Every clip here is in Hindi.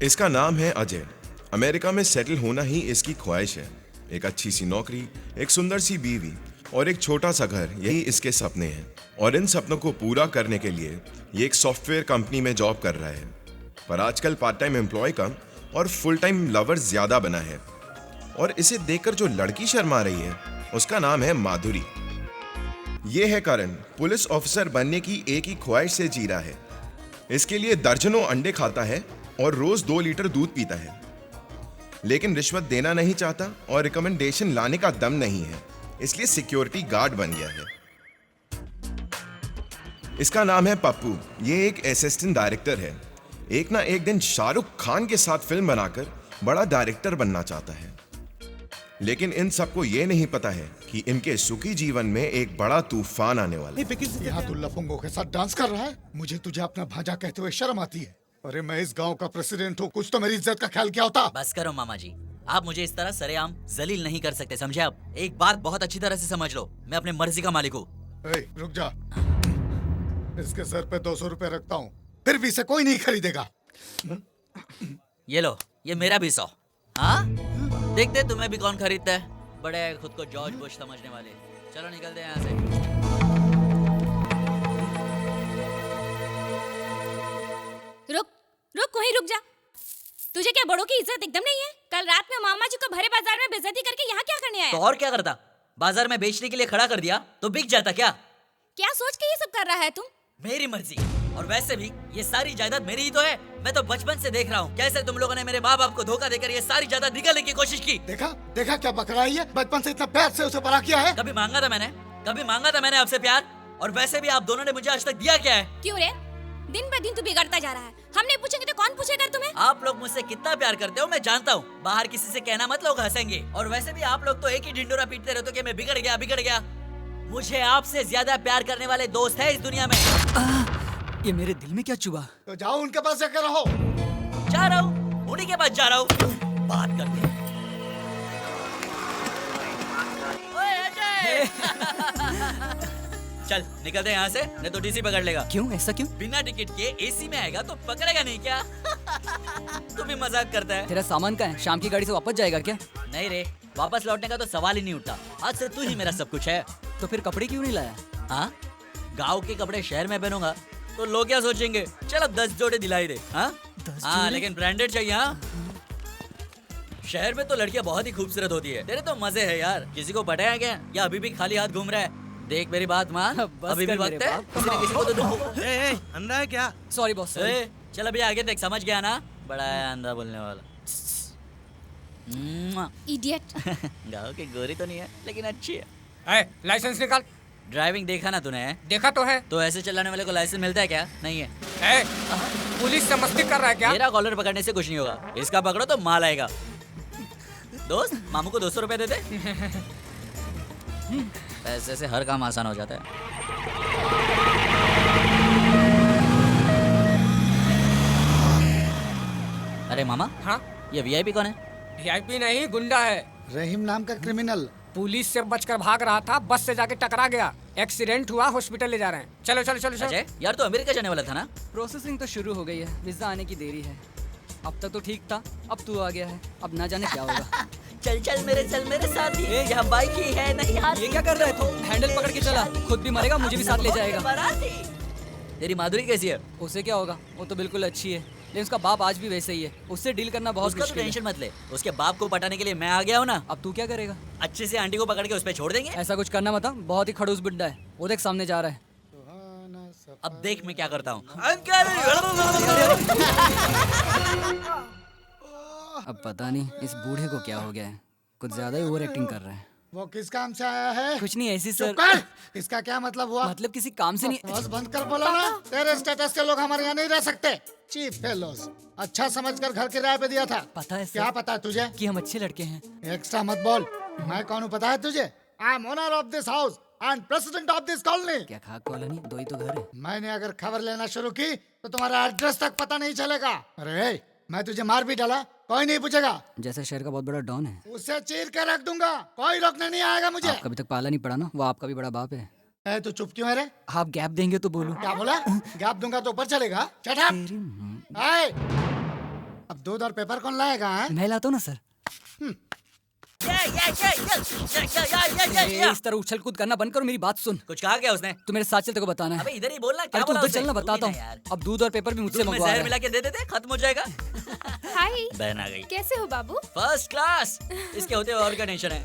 इसका नाम है अजय। अमेरिका में सेटल होना ही इसकी ख्वाहिश है। एक अच्छी सी नौकरी, एक सुंदर सी बीवी और एक छोटा सा घर, यही इसके सपने हैं। और इन सपनों को पूरा करने के लिए ये एक सॉफ्टवेयर कंपनी में जॉब कर रहा है। पर आजकल पार्ट टाइम एम्प्लॉय कम और फुल टाइम लवर ज्यादा बना है। और इसे देखकर जो लड़की शर्मा रही है उसका नाम है माधुरी। ये है करण, पुलिस ऑफिसर बनने की एक ही ख्वाहिश से जी रहा है। इसके लिए दर्जनों अंडे खाता है और रोज 2 लीटर दूध पीता है, लेकिन रिश्वत देना नहीं चाहता और रिकमेंडेशन लाने का दम नहीं है, इसलिए सिक्योरिटी गार्ड बन गया है। इसका नाम है पप्पू। ये एक असिस्टेंट डायरेक्टर है। एक ना एक दिन शाहरुख खान के साथ फिल्म बनाकर बड़ा डायरेक्टर बनना चाहता है, लेकिन इन सबको ये नहीं पता है कि इनके सुखी जीवन में एक बड़ा तूफान आने वाला है। यहाँ तू लफंगों के साथ डांस कर रहा है? मुझे तुझे अपना भांजा कहते हुए शर्म आती है। अरे मैं इस गांव का प्रेसिडेंट हूँ, कुछ तो मेरी इज्जत का ख्याल क्या होता? बस करो मामा जी, आप मुझे इस तरह सरेआम जलील नहीं कर सकते, समझे आप? एक बात बहुत अच्छी तरह से समझ लो, मैं अपने मर्जी का मालिक हूँ। रुक जा, इसके सर पे 200 रुपए रखता हूँ, फिर भी इसे कोई नहीं खरीदेगा। ये लो, ये मेरा भी 100। हाँ, देखते तुम्हें भी कौन खरीदता है। बड़े खुद को जॉर्ज बुश समझने वाले। चलो निकलते हैं यहाँ से। रुक वहीं रुक जा। तुझे क्या बड़ों की इज्जत एकदम नहीं है? कल रात में मामा जी को भरे बाजार में बेइज्जती करके यहाँ क्या करने आया? तो और क्या करता? बाजार में बेचने के लिए खड़ा कर दिया तो बिक जाता क्या? क्या सोच के ये सब कर रहा है तुम? मेरी मर्जी। और वैसे भी ये सारी जायदाद मेरी ही तो है। मैं तो बचपन से देख रहा हूँ कैसे तुम लोगों ने मेरे माँ बाप को धोखा देकर ये सारी जायदाद निकालने की कोशिश की। देखा देखा क्या बक रही है? बचपन से इतना प्यार से उसे बड़ा किया है। कभी मांगा था मैंने आपसे प्यार? और वैसे भी आप दोनों ने मुझे आज तक दिया क्या है? क्यों रे? दिन ब दिन तू बिगड़ता जा रहा है। हम नहीं पूछेंगे तो कौन पूछेगा तुम्हें? आप लोग मुझसे कितना प्यार करते हो मैं जानता हूँ। बाहर किसी से कहना मत, लोग हंसेंगे। और वैसे भी आप लोग तो एक ही ढिंडोरा पीटते रहते हो कि मैं बिगड़ गया। मुझे आपसे ज्यादा प्यार करने वाले दोस्त है इस दुनिया में। ये मेरे दिल में क्या चुभा? तो जाओ उनके पास जाकर रहो। जा रहा हूँ, उन्हीं के पास जा रहा हूँ। बात करते हैं। ओए अजय! चल निकलते हैं यहाँ से, नहीं तो डीसी पकड़ लेगा। क्यों? ऐसा क्यों? बिना टिकट के एसी में आएगा तो पकड़ेगा नहीं क्या? तू भी मजाक करता है। तेरा सामान का है? शाम की गाड़ी से वापस जाएगा क्या? नहीं रे, वापस लौटने का तो सवाल ही नहीं उठता। आज से तू ही मेरा सब कुछ है। तो फिर कपड़े क्यों नहीं लाया? हाँ, गाँव के कपड़े शहर में पहनूंगा तो लोग क्या सोचेंगे? चल अब 10 जोड़े दिलाई दे। हाँ, लेकिन ब्रांडेड चाहिए। हाँ, शहर में तो लड़कियां बहुत ही खूबसूरत होती है। तेरे तो मजे है यार। किसी को पटाया क्या या अभी भी खाली हाथ घूम रहा है? देख मेरी बात मान, अभी भी वक्त है। किसी न किसी को तो ढूंढो। अंधा है क्या? Sorry boss. चल अभी आगे देख, समझ गया ना? बड़ा है अंधा बोलने वाला। इडियट। गाँव की गोरी तो नहीं है लेकिन अच्छी है। लाइसेंस निकाल। ड्राइविंग देखा ना तूने? देखा तो है। तो ऐसे चलाने वाले को लाइसेंस मिलता है क्या? नहीं है। पुलिस से मस्ती कर रहा है क्या? मेरा कॉलर पकड़ने से कुछ नहीं होगा, इसका पकड़ो तो माल आएगा। दोस्त, मामू को 200 रुपए दे दे। पैसे से हर काम आसान हो जाता है। अरे मामा, हाँ? ये वीआईपी कौन है? वीआईपी नहीं, गुंडा है। रहीम नाम का क्रिमिनल। पुलिस से बचकर भाग रहा था, बस से जाके टकरा गया। एक्सीडेंट हुआ, हॉस्पिटल ले जा रहे हैं। चलो चलो चलो चलो। अजय, यार तो अमेरिका जाने वाला था ना? प्रोसेसिंग तो शुरू हो गई है, वीजा आने की देरी है। अब तक तो ठीक था, अब तू आ गया है, अब ना जाने क्या होगा। चल मेरे साथ ही। यहाँ बाइक ही है नहीं हाथ। ये क्या कर रहा है तू? हैंडल पकड़ के चला, खुद भी मरेगा, मुझे भी साथ ले जाएगा। तेरी माधुरी कैसी है? उसे क्या होगा, वो तो बिल्कुल अच्छी है, लेकिन उसका बाप आज भी वैसे ही है। उससे डील करना बहुत उसका तो मुश्किल है। टेंशन मत ले, उसके बाप को पटाने के लिए मैं आ गया हूँ ना। अब तू क्या करेगा? अच्छे से आंटी को पकड़ के उस पे छोड़ देंगे। ऐसा कुछ करना मत, बहुत ही खड़ूस बुड्ढा है वो। देख सामने जा रहा है। अब देख मैं क्या करता हूँ। अंकल! अब पता नहीं इस बूढ़े को क्या हो गया है, कुछ ज्यादा ही ओवर एक्टिंग कर रहा है। वो किस काम से आया है? कुछ नहीं, ऐसी सर। इसका क्या मतलब हुआ? मतलब किसी काम से नहीं। बस बंद कर बोला ना। तेरे स्टेटस के लोग हमारे यहाँ नहीं रह सकते। चीफ फेलोज, अच्छा समझकर घर किराए पे दिया था। पता है सर। क्या पता है तुझे? कि हम अच्छे लड़के हैं। एक्स्ट्रा मत बोल। मैं कौन हूँ पता है तुझे? I am owner of this house and president of this colony. क्या खाक कॉलोनी? दो ही तो घर है। मैंने अगर खबर लेना शुरू की तो तुम्हारा एड्रेस तक पता नहीं चलेगा। अरे मैं तुझे मार भी डाला, कोई नहीं पूछेगा। जैसे शहर का बहुत बड़ा डॉन है। उसे चीर कर रख दूंगा, कोई रोकने नहीं आएगा मुझे। कभी तक पाला नहीं पड़ा ना, वो आपका भी बड़ा बाप है। ए, तू चुप क्यों है रे? आप गैप देंगे तो बोलूं। क्या बोला? गैप दूंगा तो ऊपर चलेगा? Shut up. अब अब दूध और पेपर कौन लाएगा? हैं? मैं लाता हूँ ना सर। इस तरह उछल कूद करना बंद करो, मेरी बात सुन। कुछ कहा क्या उसने? तू मेरे साथ चल, तेरे को बताना है। अबे इधर ही बोलना, क्या अरे तू बोला उधर उसने? चलना, बताता कोई नहीं हूँ। यार। अब दूध और पेपर भी मुझसे दूध में मंगवा जहर रहा मिला है। के दे देते, खत्म हो जाएगा। हाय, बहन आ गई। कैसे हो बाबू? First class. इसके होते हुए और क्या टेंशन है?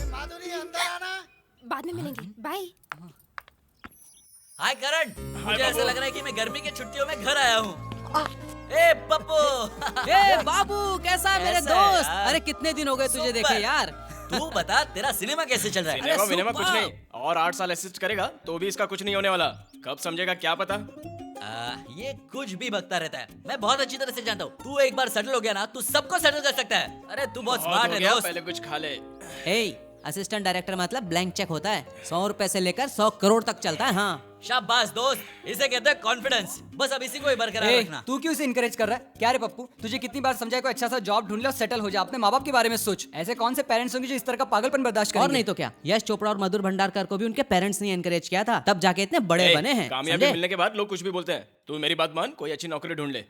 माधुरी अंदर आना। बाद में मिलेंगे, बाय। हाय करण, मुझे ऐसा लग रहा है कि मैं गर्मी की छुट्टियों में घर आया हूँ। ए पप्पू। ए बाबू, कैसा है मेरे कैसा है दोस्त? यार? अरे कितने दिन हो गए तुझे सुपर। देखे यार। तू बता, तेरा सिनेमा कैसे चल रहा है? सिनेमा विनेमा कुछ सुपर। नहीं, और 8 साल असिस्ट करेगा तो भी इसका कुछ नहीं होने वाला। कब समझेगा क्या पता। ये कुछ भी बकता रहता है, मैं बहुत अच्छी तरह से जानता हूँ। तू एक बार सेटल हो गया ना, तू सबको सेटल कर सकता है। अरे तू बहुत बहुत स्मार्ट हो है गया, दोस्त। पहले कुछ खा ले। असिस्टेंट डायरेक्टर मतलब ब्लैंक चेक होता है, 100 रुपए से लेकर 100 करोड़ तक चलता है। हाँ शाबाश दोस्त, इसे कहते हैं कॉन्फिडेंस। बस अब इसी को ही बरकरार ए, रखना। तू क्यों इसे इनकरेज कर रहा है? क्या रे पप्पू, तुझे कितनी बार समझाया कोई अच्छा सा जॉब ढूंढ ले और सेटल हो जा। अपने माँ बाप के बारे में सोच। ऐसे कौन से पेरेंट्स होंगे जो इस तरह का पागलपन बर्दाश्त करेंगे? और नहीं तो क्या, यश चोपड़ा और मधुर भंडारकर को भी उनके पेरेंट्स ने एनकरेज किया था, तब जाके इतने बड़े बने हैं। कामयाबी समझे? मिलने के बाद लोग कुछ भी बोलते हैं। तू मेरी बात मान, कोई अच्छी नौकरी ढूंढ ले।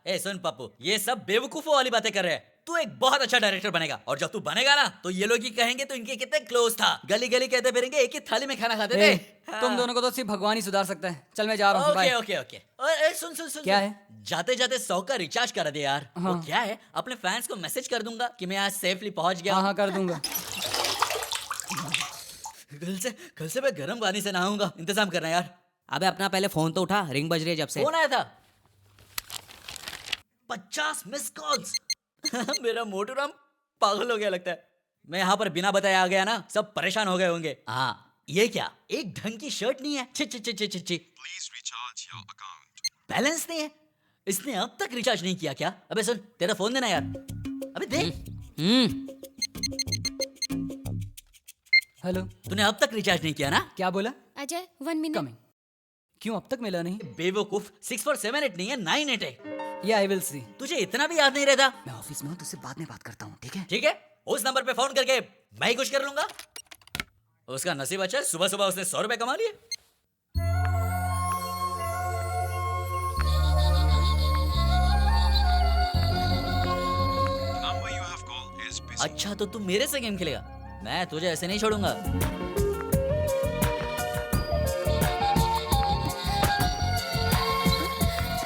ए सुन पप्पू, ये सब बेवकूफों वाली बातें कर रहे हैं। तू एक बहुत अच्छा डायरेक्टर बनेगा, और जब तू बनेगा ना तो ये लोग ही कहेंगे तो इनके कितने क्लोज था। गली गली कहते फिरेंगे एक ही थाली में खाना खाते थे। ए, तुम दोनों को तो सिर्फ भगवान ही सुधार सकता है। चल मैं जा रहा हूँ, ओके बाय। Okay okay. और सुन सुन सुन क्या सुन। है? जाते जाते 100 का रिचार्ज करा दे यार। वो हाँ। क्या है, अपने फैंस को मैसेज कर दूंगा कि मैं आज सेफली पहुंच गया हाँ हूं। हाँ कर दूंगा। कल से मैं गर्म पानी से नहाऊंगा। इंतजाम करना यार। अबे अपना पहले फोन तो उठा, रिंग बज रही है जब से। कौन आया था? 50 मिस कॉल्स। मेरा मोटू राम पागल हो गया लगता है। मैं यहाँ पर बिना बताए आ गया ना, सब परेशान हो गए होंगे। हाँ, ये क्या, एक ढंग की शर्ट नहीं है। छि छि छि छि छि छि। बैलेंस नहीं है। इसने अब तक रिचार्ज नहीं किया क्या? अबे सुन, तेरा फोन देना यार। अबे दे। हेलो, तूने अब तक रिचार्ज नहीं किया ना? क्या बोला? अजय 1 मिनट। कमिंग। क्यों अब तक मिला नहीं? बेवकूफ, 6478 नहीं है, 988 है। ये आई विल सी। तुझे इतना भी याद नहीं रहता? मैं ऑफिस में हूँ, तुझसे बाद में बात करता हूँ, ठीक है? ठीक है, उस नंबर पे फोन करके मैं ही कुछ कर लूंगा। उसका नसीब अच्छा है, सुबह सुबह उसने 100 रुपए कमा लिए। अच्छा तो तू मेरे से गेम खेलेगा? मैं तुझे ऐसे नहीं छोड़ूंगा।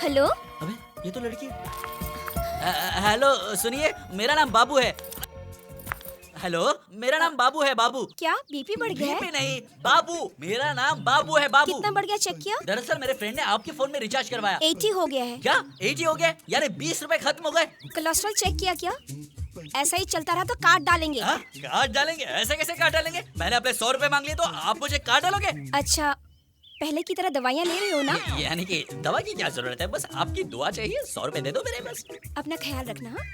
हेलो, अबे ये तो लड़की है। हेलो सुनिए, मेरा नाम बाबू है। हेलो, मेरा नाम बाबू है। बाबू। क्या बीपी बढ़ गया बीपी है? नहीं, बाबू। मेरा नाम बाबू है। बाबू। कितना बढ़ गया, चेक किया? दरअसल मेरे फ्रेंड ने आपके फोन में रिचार्ज करवाया। 80 हो गया है। क्या 80 हो गया? यार 20 रुपए खत्म हो गए। कोलेस्ट्रॉल चेक किया क्या? ऐसा ही चलता रहा तो काट डालेंगे। हाँ? काट डालेंगे? ऐसे कैसे काट डालेंगे? मैंने अपने 100 रुपए मांग लिए तो आप मुझे काट डालोगे? अच्छा, पहले की तरह दवाइयाँ ले रहे हो ना? यानी कि दवा की क्या जरूरत है, बस आपकी दुआ चाहिए। 100 रुपए दे दो मेरे बस। अपना ख्याल रखना। हाँ?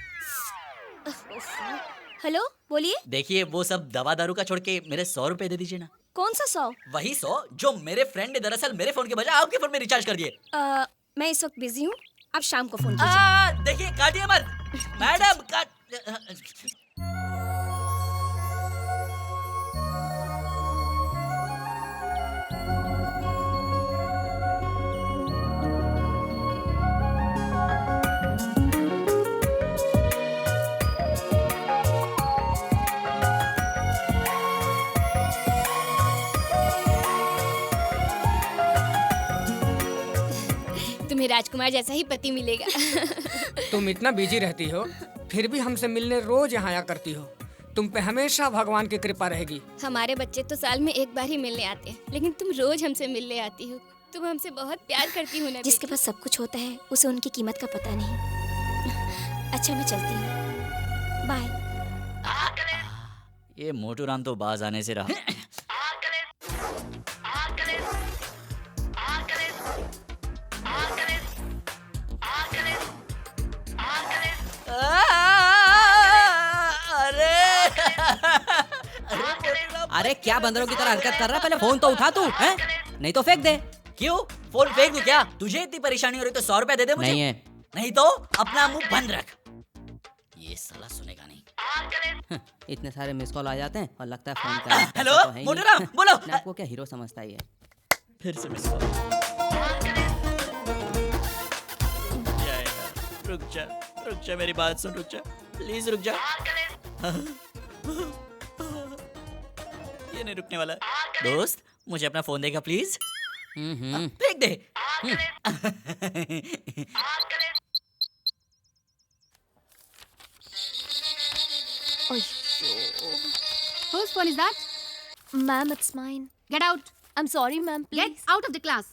हेलो, बोलिए। देखिए वो सब दवा दारू का छोड़ के मेरे 100 रुपए दे दीजिए ना। कौन सा 100? वही 100 जो मेरे फ्रेंड ने दरअसल मेरे फोन के बजाय आपके फोन में रिचार्ज कर दिए। मैं इस वक्त बिजी हूँ, आप शाम को फोन कीजिए। देखिए काटिए मत मैडम। तुम्हें राजकुमार जैसा ही पति मिलेगा। तुम इतना बिजी रहती हो, फिर भी हमसे मिलने रोज यहाँ आया करती हो। तुम पे हमेशा भगवान की कृपा रहेगी। हमारे बच्चे तो साल में एक बार ही मिलने आते हैं, लेकिन तुम रोज हमसे मिलने आती हो। तुम हमसे बहुत प्यार करती हो ना। जिसके पास सब कुछ होता है उसे उनकी कीमत का पता नहीं। अच्छा मैं चलती हूँ, बाय। ये मोटू राम तो बाज आने से रहा। अरे क्या बंदरों की तरह हरकत कर रहा है? पहले फोन तो उठा तू, हैं? नहीं तो फेंक दे। क्यों फोन फेंक दूं क्या? तुझे इतनी परेशानी हो रही तो 100 रुपए दे दे मुझे। नहीं है। नहीं तो अपना मुंह बंद रख। ये साला सुनेगा नहीं। इतने सारे मिस कॉल आ जाते हैं और लगता है फोन कर। हेलो मोटू राम बोलो। अपने आप को क्या हीरो समझता ही है? फिर से मिस कॉल। रुक जा, मेरी बात सुन, रुक जा, प्लीज रुक जा। ये नहीं रुकने वाला। दोस्त, मुझे अपना फोन देगा प्लीज। फेंक दे। Whose phone is that? Ma'am, it's mine. Get out. I'm sorry, ma'am. Get Please. out of the class.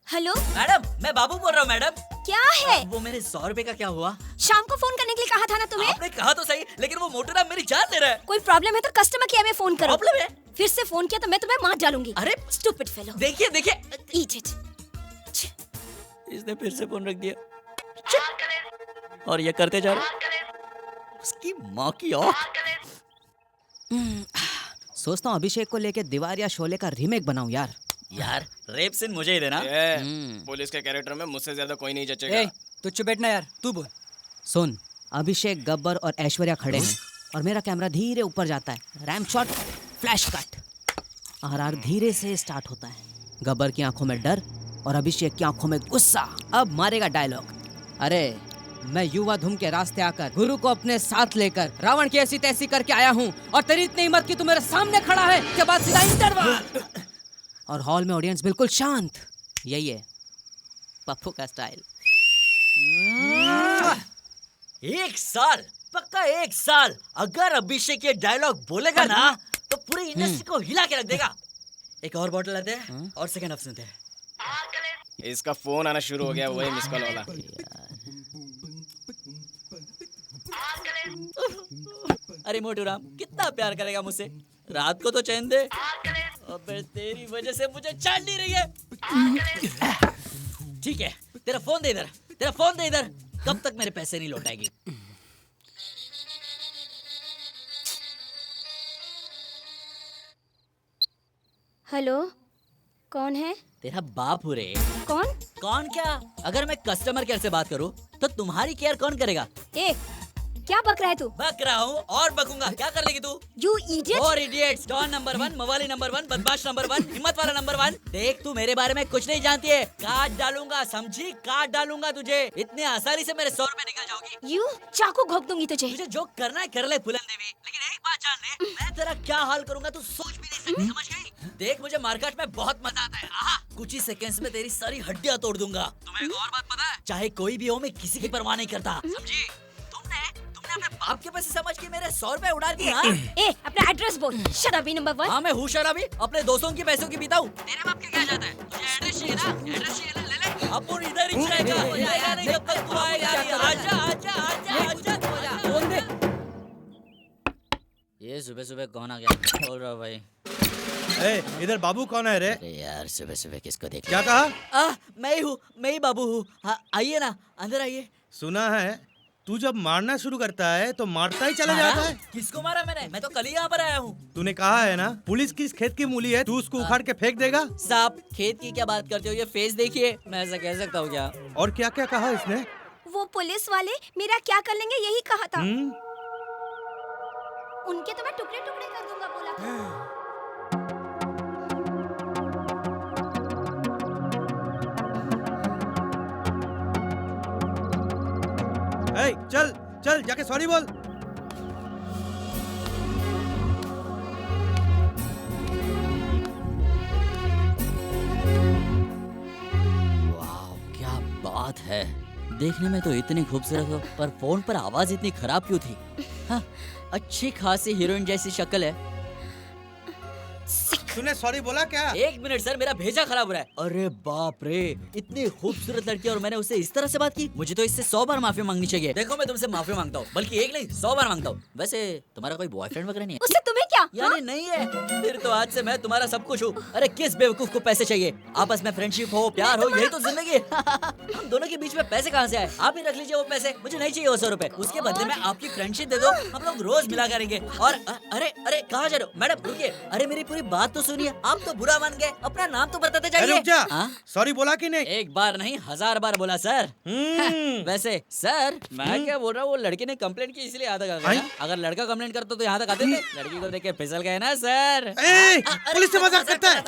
Hello, madam, मैं बाबू बोल रहा हूँ मैडम। क्या है? वो मेरे 100 रुपए का क्या हुआ? शाम को फोन करने के लिए कहा था ना तुम्हें? आपने कहा तो सही, लेकिन वो मोटू राम मेरी जान ले रहा है। कोई प्रॉब्लम है तो कस्टमर केयर में फोन करो। प्रॉब्लम है? फिर से फोन किया तो मैं तुम्हें मार डालूंगी। अरे स्टूपिड फेलो। देखिए देखिए, Eat it. इसने फिर से फोन रख दिया। और ये करते जा रहा। उसकी माँ की औख। सोचता हूँ अभिषेक को लेके दीवार या शोले का रीमेक बनाऊं यार। यार, रेप सीन मुझे ही देना। पुलिस के कैरेक्टर में मुझसे ज्यादा कोई नहीं जचेगा। ए, तू चुप बैठना यार, तू बोल। सुन, अभिषेक, गब्बर और ऐश्वर्या खड़े हैं और मेरा कैमरा धीरे ऊपर जाता है। RAM shot, flash cut. RR धीरे से स्टार्ट होता है। गब्बर की आंखों में डर और अभिषेक की आंखों में गुस्सा। अब मारेगा डायलॉग। अरे, मैं युवा धुम के रास्ते आकर गुरु को अपने साथ लेकर रावण की ऐसी तैसी करके आया हूँ और तेरी इतनी हिम्मत की तू मेरे सामने खड़ा है। के बाद सीधा इंटरवल और हॉल में ऑडियंस बिल्कुल शांत। यही है पप्पू का स्टाइल। 1 साल, पक्का 1 साल अगर अभिषेक ये डायलॉग बोलेगा ना तो पूरी इंडस्ट्री को हिला के रख देगा। एक और बॉटल लाते हैं और सेकंड हाफ सुनते हैं। इसका फोन आना शुरू हो गया, वही मिस कॉल वाला। अरे मोटू राम, कितना प्यार करेगा मुझसे? रात को तो चैन दे। अबे तेरी वजह से मुझे चैन नहीं रही है। ठीक है, तेरा फोन दे इधर, तेरा फोन दे इधर। कब तक मेरे पैसे नहीं लौटाएगी? हेलो, कौन है? तेरा बाप रे। कौन? कौन क्या? अगर मैं कस्टमर केयर से बात करूं तो तुम्हारी केयर कौन करेगा? ए, क्या बक रहा है तू? बक रहा हूँ और बकूंगा। क्या कर लेगी तू? You idiot! और इडियट्स, डॉन नंबर 1, मवाली नंबर 1, बदमाश नंबर 1, हिम्मत वाला नंबर 1। देख, तू मेरे बारे में कुछ नहीं जानती है। काट डालूंगा, समझी? काट डालूंगा तुझे। इतने आसानी से मेरे 100 रुपए निकल जाओगी। You, चाकू घोंप दूंगी तुझे। तुझे जो करना है कर ले फुलन देवी, लेकिन एक बात जान ले, मैं तेरा क्या हाल करूंगा तू सोच भी नहीं सकती, समझ गई? देख, मुझे मार्केट में बहुत मजा आता है। आहा, कुछ ही सेकंड्स में तेरी सारी हड्डियां तोड़ दूंगा। तुम्हें एक और बात पता है? चाहे कोई भी हो, मैं किसी की परवाह नहीं करता, समझी? तुमने अपने बाप के पैसे समझ के मेरे 100 रुपए उड़ा दिए। हाँ? ए, अपना एड्रेस बोल। शराबी नंबर 1। हाँ, मैं हूँ शराबी, अपने दोस्तों के पैसों की पीता हूँ। तेरे बाप के क्या जाता है? तुझे एड्रेस चाहिए ना? एड्रेस चाहिए ना? ले ले। अब वो इधर ही रहेगा, जाएगा नहीं जब तक तू आएगा नहीं। आजा आजा आजा आजा। फोन दे। ये सुबह सुबह कौन आ गया? बोल रहा भाई। इधर बाबू कौन है रे? अरे यार, सुबह सुबह किसको देख? क्या कहा? मैं ही हूँ, मैं ही बाबू हूँ। हाँ, आइए ना, अंदर आइए। सुना है तू जब मारना शुरू करता है तो मारता ही चला जाता है। किसको मारा मैंने? मैं तो कल ही यहाँ पर आया हूँ। तूने कहा है ना पुलिस किस खेत की मूली है, तू उसको उखाड़ के फेंक देगा। साहब, खेत की क्या बात करते हो? ये फेस देखिए। मैं ऐसा कह सकता हूँ क्या? और क्या क्या कहा इसने? वो पुलिस वाले मेरा क्या कर लेंगे यही कहा था। उनके तो मैं टुकड़े टुकड़े कर दूंगा बोला था। चल चल जाके सॉरी बोल। वाह, क्या बात है। देखने में तो इतनी खूबसूरत हो, पर फोन पर आवाज इतनी खराब क्यों थी? हाँ, अच्छी खासी हीरोइन जैसी शक्ल है। तूने सॉरी बोला क्या? 1 मिनट सर, मेरा भेजा खराब हो रहा है। अरे बाप रे, इतनी खूबसूरत लड़की और मैंने उससे इस तरह से बात की। मुझे तो इससे 100 बार माफी मांगनी चाहिए। देखो, मैं तुमसे माफी मांगता हूँ, बल्कि एक नहीं 100 बार मांगता हूँ। वैसे तुम्हारा कोई बॉयफ्रेंड वगैरह नहीं है? उससे तुम्हें क्या? यानी नहीं है? फिर तो आज से मैं तुम्हारा सब कुछ हूँ। अरे किस बेवकूफ को पैसे चाहिए? आपस में फ्रेंडशिप हो, प्यार हो, यही तो जिंदगी है। हम दोनों के बीच में पैसे कहाँ से आए? आप ही रख लीजिए वो पैसे, मुझे नहीं चाहिए वो 100 रुपए। उसके बदले में आपकी फ्रेंडशिप दे दो, हम लोग रोज मिला करेंगे। और अरे अरे, कहाँ जा रहे हो? मैडम रुकिए, अरे मेरी पूरी बात तो सुनिए। आप तो बुरा मान गए, अपना नाम तो बताते जाइए। रुक जा, सॉरी बोला कि नहीं? एक बार नहीं 1000 बार बोला सर। वैसे सर, मैं क्या बोल रहा हूँ, वो लड़की ने कंप्लेंट की इसलिए यहाँ तक आ गया। अगर लड़का कंप्लेंट करता तो यहाँ तक आते थे? लड़की को देख के फिसल गए ना सर। पुलिस से मजाक करता है।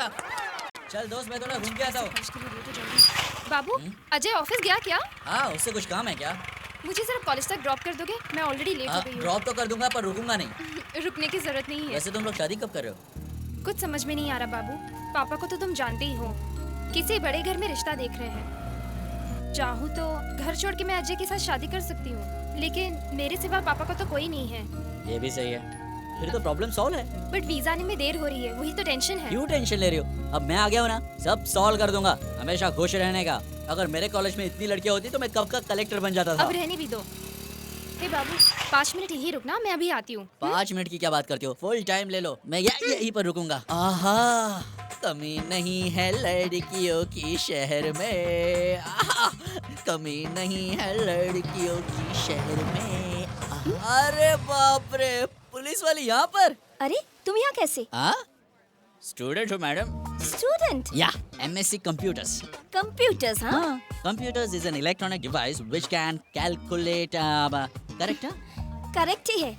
चल दोस्त, मैं थोड़ा घूम के आता हूँ। बाबू, अजय ऑफिस गया क्या? हाँ, उससे कुछ काम है क्या? मुझे जरा कॉलेज तक ड्रॉप कर दोगे? मैं ऑलरेडी लेट हो गई हूँ। ड्रॉप तो कर दूंगा पर रुकूंगा नहीं। रुकने की जरूरत नहीं है। वैसे तुम लोग शादी कब कर रहे हो? कुछ समझ में नहीं आ रहा बाबू। पापा को तो तुम जानते ही हो, किसी बड़े घर में रिश्ता देख रहे हैं। चाहूँ तो घर छोड़ के मैं अजय के साथ शादी कर सकती हूँ, लेकिन मेरे सिवा पापा को तो कोई नहीं है। ये भी सही है, फिर तो प्रॉब्लम सॉल्व है। बट वीजा आने में देर हो रही है, वही तो टेंशन है। क्यों टेंशन ले रही हो? अब मैं आ गया हूँ ना, सब सॉल्व कर दूंगा। हमेशा खुश रहने का। अगर मेरे कॉलेज में इतनी लड़कियां होती तो मैं कब का कलेक्टर बन जाता था। अब रहने भी दो। हे बाबू, 5 मिनट यही रुकना, मैं अभी आती हूँ। 5 मिनट की क्या बात करती हो? फुल टाइम ले लो, मैं यहीं पर रुकूंगा। आहा, कमी नहीं है लड़कियों की शहर में। आहा, कमी नहीं है लड़कियों की शहर में। अरे बाप रे, पुलिस वाली यहाँ पर? अरे तुम यहाँ कैसे? स्टूडेंट हो मैडम? स्टूडेंट? या, MSc कंप्यूटर्स। कंप्यूटर्स? हाँ। Computers is an electronic device which can calculate. Correct है? करेक्ट ही है,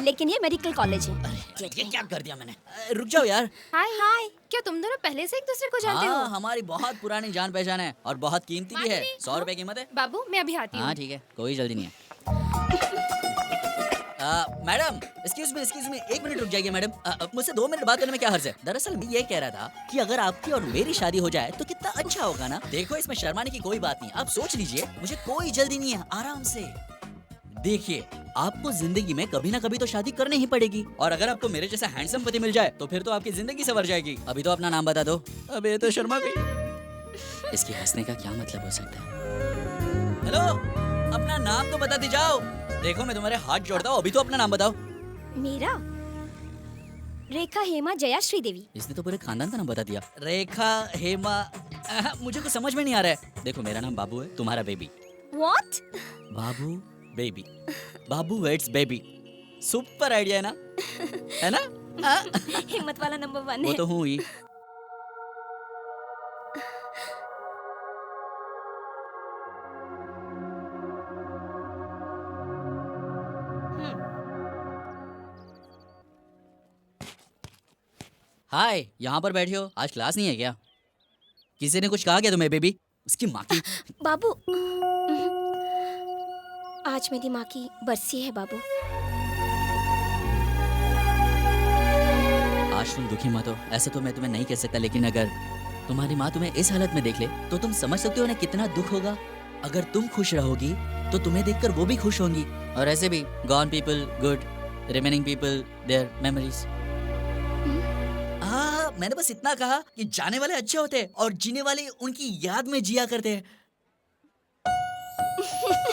लेकिन ये मेडिकल कॉलेज है। ये क्या कर दिया मैंने? रुक जाओ यार। हाय हाय, क्या तुम दोनों पहले से एक दूसरे को जानते हो? हमारी बहुत पुरानी जान पहचान है और बहुत कीमती भी है। 100 रुपए कीमत है। बाबू, मैं अभी आती हूँ। हाँ ठीक है, कोई जल्दी नहीं है। मैडम, एक्सक्यूज मी, 1 मिनट रुक जाइए मैडम। मुझसे 2 मिनट बात करने में क्या हर्ज है? दरअसल मैं ये कह रहा था कि अगर आपकी और मेरी शादी हो जाए तो कितना अच्छा होगा ना। देखो, इसमें शर्माने की कोई बात नहीं, आप सोच लीजिए, मुझे कोई जल्दी नहीं है, आराम से। देखिए, आपको जिंदगी में कभी ना कभी तो शादी करनी ही पड़ेगी, और अगर आपको मेरे जैसा हैंडसम पति मिल जाए तो फिर तो आपकी जिंदगी संवर जाएगी। अभी तो अपना नाम बता दो। अबे तो शर्मा गई। इसके हंसने का क्या मतलब हो सकता है? हेलो, अपना नाम तो बताते जाओ। देखो, मैं तुम्हारे हाथ जोड़ता हूँ, अभी तो अपना नाम बताओ। मेरा रेखा हेमा जया श्रीदेवी। इसने तो पूरे खानदान का नाम बता दिया। रेखा हेमा, मुझे कुछ समझ में नहीं आ रहा है। देखो, मेरा नाम बाबू है, तुम्हारा baby. What? Babu baby, Babu weds baby. Super idea है ना? है ना? हिम्मत वाला नंबर 1 है। वो तो हूँ ही। हाय, यहाँ पर बैठे हो? आज क्लास नहीं है क्या? किसी ने कुछ कहा क्या तुम्हें बेबी? उसकी माँ की। बाबू, आज मेरी माँ की बरसी है बाबू। आज तुम दुखी मत हो, ऐसा तो मैं तुम्हें नहीं कह सकता, लेकिन अगर तुम्हारी माँ तुम्हें इस हालत में देख ले तो तुम समझ सकते हो ना कितना दुख होगा। अगर तुम खुश रहोगी तो तुम्हें देखकर वो भी खुश होंगी। और ऐसे भी, gone people good, remaining people their memories. मैंने बस इतना कहा कि जाने वाले अच्छे होते हैं और जीने वाले उनकी याद में जिया करते हैं।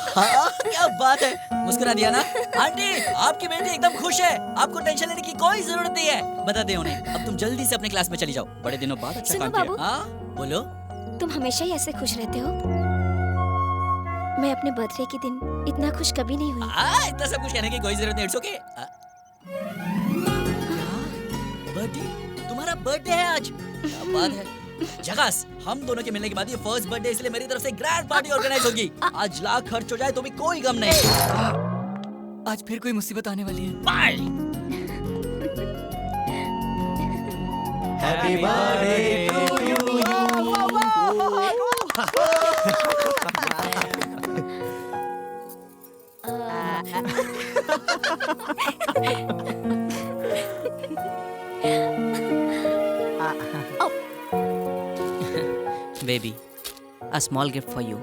हाँ, क्या बात है, मुस्कुरा दिया ना? आंटी, आपकी बेटी एकदम खुश है, आपको टेंशन लेने की कोई जरूरत नहीं है। बता दे उन्हें, अब तुम जल्दी से अपने क्लास में चली जाओ। बड़े दिनों बाद अच्छा काम किया। हाँ, बोलो। तुम हमेशा ही ऐसे खुश रहते हो। मैं अपने बर्थडे के दिन इतना खुश कभी नहीं हुई। इतना सब कुछ कहने की कोई जरूरत नहीं, इट्स ओके। बर्थडे? तुम्हारा बर्थडे है आज? क्या बात है। झकास, हम दोनों के मिलने के बाद ये फर्स्ट बर्थडे, इसलिए मेरी तरफ से ग्रैंड पार्टी ऑर्गेनाइज होगी। आज लाख खर्च हो जाए तो भी कोई गम नहीं। आज फिर कोई मुसीबत आने वाली है। Bye. Happy birthday to you. Baby, a small gift for you.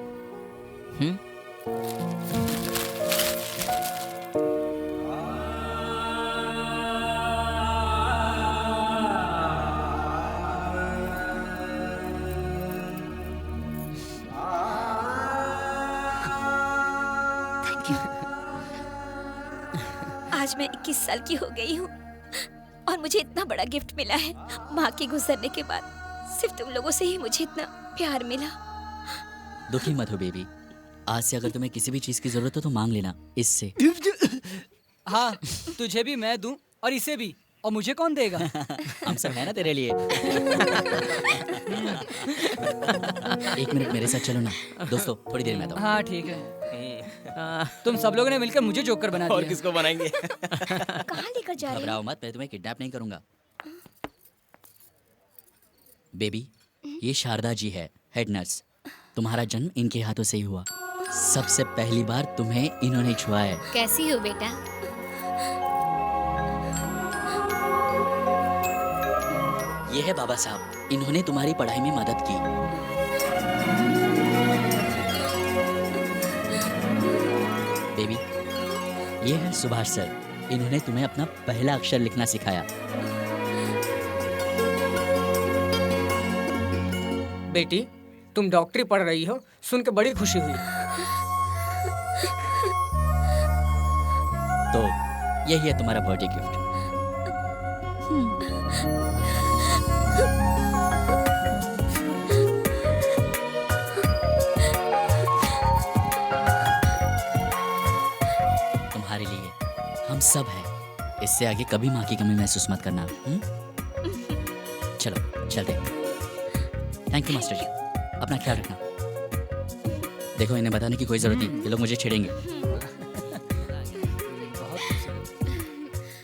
आज मैं 21 साल की हो गई हूँ और मुझे इतना बड़ा गिफ्ट मिला है। माँ के गुजरने के बाद सिर्फ तुम लोगों से ही मुझे इतना प्यार मिला। दुखी मत हो बेबी, आज से अगर तुम्हें किसी भी चीज की जरूरत हो तो मांग लेना इससे। हाँ, तुझे भी मैं दूं और इसे भी, और मुझे कौन देगा? हम सब है ना तेरे लिए। 1 मिनट मेरे साथ चलो ना दोस्तों, थोड़ी देर में आता हूँ। हाँ ठीक है। तुम सब लोगों ने मिलकर मुझे जोकर बना दिया। और किसको बनाएंगे? कहाँ लेकर जा रहे हो? घबराओ मत, मैं तुम्हें किडनैप नहीं करूंगा। बेबी, ये शारदा जी है, हेड नर्स। तुम्हारा जन्म इनके हाथों से ही हुआ। सबसे पहली बार तुम्हें इन्होंने छुआ है। कैसी हो बेटा? ये है बाबा साहब, इन्होंने तुम्हारी पढ़ाई में मदद की। बेबी, ये है सुभाष सर, इन्होंने तुम्हें अपना पहला अक्षर लिखना सिखाया। बेटी, तुम डॉक्टरी पढ़ रही हो, सुन के बड़ी खुशी हुई। तो यही है तुम्हारा बर्थडे गिफ्ट। तुम्हारे लिए हम सब हैं। इससे आगे कभी माँ की कमी महसूस मत करना। चलो चलते। थैंक यू मास्टर जी, अपना ख्याल रखना। देखो, इन्हें बताने की कोई जरूरत नहीं, ये लोग मुझे छेड़ेंगे।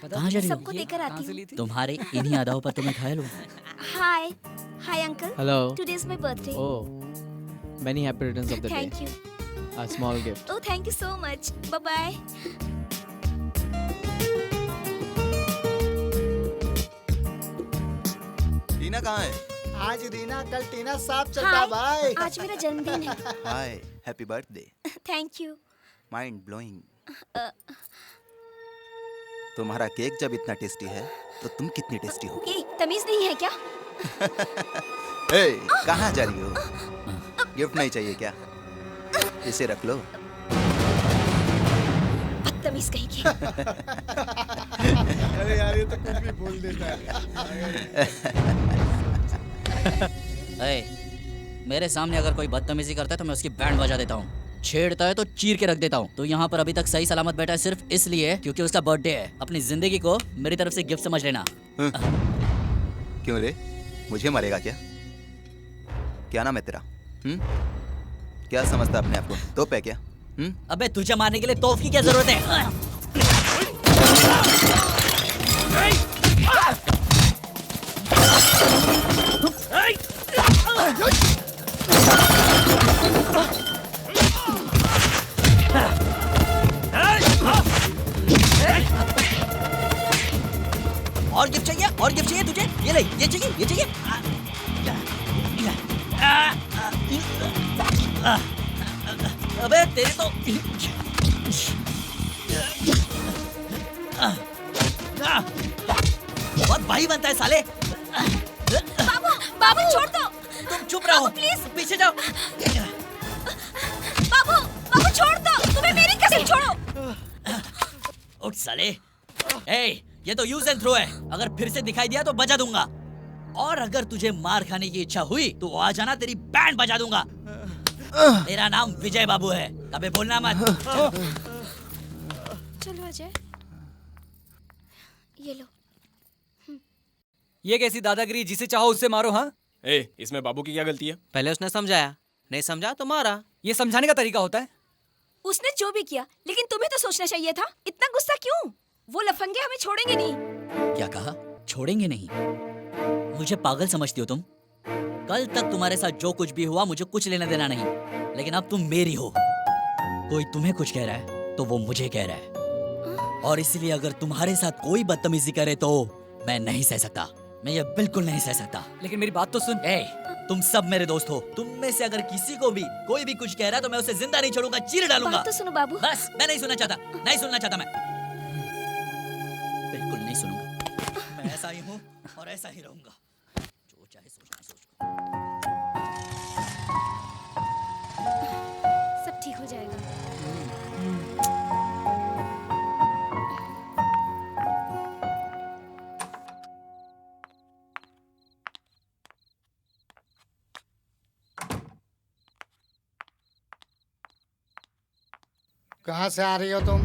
कहाँ जा रही हो? सबको देकर आती हूँ। तुम्हारे इन्हीं अदाओं पर तो मैं घायल हूँ। Hi hi uncle. Hello. Today is my birthday. Oh, many happy returns of the day. Thank you. A small gift. Oh, thank you so much. Bye bye. टीना कहाँ है? आज रीना, कल टीना, साथ चलता Hi. भाई। आज मेरा जन्मदिन है। Hi, happy birthday. Thank you. Mind blowing. तुम्हारा केक जब इतना टेस्टी है, तो तुम कितनी टेस्टी हो? ये तमीज नहीं है क्या? ए, कहाँ जा रही हो? गिफ्ट नहीं चाहिए क्या? इसे रख लो। बदतमीज कहीं की। अरे यार, ये तो कुछ भी बोल देता है। मेरे सामने अगर कोई बदतमीजी करता है तो मैं उसकी बैंड बजा देता हूँ। छेड़ता है तो चीर के रख देता हूँ। तो यहाँ पर अभी तक सही सलामत बैठा है सिर्फ इसलिए क्योंकि उसका बर्थडे है। अपनी जिंदगी को मेरी तरफ से गिफ्ट समझ लेना। क्यों रे? मुझे मारेगा क्या? क्या नाम है तेरा? क्या समझता अपने आप को? तोप है क्या? अबे, तुझे मारने के लिए तोप की क्या जरूरत है? और गिफ्ट चाहिए? और गिफ्ट चाहिए तुझे? ये ले, ये चाहिए, ये चाहिए। अबे तेरे तो बहुत भाई बनता है साले। बाबू, बाबू छोड़ दो। तुम चुप रहो, प्लीज पीछे जाओ। बाबू, बाबू छोड़ दो। तुम्हें मेरी कसम छोड़ो। उठ साले। ये तो यूज एंड थ्रो है। अगर फिर से दिखाई दिया तो बजा दूंगा। और अगर तुझे मार खाने की इच्छा हुई तो आ जाना, तेरी बैंड बजा दूंगा। मेरा नाम विजय बाबू है, कभी बोलना मत। चलो अजय, ये लो। ये कैसी दादागिरी? जिसे चाहो उससे मारो। हाँ, इसमें बाबू की क्या गलती है? पहले उसने समझाया, नहीं समझा तो मारा। ये समझाने का तरीका होता है? उसने जो भी किया, लेकिन तुम्हें तो सोचना चाहिए था। इतना गुस्सा क्यों? वो लफंगे हमें छोड़ेंगे नहीं। क्या कहा? छोड़ेंगे नहीं? मुझे पागल समझती हो तुम? कल तक तुम्हारे साथ जो कुछ भी हुआ मुझे कुछ लेना देना नहीं, लेकिन अब तुम मेरी हो। कोई तुम्हें कुछ कह रहा है तो वो मुझे कह रहा है, और इसलिए अगर तुम्हारे साथ कोई बदतमीजी करे तो मैं नहीं सह सकता। मैं ये बिल्कुल नहीं सह सकता। लेकिन मेरी बात तो सुन। तुम सब मेरे दोस्त हो। तुम में से अगर किसी को भी कोई भी कुछ कह रहा है तो मैं उसे जिंदा नहीं छोड़ूंगा, चीर डालूंगा। बात तो सुनो बाबू। बस, मैं नहीं सुनना चाहता, नहीं सुनना चाहता। मैं बिल्कुल नहीं सुनूंगा। मैं ऐसा ही हूँ और ऐसा ही रहूंगा। जो चाहे सोचना सोच। सब ठीक हो जाएगा। कहाँ से आ रही हो तुम?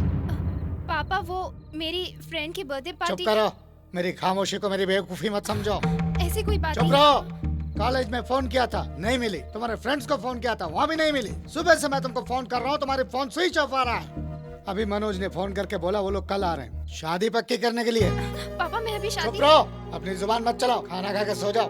पापा, वो मेरी फ्रेंड की बर्थडे चुप पार्टी। करो। मेरी खामोशी को मेरी बेवकूफी मत समझो। ऐसी कोई बात चुप नहीं। रहो। कॉलेज में फोन किया था, नहीं मिली। तुम्हारे फ्रेंड्स को फोन किया था, वहाँ भी नहीं मिली। सुबह से मैं तुमको फोन कर रहा हूँ, तुम्हारे फोन स्विच ऑफ आ रहा है। अभी मनोज ने फोन करके बोला वो लोग कल आ रहे हैं शादी पक्की करने के लिए। पापा, मैं अभी शादी। चुप रहो, अपनी जुबान मत चलाओ। खाना खा के सो जाओ।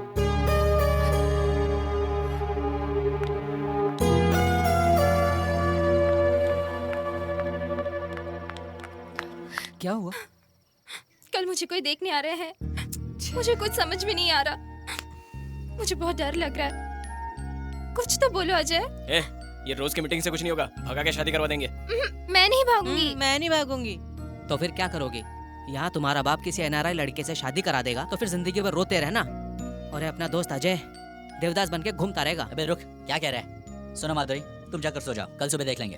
क्या हुआ? कल मुझे कोई देखने आ रहे हैं। मुझे कुछ समझ में नहीं आ रहा। मुझे बहुत डर लग रहा है। कुछ तो बोलो अजय। ये रोज की मीटिंग से कुछ नहीं होगा, भगा के शादी करवा देंगे। मैं नहीं भागूंगी। मैं नहीं भागूंगी। तो फिर क्या करोगी? यहाँ तुम्हारा बाप किसी एनआरआई लड़के से शादी करा देगा तो फिर जिंदगी भर रोते रहना, और अपना दोस्त अजय देवदास बन के घूमता रहेगा। अबे रुक, क्या कह रहा है? सुनो माधुरी, तुम जाकर सो जाओ, कल सुबह देख लेंगे।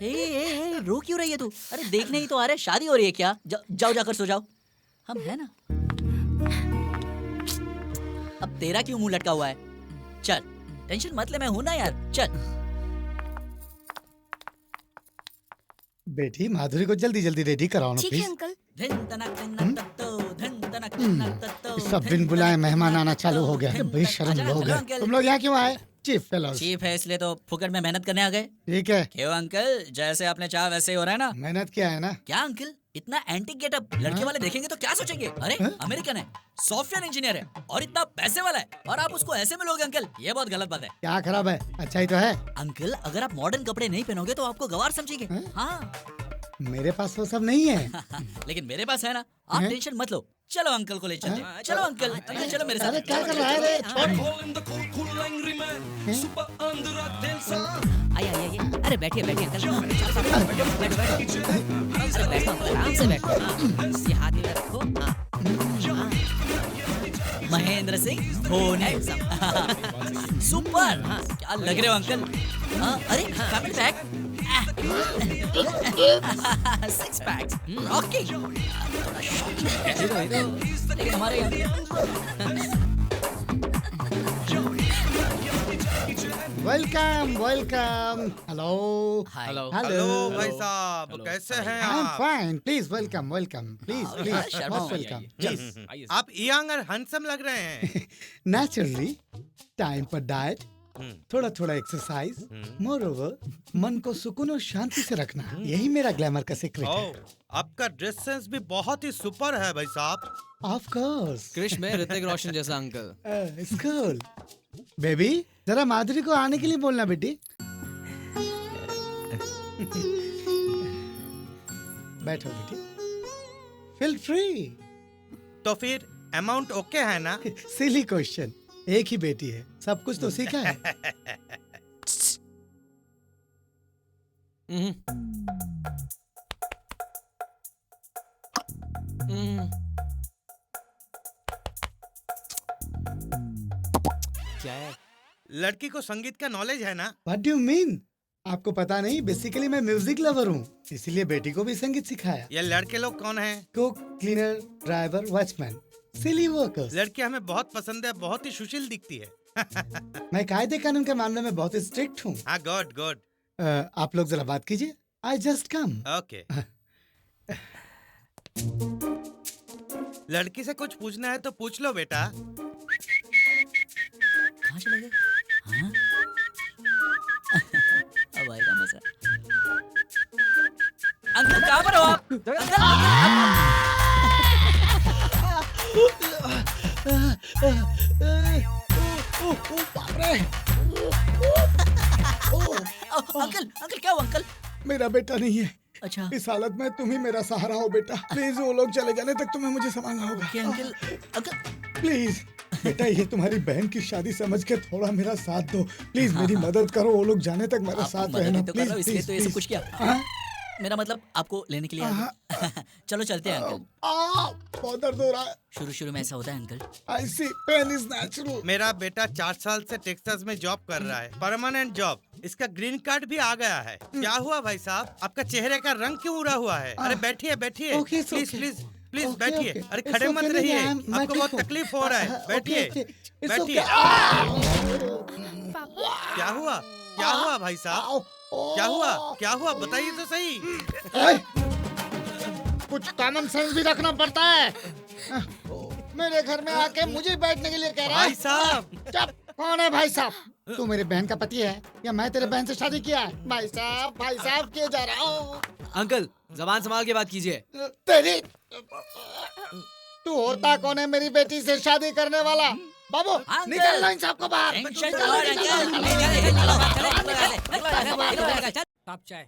हे, रो क्यों रही है तू? अरे देखने ही तो आ रहे, शादी हो रही है क्या? जाओ जाकर सो जाओ, हम है ना। अब तेरा क्यों मुंह लटका हुआ है? चल, टेंशन मत ले, मैं हूं ना यार, चल। बेटी माधुरी को जल्दी जल्दी रेडी कराओ ना ठीक है प्लीज। अंकल। सब दिन बुलाए मेहमान आना चालू हो गया। बेशर्म लोग हैं। तुम लोग यहाँ क्यों आए? Chief fellows. चीफ है इसलिए तो फुकट में मेहनत करने आ गए। ठीक है। क्यों अंकल, जैसे आपने चाहा वैसे ही हो रहा है ना? मेहनत किया है ना? क्या अंकल, इतना एंटीक गेटअप लड़के वाले देखेंगे तो क्या सोचेंगे? अरे अमेरिकन है, सॉफ्टवेयर इंजीनियर है और इतना पैसे वाला है, और आप उसको ऐसे मिलोगे अंकल, ये बहुत गलत बात है। क्या खराब है? अच्छा ही तो है। अंकल अगर आप मॉडर्न कपड़े नहीं पहनोगे तो आपको गवार समझेंगे। हाँ मेरे पास वो सब नहीं है। लेकिन मेरे पास है ना, आप टेंशन मत लो। चलो अंकल को ले चलते हैं। चलो अंकल, अंकल चलो मेरे साथ। अरे क्या कर रहा है रे? आइए आइए, अरे बैठिए बैठिए अंकल। अरे बैठो अंकल, आराम से बैठो। ये हाथ इधर रखो। महेंद्र सिंह धोनी। सुपर, क्या लग रहे हो अंकल? अरे family pack, six packs, rocking. लेकिन हमारे welcome welcome. Hello hello hello भाई साहब, कैसे हैं आई एम आप? Fine, please welcome welcome, please please most welcome. आप यंग और हैंडसम लग रहे हैं। नेचुरली टाइम पर डाइट, थोड़ा थोड़ा एक्सरसाइज, मोर ओवर मन को सुकून और शांति से रखना, यही मेरा ग्लैमर का सीक्रेट है। आपका ड्रेस सेंस भी बहुत ही सुपर है भाई साहब। Of course. क्रिश में ऋतिक रोशन जैसा अंकल। स्कूल बेबी, जरा माधुरी को आने के लिए बोलना बेटी। बैठो बेटी, फील फ्री। तो फिर अमाउंट ओके है ना? सिली क्वेश्चन, एक ही बेटी है, सब कुछ तो सीखा है। क्या है? लड़की को संगीत का नॉलेज है ना? What do you mean? आपको पता नहीं, बेसिकली मैं म्यूजिक लवर हूँ, इसीलिए बेटी को भी संगीत सिखाया। ये लड़के लोग कौन हैं? कुक, क्लीनर, ड्राइवर, वॉचमैन, सिली वर्कर्स। लड़की हमें बहुत पसंद है, बहुत ही सुशील दिखती है। मैं कायदे कानून के मामले में बहुत स्ट्रिक्ट हूँ। हाँ, गुड गुड। आप लोग जरा बात कीजिए, आई जस्ट कम। ओके। लड़की से कुछ पूछना है तो पूछ लो बेटा। कहाँ चले गए? हाँ? अब आएगा मजा। अंकल कहाँ पर हो आप? अंकल अंकल क्या हुआ अंकल? मेरा बेटा नहीं है। अच्छा। इस हालत में तुम ही मेरा सहारा हो बेटा। प्लीज वो लोग चले जाने तक तुम्हें मुझे संभालना होगा। अंकल अंकल प्लीज बेटा, ये तुम्हारी बहन की शादी समझ के थोड़ा मेरा साथ दो प्लीज। मेरी मदद करो, वो लोग जाने तक मेरा साथ रहना तो प्लीज। इसलिए तो ये सब कुछ किया। मेरा मतलब आपको लेने के लिए चलो चलते हैं अंकल। बहुत दर्द हो रहा है। शुरू शुरू में ऐसा होता है uncle. I see, pain is natural. मेरा बेटा 4 साल से टेक्सास में जॉब कर रहा है, परमानेंट जॉब। इसका ग्रीन कार्ड भी आ गया है। क्या हुआ भाई साहब, आपका चेहरे का रंग क्यों उड़ा हुआ है? अरे बैठिए बैठिए, Okay, it's please okay. Please please Okay, बैठिए। okay. अरे It's खड़े okay, मत नहीं, रहिए, मैं आपको ठीक बहुत हूँ। तकलीफ हो रहा है। बैठिए Okay, it's बैठिए। okay. क्या हुआ, क्या हुआ भाई साहब, क्या हुआ, क्या हुआ बताइए तो सही। कुछ कॉमन सेंस भी रखना पड़ता है। मेरे घर में आके मुझे बैठने के लिए कह रहा है। भाई साहब। चुप, कौन है भाई साहब? तू मेरी बहन का पति है या मैं तेरे बहन से शादी किया है? भाई साहब किए जा रहा हूँ। अंकल जबान संभाल के बात कीजिए। तेरी तू होता कौन है मेरी बेटी से शादी करने वाला? बाबू निकालना इन सबको बाहर। कप चाय।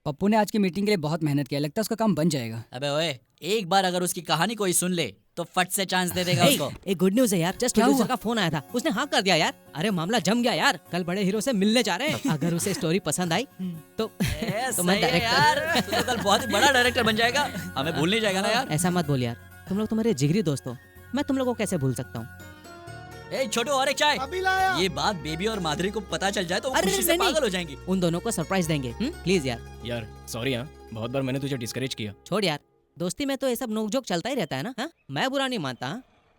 पप्पू ने आज की मीटिंग के लिए बहुत मेहनत किया, लगता है उसका काम बन जाएगा। अबे ओए, एक बार अगर उसकी कहानी कोई सुन ले तो फट से चांस दे देगा उसको। एक गुड न्यूज है यार, जस्ट प्रोड्यूसर का फोन आया था, उसने हाँ कर दिया यार। अरे मामला जम गया यार, कल बड़े हीरो से मिलने जा रहे हैं। अगर उसे स्टोरी पसंद आई तो मैं यार तू तो कल बहुत ही बड़ा डायरेक्टर बन जाएगा, हमें भूल नहीं जाएगा ना यार। ऐसा मत बोल यार, तुम लोग तो मेरे जिगरी दोस्त हो, मैं तुम लोगों को कैसे भूल सकता हूँ। ए छोटू और एक चाय। अभी लाया। ये बात बेबी और माधुरी को पता चल जाए तो वो खुशी से पागल हो जाएंगी। उन दोनों को सरप्राइज देंगे, प्लीज यार। यार सॉरी हाँ, बहुत बार मैंने तुझे डिस्करेज किया। छोड़ यार, दोस्ती में तो ये सब नोकझोंक चलता ही रहता है ना। मैं बुरा नहीं मानता।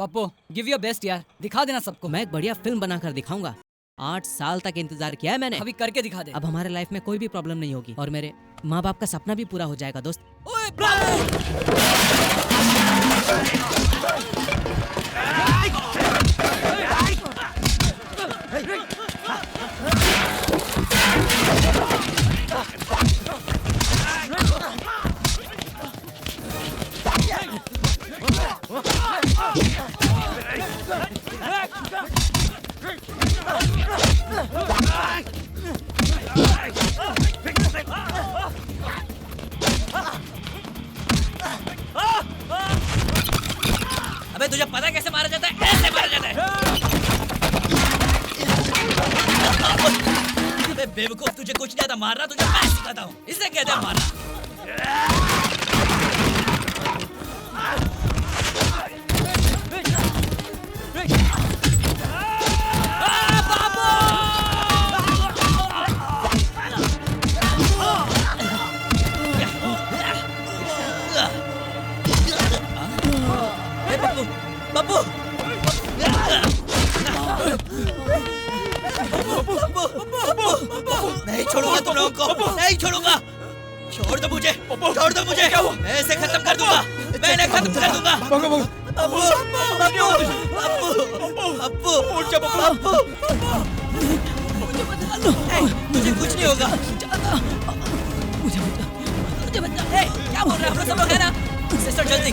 पप्पू गिव योर बेस्ट यार, दिखा देना सबको। मैं एक बढ़िया फिल्म बनाकर दिखाऊंगा। 8 साल तक इंतजार किया है मैंने, अभी करके दिखा दे। अब हमारे लाइफ में कोई भी प्रॉब्लम नहीं होगी और मेरे माँ बाप का सपना भी पूरा हो जाएगा दोस्त। अबे तुझे पता कैसे मारा जाता है? ऐसे मारा जाता है। अबे बेवकूफ, तुझे कुछ नहीं आता मारना, तुझे मैं सिखाता हूँ। इसे कहते हैं मारना। बब्बू नहीं छोड़ूंगा तुम लोगों को, नहीं छोड़ूंगा। छोड़ दो मुझे, छोड़ दो मुझे। मैं इसे खत्म कर दूंगा, मैं इन्हें खत्म कर दूंगा। अब्बू अब्बू अब्बू अब्बू, मुझे कुछ नहीं होगा। मुझे बता, क्या बोल रहे हैं हम लोग? सब लोग है ना? सिस्टर जल्दी।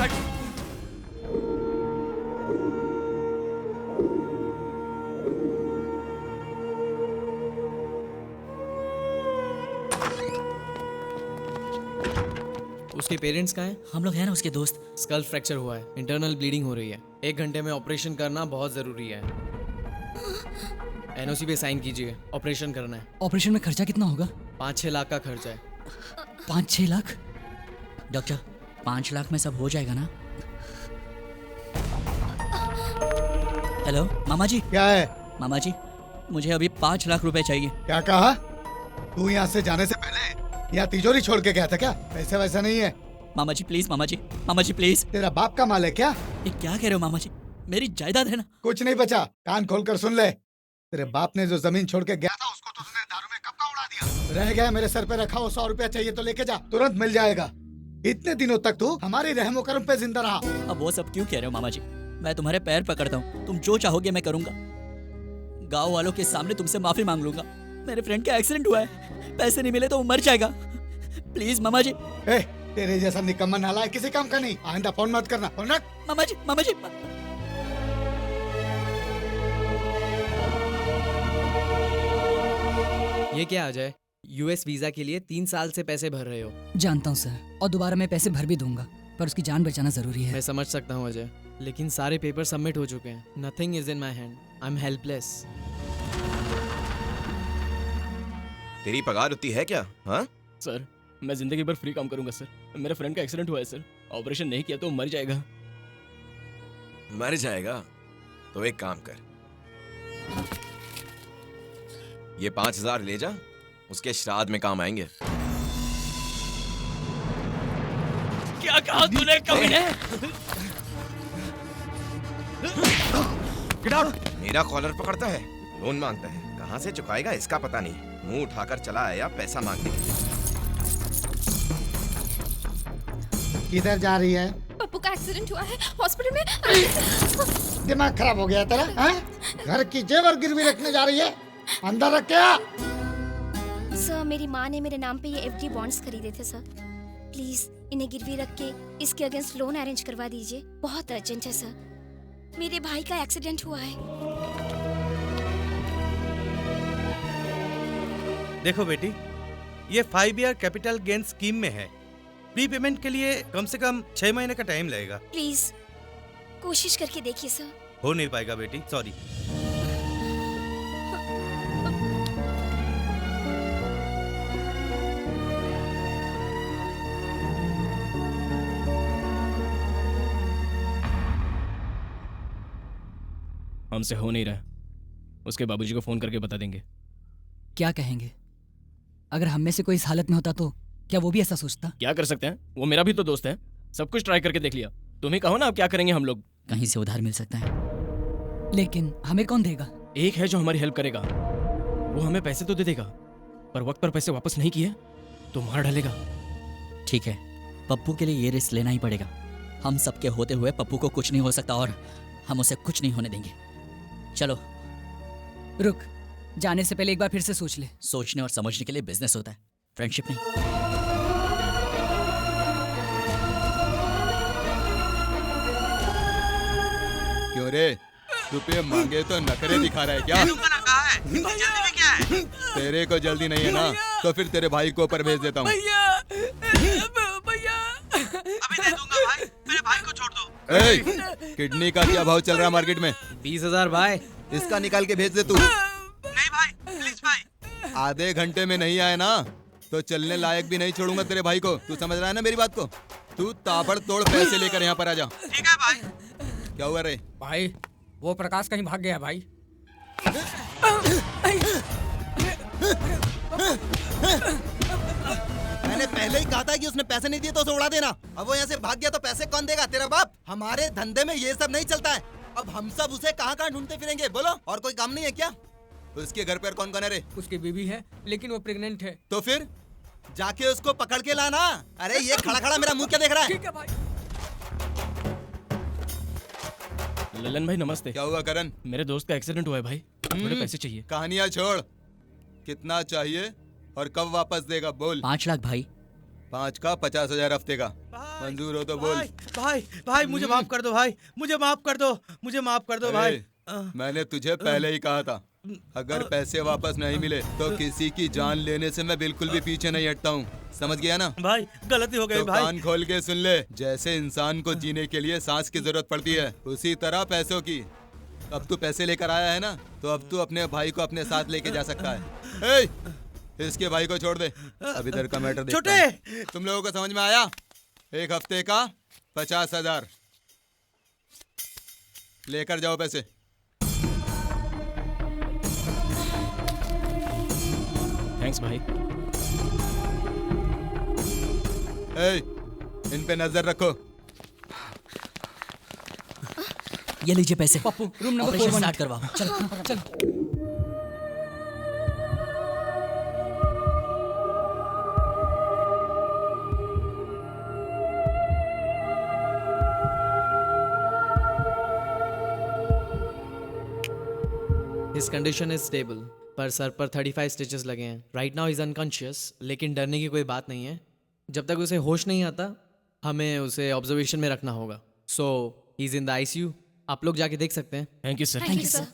उसके पेरेंट्स कहाँ हैं? हम लोग हैं ना उसके दोस्त। स्कल फ्रैक्चर हुआ है, इंटरनल ब्लीडिंग हो रही है, 1 घंटे में ऑपरेशन करना बहुत जरूरी है। एनओसी पे साइन कीजिए, ऑपरेशन करना है। ऑपरेशन में खर्चा कितना होगा? 5-6 लाख का खर्चा है। 5-6 लाख? डॉक्टर 5 लाख में सब हो जाएगा ना? हेलो मामा जी। क्या है? मामा जी मुझे अभी 5 लाख रुपए चाहिए। क्या कहा? तू यहाँ से जाने से पहले यहाँ तिजोरी छोड़ के गया था क्या? पैसे वैसा नहीं है। मामा जी प्लीज, मामा जी प्लीज। तेरा बाप का माल है क्या? ये क्या कह रहे हो मामा जी? मेरी जायदाद है ना। कुछ नहीं बचा, कान खोलकर सुन ले। तेरे बाप ने जो जमीन छोड़ के गया था उसको तो तूने दारू में कब का उड़ा दिया। रह गया मेरे सर पे रखा हो, 100 रुपया चाहिए तो लेके जा, तुरंत मिल जाएगा। इतने दिनों तक तू हमारी रहमो करम पे जिंदा रहा। अब वो सब क्यों कह रहे हो मामा जी? मैं तुम्हारे पैर पकड़ता हूँ, तुम जो चाहोगे मैं करूंगा। गाँव वालों के सामने तुमसे माफी मांग लूंगा। मेरे फ्रेंड का एक्सीडेंट हुआ है, पैसे नहीं मिले तो वो मर जाएगा। प्लीज मामा जी। तेरे जैसा निकम्मा नाला किसी काम का नहीं। आइंदा फोन मत करना। फोन रख। मामा जी, मामा जी। ये क्या आ जाए? यूएस वीजा के लिए 3 साल से पैसे भर रहे हो। जानता हूँ सर, और दोबारा मैं पैसे भर भी दूंगा, पर उसकी जान बचाना जरूरी है। मैं समझ सकता हूँ अजय, लेकिन सारे पेपर सबमिट हो चुके हैं। Nothing is in my hand, I am helpless. तेरी पगार उतनी है क्या? हाँ सर मैं जिंदगी भर फ्री काम करूंगा सर। मेरे फ्रेंड का एक्सीडेंट हुआ है सर, ऑपरेशन नहीं किया तो मर जाएगा। मर जाएगा? तो एक काम कर, ये 5000 ले जा, उसके श्राद्ध में काम आएंगे। क्या कहा तूने कमीने? मेरा कॉलर पकड़ता है, लोन मांगता है, कहाँ से चुकाएगा इसका पता नहीं। मुंह उठाकर चला आया पैसा मांगने के लिए। किधर जा रही है? पप्पू का एक्सीडेंट हुआ है, हॉस्पिटल में। दिमाग खराब हो गया तेरा? घर की जेवर गिरवी रखने जा रही है, अंदर रख क्या? सर मेरी माँ ने मेरे नाम पे ये एफडी बॉन्ड्स खरीदे थे सर, प्लीज इन्हें गिरवी रख के इसके अगेंस्ट लोन अरेंज करवा दीजिए, बहुत अर्जेंट है सर। मेरे भाई का एक्सीडेंट हुआ है। देखो बेटी, ये 5 ईयर कैपिटल गेन स्कीम में है। प्री पेमेंट के लिए कम से कम 6 महीने का टाइम लगेगा। प्लीज कोशिश करके देखिए सर। हो नहीं पाएगा बेटी, सॉरी। हमसे हो नहीं रहा, उसके बाबूजी को फोन करके बता देंगे। क्या कहेंगे? अगर हम में से कोई इस हालत में होता तो क्या वो भी ऐसा सोचता? क्या कर सकते हैं, वो मेरा भी तो दोस्त है। सब कुछ ट्राई करके देख लिया। तुम ही कहो ना अब क्या करेंगे हम लोग। कहीं से उधार मिल सकता है, लेकिन हमें कौन देगा? एक है जो हमारी हेल्प करेगा, वो हमें पैसे तो दे देगा, पर वक्त पर पैसे वापस नहीं किए तो मार डालेगा। ठीक है, पप्पू के लिए ये रिस्क लेना ही पड़ेगा। हम सबके होते हुए पप्पू को कुछ नहीं हो सकता और हम उसे कुछ नहीं होने देंगे। चलो। रुक, जाने से पहले एक बार फिर से सोच ले। सोचने और समझने के लिए बिजनेस होता है, फ्रेंडशिप नहीं। क्यों रे, रुपये मांगे तो नखरे दिखा रहा है क्या? तेरे को जल्दी नहीं है ना, तो फिर तेरे भाई को ऊपर भेज देता हूँ। अभी दे दूंगा भाई, मेरे भाई को छोड़ दो। किडनी का क्या भाव चल रहा है मार्केट में? 20,000 भाई। इसका निकाल के भेज दे तू। नहीं भाई, प्लीज भाई। आधे घंटे में नहीं आए ना तो चलने लायक भी नहीं छोड़ूंगा तेरे भाई को। तू समझ रहा है ना मेरी बात को? तू ताबड़तोड़ पैसे लेकर यहाँ पर आ जा। ठीक है भाई। क्या हुआ रे? भाई वो प्रकाश कहीं भाग गया भाई। मैंने पहले ही कहा था कि उसने पैसे नहीं दिए तो उसे उड़ा देना। अब वो यहाँ से भाग गया तो पैसे कौन देगा? तेरा बाप। हमारे धंधे में ये सब नहीं चलता है। अब हम सब उसे कहाँ कहाँ ढूंढते फिरेंगे? बोलो, और कोई काम नहीं है क्या? उसके घर पर कौन कौन है रे? उसकी बीवी है, लेकिन वो प्रेग्नेंट है। तो फिर जाके उसको पकड़ के लाना। अरे ये खड़ा खड़ा मेरा मुंह क्या देख रहा है? ठीक है भाई। ललन भाई नमस्ते। क्या हुआ करण? मेरे दोस्त का एक्सीडेंट हुआ है भाई, मुझे पैसे चाहिए। कहानियां छोड़, कितना चाहिए और कब वापस देगा? बोल। 5 लाख भाई। 5 का 50,000 हफ्ते का। मंजूर हो तो बोल। भाई भाई मुझे माफ कर दो भाई, मुझे माफ कर दो, मुझे माफ कर दो भाई। मैंने तुझे पहले ही कहा था, अगर पैसे वापस नहीं मिले तो किसी की जान लेने से मैं बिल्कुल भी पीछे नहीं हटता हूँ। समझ गया ना? भाई गलती हो गई तो भाई। कान खोल के सुन ले। जैसे इंसान को जीने के लिए सांस की जरूरत पड़ती है, उसी तरह पैसों की। अब तू पैसे लेकर आया है ना, तो अब तू अपने भाई को अपने साथ लेके जा सकता है। इसके भाई को छोड़ दे। अब इधर का मैटर देखते हैं। तुम लोगों को समझ में आया? 1 हफ्ते का 50,000 लेकर जाओ पैसे। थैंक्स भाई। इन पे नजर रखो। ये लीजिए पैसे। पप्पू रूम नंबर 4 स्टार्ट करवाओ। चलो चलो। His condition is stable, पर सर पर 35 स्टिचेस लगे हैं। राइट नाउ इज अनकॉन्शियस, लेकिन डरने की कोई बात नहीं है। जब तक उसे होश नहीं आता हमें उसे ऑब्जर्वेशन में रखना होगा। So he is in the ICU. आप लोग जाके देख सकते हैं। Thank you sir. Thank you sir.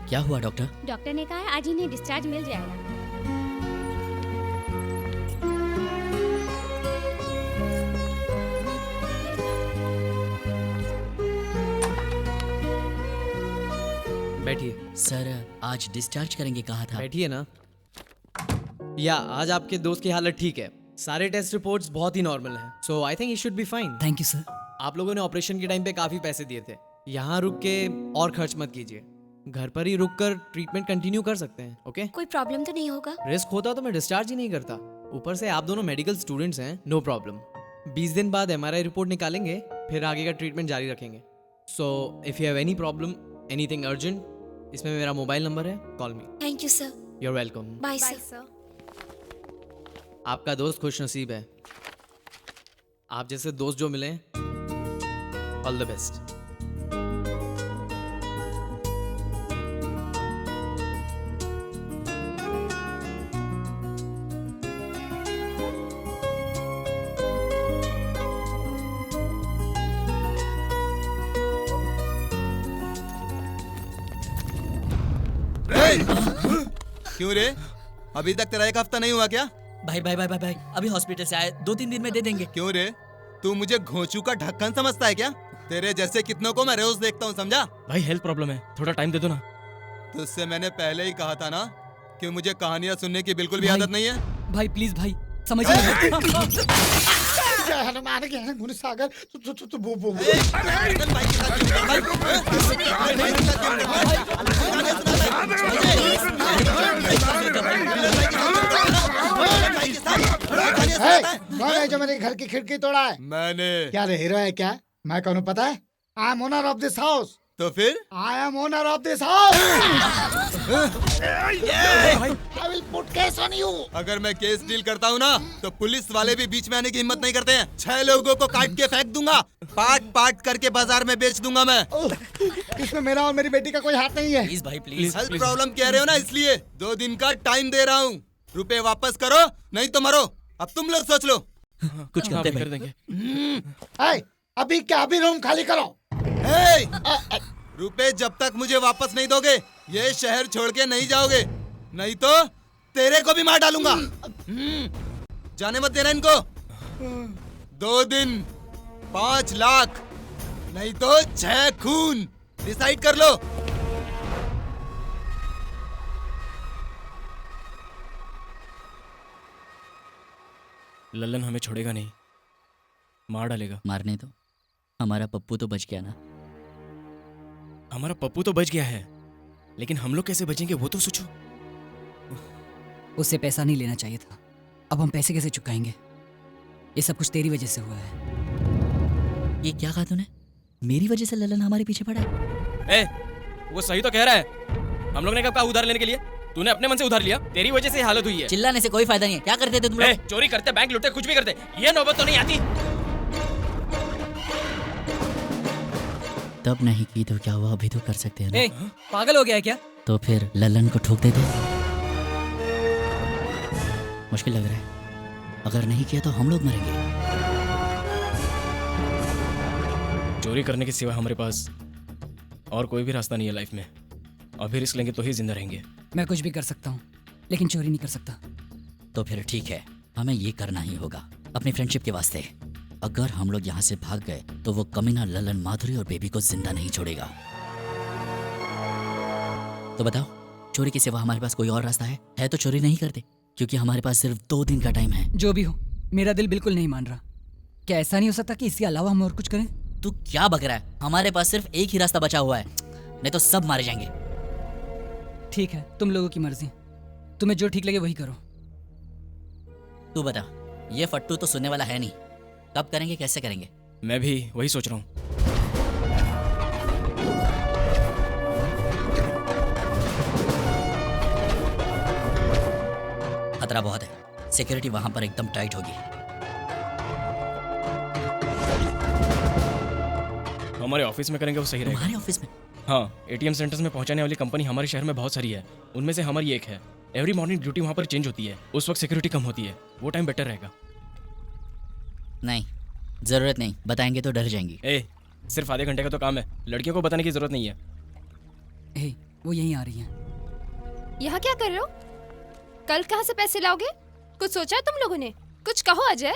क्या हुआ डॉक्टर? डॉक्टर ने कहा है आज इन्हें डिस्चार्ज मिल जाएगा। बैठिए। सर आज डिस्चार्ज करेंगे कहा था। बैठिए ना। या आज आपके दोस्त की हालत ठीक है। सारे टेस्ट रिपोर्ट्स बहुत ही नॉर्मल हैं। So I think he should be fine. Thank you sir. आप लोगों ने ऑपरेशन के टाइम पे काफी पैसे दिए थे, यहाँ रुक के और खर्च मत कीजिए, घर पर ही रुककर ट्रीटमेंट कंटिन्यू कर सकते हैं। ओके? कोई प्रॉब्लम तो नहीं होगा? रिस्क होता तो मैं डिस्चार्ज ही नहीं करता। ऊपर से आप दोनों मेडिकल स्टूडेंट्स हैं, नो प्रॉब्लम। 20 दिन बाद MRI रिपोर्ट निकालेंगे, फिर आगे का ट्रीटमेंट जारी रखेंगे। So if you have any problem, anything urgent, इसमें मेरा मोबाइल नंबर है, call me. Thank you sir. You are welcome. Bye sir. आपका दोस्त खुश नसीब है, आप जैसे दोस्त जो मिले, ऑल द बेस्ट। क्यों रे, अभी तक तेरा एक हफ्ता नहीं हुआ क्या? भाई भाई भाई भाई भाई अभी हॉस्पिटल से आए, 2-3 दिन में दे देंगे। क्यों रे, तू मुझे घोंचू का ढक्कन समझता है क्या? तेरे जैसे कितनों को मैं रोज देखता हूँ, समझा? भाई हेल्थ प्रॉब्लम है, थोड़ा टाइम दे दो ना। तुझसे मैंने पहले ही कहा था ना कि मुझे कहानियां सुनने की बिल्कुल भी आदत नहीं है। भाई प्लीज भाई समझिए। जय हनुमान ज्ञान गुण सागर कौन है जो मेरे घर की खिड़की तोड़ा है? मैंने। क्या रे, हीरो है क्या? मैं कौन हूँ पता है? I am owner of this house. तो फिर? I am owner of this house. I will put case on you. अगर मैं केस डील करता हूँ ना तो पुलिस वाले भी बीच में आने की हिम्मत नहीं करते हैं। 6 लोगों को काट के फेंक दूंगा, पार्ट पार्ट करके बाजार में बेच दूंगा मैं। इसमें मेरा और मेरी बेटी का कोई हाथ नहीं है। प्लीज भाई प्लीज। हेल्थ प्रॉब्लम कह रहे हो ना, इसलिए 2 दिन का टाइम दे रहा हूँ। रुपए वापस करो नहीं तो मरो। अब तुम लोग सोच लो। कुछ करते कर देंगे। अभी क्या, अभी रूम खाली करो। रुपए जब तक मुझे वापस नहीं दोगे ये शहर छोड़ के नहीं जाओगे, नहीं तो तेरे को भी मार डालूंगा। जाने मत देना इनको। 2 दिन 5 लाख नहीं तो 6 खून। डिसाइड कर लो। लल्लन हमें छोड़ेगा नहीं, मार डालेगा। मारने दो, हमारा पप्पू तो बच गया ना। हमारा पप्पू तो बच गया है, लेकिन हम लोग कैसे बचेंगे वो तो सोचो। उससे पैसा नहीं लेना चाहिए था, अब हम पैसे कैसे चुकाएंगे? ये सब कुछ तेरी वजह से हुआ है। ये क्या कहा तूने? मेरी वजह से ललन हमारे पीछे पड़ा है? वो सही तो कह रहा है। हम लोग ने कब कहा उधार लेने के लिए? तूने अपने मन से उधार लिया, तेरी वजह से हालत हुई है। चिल्लाने से कोई फायदा नहीं है। क्या करते थे तुम लोग? चोरी करते, बैंक लूटते, कुछ भी करते। ये नौबत तो नहीं आती। तब नहीं की तो क्या हुआ, अभी तो कर सकते हैं ना। पागल हो गया है क्या? तो फिर ललन को ठोक देते। मुश्किल लग रहा है, अगर नहीं किया तो हम लोग मरेंगे। चोरी करने के सिवा हमारे पास और कोई भी रास्ता नहीं है लाइफ में। अभी रिस्क लेंगे तो ही जिंदा रहेंगे। मैं कुछ भी कर सकता हूँ, लेकिन चोरी नहीं कर सकता। तो फिर ठीक है, हमें ये करना ही होगा अपनी फ्रेंडशिप के वास्ते। अगर हम लोग यहाँ से भाग गए तो वो कमीना ललन माधुरी और बेबी को जिंदा नहीं छोड़ेगा। तो बताओ, चोरी के सिवा हमारे पास कोई और रास्ता है तो चोरी नहीं करते, क्योंकि हमारे पास सिर्फ 2 दिन का टाइम है। जो भी हो, मेरा दिल बिल्कुल नहीं मान रहा। क्या ऐसा नहीं हो सकता कि इसके अलावा हम और कुछ करें? तू क्या बक रहा है? हमारे पास सिर्फ एक ही रास्ता बचा हुआ है, नहीं तो सब मारे जाएंगे। ठीक है, तुम लोगों की मर्जी, तुम्हें जो ठीक लगे वही करो। तू बता, ये फट्टू तो सुनने वाला है नहीं। कब करेंगे, कैसे करेंगे? मैं भी वही सोच रहा हूँ। खतरा बहुत है, सिक्योरिटी वहां पर एकदम टाइट होगी। हमारे ऑफिस में करेंगे वो सही रहेगा। हमारे ऑफिस में? हाँ, ATM सेंटर्स में पहुंचाने वाली कंपनी हमारे शहर में बहुत सारी है, उनमें से हमारी एक है। एवरी मॉर्निंग ड्यूटी वहाँ पर चेंज होती है, उस वक्त सिक्योरिटी कम होती है, वो टाइम बेटर रहेगा। नहीं, जरूरत नहीं, बताएंगे तो डर जाएंगी। सिर्फ आधे घंटे का तो काम है, लड़कियों को बताने की जरूरत नहीं है। वो यहीं आ रही हैं। यहाँ क्या कर रहे हो? कल कहाँ से पैसे लाओगे? कुछ सोचा है तुम लोगों ने? कुछ कहो अजय।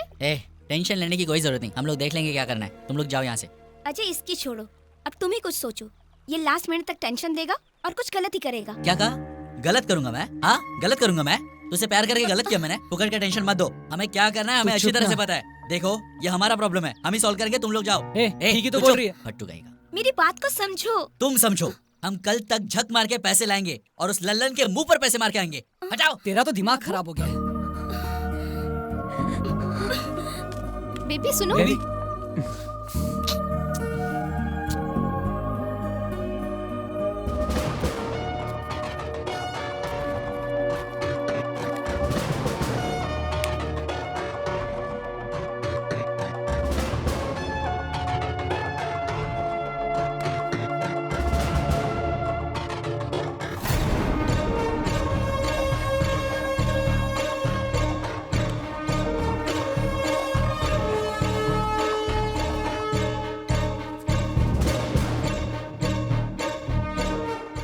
टेंशन लेने की कोई जरूरत नहीं, हम लोग देख लेंगे क्या करना है। तुम लोग जाओ यहाँ से। अजय, इसकी छोड़ो, अब तुम ही कुछ सोचो। ये लास्ट मिनट तक टेंशन देगा और कुछ गलत ही करेगा। क्या कहा? गलत करूंगा मैं? हाँ, गलत करूंगा मैं? तुझसे प्यार करके गलत किया मैंने? फुकट का टेंशन मत दो, हमें क्या करना है हमें अच्छी तरह से पता है। देखो ये हमारा प्रॉब्लम है, हम ही सॉल्व करेंगे, तुम लोग जाओ। ठीक ही तो बोल रही है। फट्टू कहेगा। मेरी बात को समझो। तुम समझो, हम कल तक झक मार के पैसे लाएंगे और उस लल्लन के मुंह पर पैसे मार के आएंगे। हटाओ। तेरा तो दिमाग खराब हो गया है। बेबी सुनो।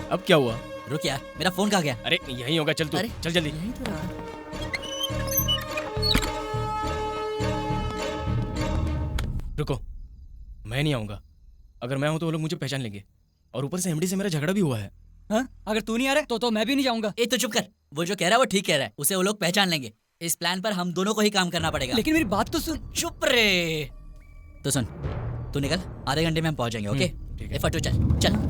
अब क्या हुआ? रुक यार, मेरा फोन कहाँ गया? अरे यही होगा, चल तू, अरे, चल जल्दी। यहीं तो रहा। रुको, मैं नहीं आऊंगा। अगर मैं हूं तो वो लोग मुझे पहचान लेंगे, और ऊपर से एमडी से मेरा झगड़ा भी हुआ है। हाँ? अगर तू नहीं आ रहा तो मैं भी नहीं जाऊंगा। ए तो चुप कर, वो जो कह रहा है वो ठीक कह रहा है, उसे वो लोग पहचान लेंगे। इस प्लान पर हम दोनों को ही काम करना पड़ेगा। लेकिन मेरी बात तो सुन। चुप रे। तो सुन, तू निकल, आधे घंटे में हम पहुंच जाएंगे। ओके? ठीक है। फटू चल चल।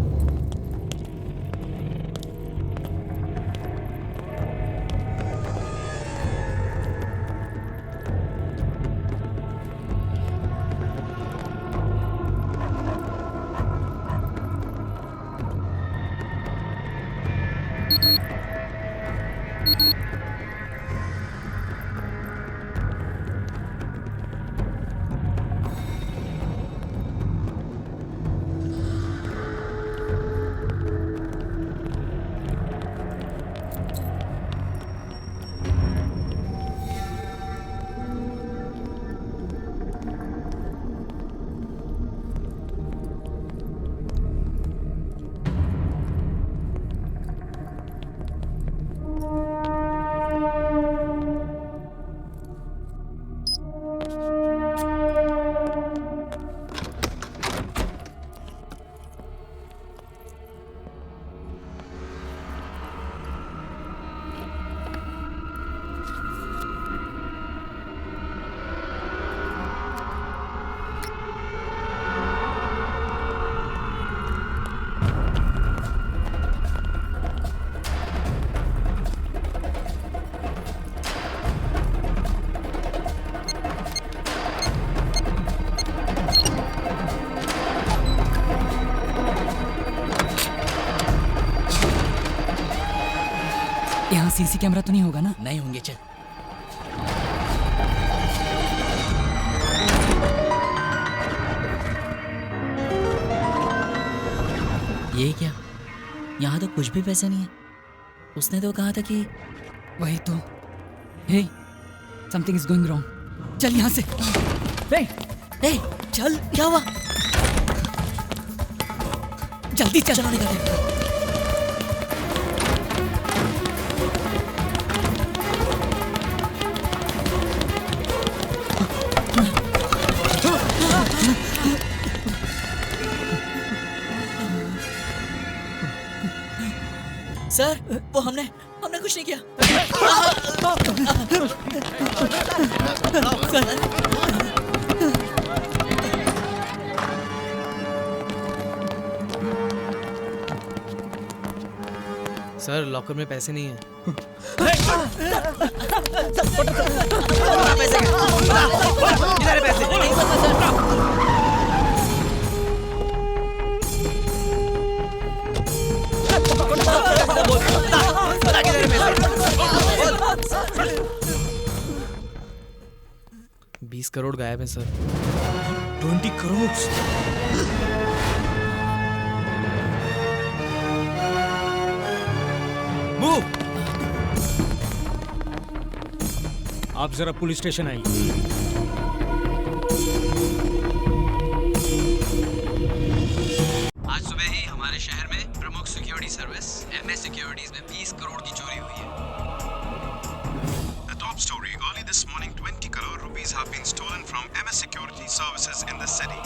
यहाँ सीसी कैमरा तो नहीं होगा ना? नहीं होंगे, चल। ये क्या? यहाँ तो कुछ भी पैसे नहीं है। उसने तो कहा था कि वही तो। हे, समथिंग इज गोइंग रॉन्ग। चल यहाँ से। हे, चल, क्या हुआ? जल्दी चल। चलो निकलते। सर, वो हमने कुछ नहीं किया। सर लॉकर में पैसे नहीं है। $20 करोड़ गायब है सर। 20 करोड़? आप जरा पुलिस स्टेशन आइए। आज सुबह ही हमारे शहर में प्रमुख सिक्योरिटी सर्विस MS सिक्योरिटीज में 20 करोड़ की चोरी हुई है। The top story: early this morning, 20 crore rupees have been stolen from MS Security Services in the city.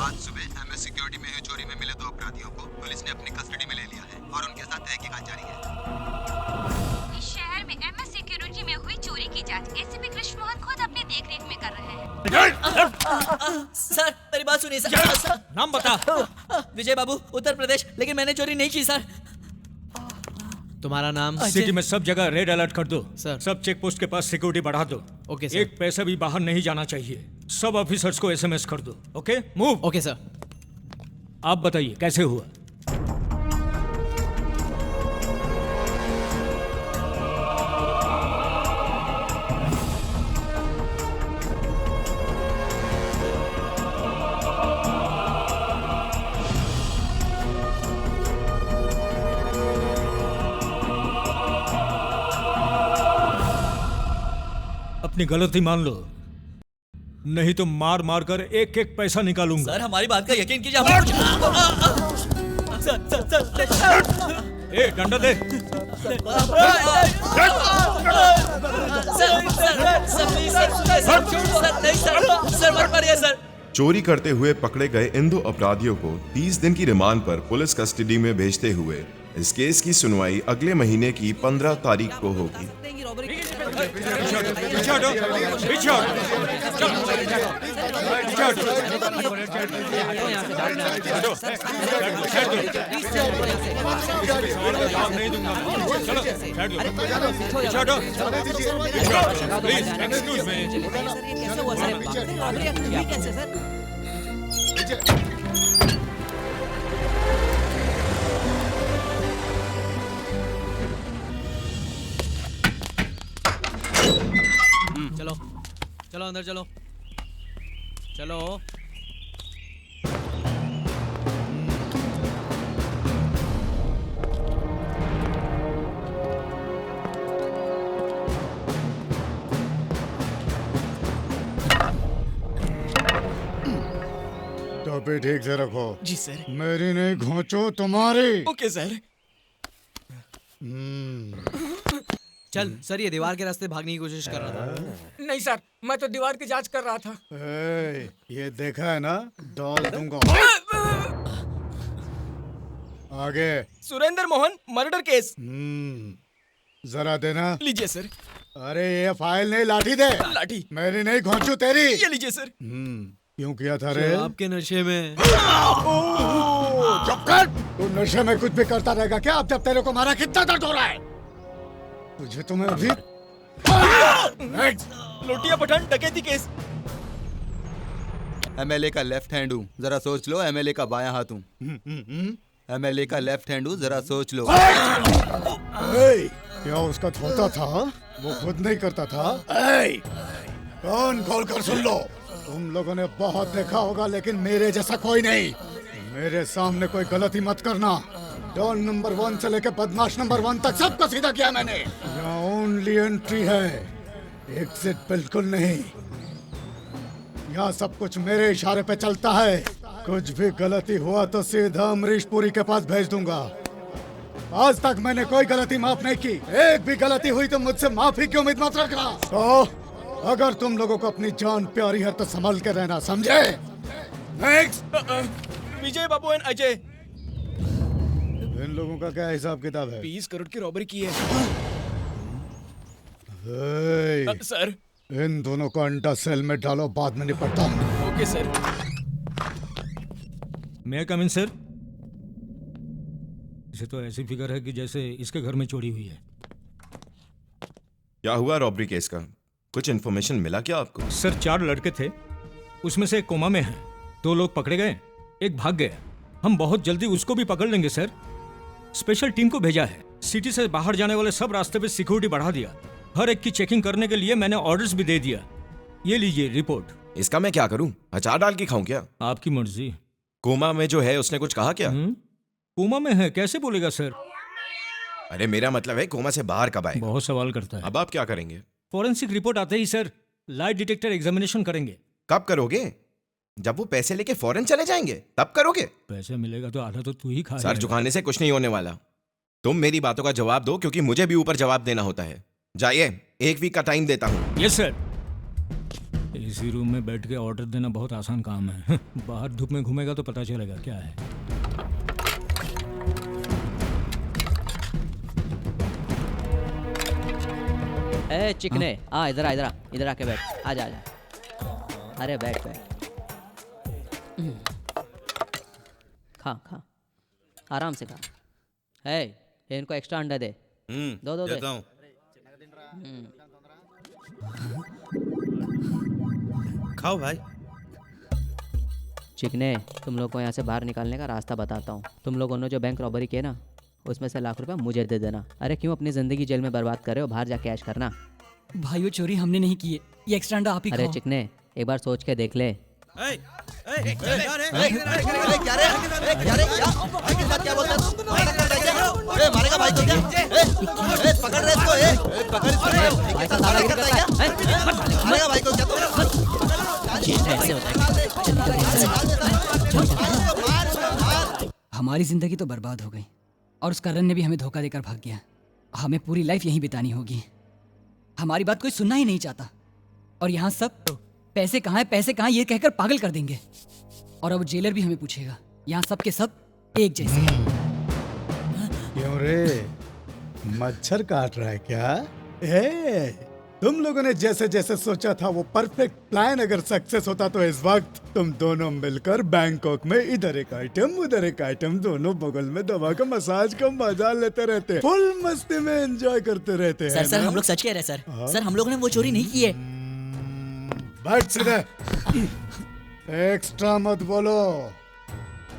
आज सुबह MS सिक्योरिटी में हुई चोरी में मिले 2 अपराधियों को पुलिस ने अपनी कस्टडी में ले लिया है और उनके साथ तहकीकात जारी है। इस शहर में MS सिक्योरिटी में हुई चोरी की जांच एसीपी कृष्ण मोहन खुद अपनी देखरेख में कर रहे हैं। सर मेरी बात सुनिए सर। नाम बता। विजय बाबू, उत्तर प्रदेश, लेकिन मैंने चोरी नहीं की सर। तुम्हारा नाम? सिटी में सब जगह रेड अलर्ट कर दो सर। सब चेक पोस्ट के पास सिक्योरिटी बढ़ा दो। Okay sir. एक पैसा भी बाहर नहीं जाना चाहिए। सब ऑफिसर्स को SMS कर दो। Okay move. Okay sir. आप बताइए कैसे हुआ? अपनी गलती मान लो, नहीं तो मार मार कर एक एक पैसा निकालूंगा। सर हमारी बात का यकीन कीजिए। सर ए डंडा दे। सर चोरी करते हुए पकड़े गए इन 2 अपराधियों को 30 दिन की रिमांड पर पुलिस कस्टडी में भेजते हुए इस केस की सुनवाई अगले महीने की 15 तारीख को होगी। चलो चलो अंदर चलो चलो। टोपी ठीक से रखो। जी सर। मेरी नहीं घोंचो तुम्हारी। Okay sir. चल सर, ये दीवार के रास्ते भागने की कोशिश कर रहा था। नहीं सर, मैं तो दीवार की जांच कर रहा था। ये देखा है ना, डाल दूंगा। आगे। Surendra Mohan murder case. जरा देना। लीजिए सर। अरे ये फाइल नहीं, लाठी दे। लाठी। मेरी नहीं घोंचू तेरी। ये लीजिए सर। क्यों किया था रे? आपके नशे में। चुप कर। तू नशे में कुछ भी करता रहेगा क्या? अब जब तेरे को मारा कितना दर्द हो रहा है तुझे? तुम्हें अभी लोटिया पठान डकैती केस। MLA का लेफ्ट हैंड हूँ, जरा सोच लो। MLA का बायां हाथ हूँ। MLA का लेफ्ट हैंड हूँ, जरा सोच लो। क्या उसका धोता था? वो खुद नहीं करता था। कान खोल कर सुन लो। तुम लोगों ने बहुत देखा होगा, लेकिन मेरे जैसा कोई नहीं। मेरे सामने कोई गलती मत करना। डॉन नंबर 1 से लेकर बदमाश नंबर 1 तक सबको सीधा किया मैंने। यहाँ ओनली एंट्री है, एग्जिट बिल्कुल नहीं। यहाँ सब कुछ मेरे इशारे पे चलता है। कुछ भी गलती हुआ तो सीधा अमरीश पुरी के पास भेज दूंगा। आज तक मैंने कोई गलती माफ नहीं की। एक भी गलती हुई तो मुझसे माफी की उम्मीद मत रखना। तो अगर तुम लोगों को अपनी जान प्यारी है तो संभल के रहना, समझे? नेक्स्ट। विजय बाबू एंड अजय। इन लोगों का क्या हिसाब किताब है? 20 करोड़ की रॉबरी की है। सर इन दोनों को अंडा सेल में डालो, बाद में निपटता हूँ। Okay sir. मैं कम इन सर। इसे तो ऐसी फिगर है कि जैसे इसके घर में चोरी हुई है। क्या हुआ रॉबरी केस का? कुछ इन्फॉर्मेशन मिला क्या आपको? सर 4 लड़के थे, उसमें से एक कोमा में है। 2 लोग पकड़े गए, एक भाग गया। हम बहुत जल्दी उसको भी पकड़ लेंगे सर। स्पेशल टीम को भेजा है। सिटी से बाहर जाने वाले सब रास्ते पे सिक्योरिटी बढ़ा दिया। हर एक की चेकिंग करने के लिए मैंने ऑर्डर्स भी दे दिया। ये लीजिए रिपोर्ट। इसका मैं क्या करूं? अचार डाल के खाऊं क्या? आपकी मर्जी। कोमा में जो है उसने कुछ कहा क्या? कोमा में है कैसे बोलेगा सर? अरे मेरा मतलब है कोमा से बाहर कब आए? बहुत सवाल करता है। अब आप क्या करेंगे? फॉरेंसिक रिपोर्ट आते ही सर लाइट डिटेक्टर एग्जामिनेशन करेंगे। कब करोगे? जब वो पैसे लेके फॉरेन चले जाएंगे तब करोगे? पैसे मिलेगा तो आधा तो तू ही खा। सर झुकाने से कुछ नहीं होने वाला। तुम मेरी बातों का जवाब दो, क्योंकि मुझे भी ऊपर जवाब देना होता है। जाइए, 1 वीक का टाइम देता हूँ। Yes sir. इसी रूम में बैठ के ऑर्डर देना बहुत आसान काम है। बाहर धूप में घूमेगा तो पता चलेगा क्या है। ए चिकने, आ इधर आ, इधर आ, इधर आके बैठ। आजा आजा। अरे बैठ बैठ। खा खा, आराम से खा। है, इनको एक्स्ट्रा अंडा दे। दो दो दे। देता हूँ। खाओ भाई। चिकने, तुम लोग को यहाँ से बाहर निकालने का रास्ता बताता हूँ। तुम लोगों ने जो बैंक रॉबरी किया ना, उसमें से लाख रुपए मुझे दे देना। अरे क्यों अपनी जिंदगी जेल में बर्बाद कर रहे हो? बाहर जाके ऐश करना। भाई वो चोरी हमने नहीं की है, ये एक्स्ट्रा अंडा आप ही अरे खाओ। चिकने, एक बार सोच के देख ले। मारेगा भाई को क्या? पकड़ रहे इसको, मारेगा भाई को क्या? हमारी जिंदगी तो बर्बाद हो गई और उस करण ने भी हमें धोखा देकर भाग गया। हमें पूरी लाइफ यहीं बितानी होगी। हमारी बात कोई सुनना ही नहीं चाहता और यहाँ सब पैसे कहाँ है, पैसे कहाँ, ये कहकर पागल कर देंगे। और अब जेलर भी हमें पूछेगा। यहाँ सब के सब एक जैसे हैं। क्यों रे, मच्छर काट रहा है क्या? तुम लोगों ने जैसे जैसे सोचा था वो परफेक्ट प्लान अगर सक्सेस होता तो इस वक्त तुम दोनों मिलकर बैंकॉक में इधर एक आइटम उधर एक आइटम दोनों बगल में दबा कर मसाज का मजा लेते रहते, फुल मस्ती में एंजॉय करते रहते हैं। सर हम लोग सच कह रहे हैं सर। सर हम लोगों ने वो चोरी नहीं की है। बैठ सीधे, एक्स्ट्रा मत बोलो।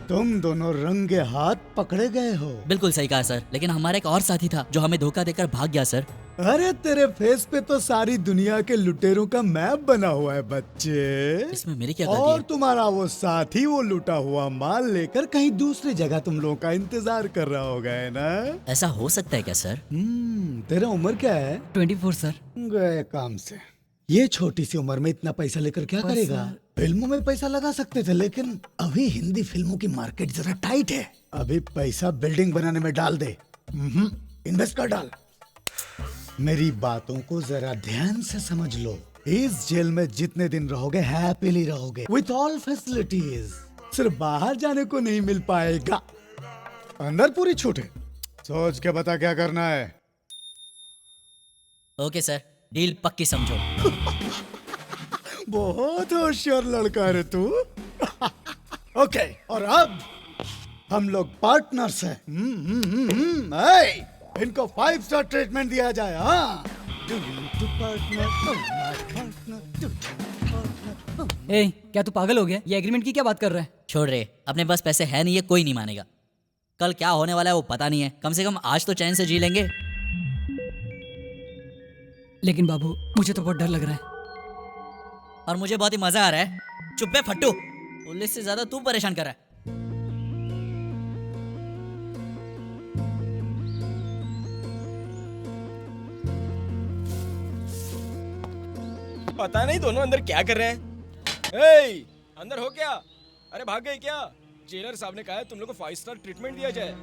तुम दोनों रंगे हाथ पकड़े गए हो। बिल्कुल सही कहा सर, लेकिन हमारा एक और साथी था जो हमें धोखा देकर भाग गया सर। अरे तेरे फेस पे तो सारी दुनिया के लुटेरों का मैप बना हुआ है बच्चे। इसमें मेरी क्या गलती और है? तुम्हारा वो साथी वो लुटा हुआ माल लेकर कहीं दूसरी जगह तुम लोगों का इंतजार कर रहा होगा, है ना? ऐसा हो सकता है क्या सर? तेरा उम्र क्या है? 24 सर। गए काम से। ये छोटी सी उम्र में इतना पैसा लेकर क्या करेगा? फिल्मों में पैसा लगा सकते थे, लेकिन अभी हिंदी फिल्मों की मार्केट जरा टाइट है। अभी पैसा बिल्डिंग बनाने में डाल दे, इन्वेस्ट कर डाल। मेरी बातों को जरा ध्यान से समझ लो। इस जेल में जितने दिन रहोगे हैप्पीली रहोगे, विथ ऑल फैसिलिटीज। सिर्फ बाहर जाने को नहीं मिल पाएगा, अंदर पूरी छूट है। सोच के बता क्या करना है। ओके सर, डील पक्की समझो। बहुत होशियार लड़का है तू। ओके, और अब हम लोग पार्टनर्स हैं। इनको 5 स्टार ट्रीटमेंट दिया जाए। हाँ, क्या तू पागल हो गया? ये एग्रीमेंट की क्या बात कर रहा है? छोड़ रहे, अपने पास पैसे है नहीं, ये कोई नहीं मानेगा। कल क्या होने वाला है वो पता नहीं है, कम से कम आज तो चैन से जी लेंगे। लेकिन बाबू, मुझे तो बहुत डर लग रहा है। और मुझे बहुत ही मजा आ रहा है। चुप बे फट्टू, पुलिस से ज्यादा तू परेशान कर रहा है। पता नहीं दोनों अंदर क्या कर रहे हैं। ए, अंदर हो क्या? अरे भाग गए क्या? जेलर साहब ने कहा है तुम लोग को 5 स्टार ट्रीटमेंट दिया जाए।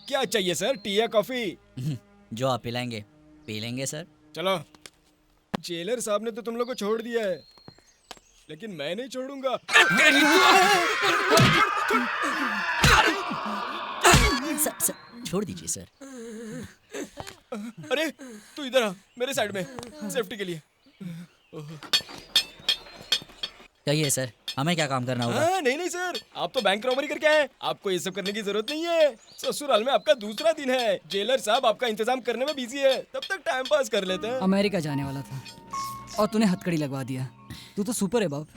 क्या चाहिए सर, टी या कॉफी? जो आप पिलाएंगे पी लेंगे सर। चलो। जेलर साहब ने तो तुम लोग को छोड़ दिया है, लेकिन मैं नहीं छोड़ूंगा। सर, छोड़ दीजिए सर। अरे तू इधर आ, मेरे साइड में, सेफ्टी के लिए। कहिए सर, हमें क्या काम करना होगा? नहीं सर, आप तो बैंक रॉबरी करके आए, आपको ये सब करने की जरूरत नहीं है। ससुराल में आपका दूसरा दिन है, जेलर साहब आपका इंतजाम करने में बिजी है, तब तक टाइम पास कर लेते हैं। अमेरिका जाने वाला था और तूने हथकड़ी लगवा दिया। तू तो सुपर है बाप।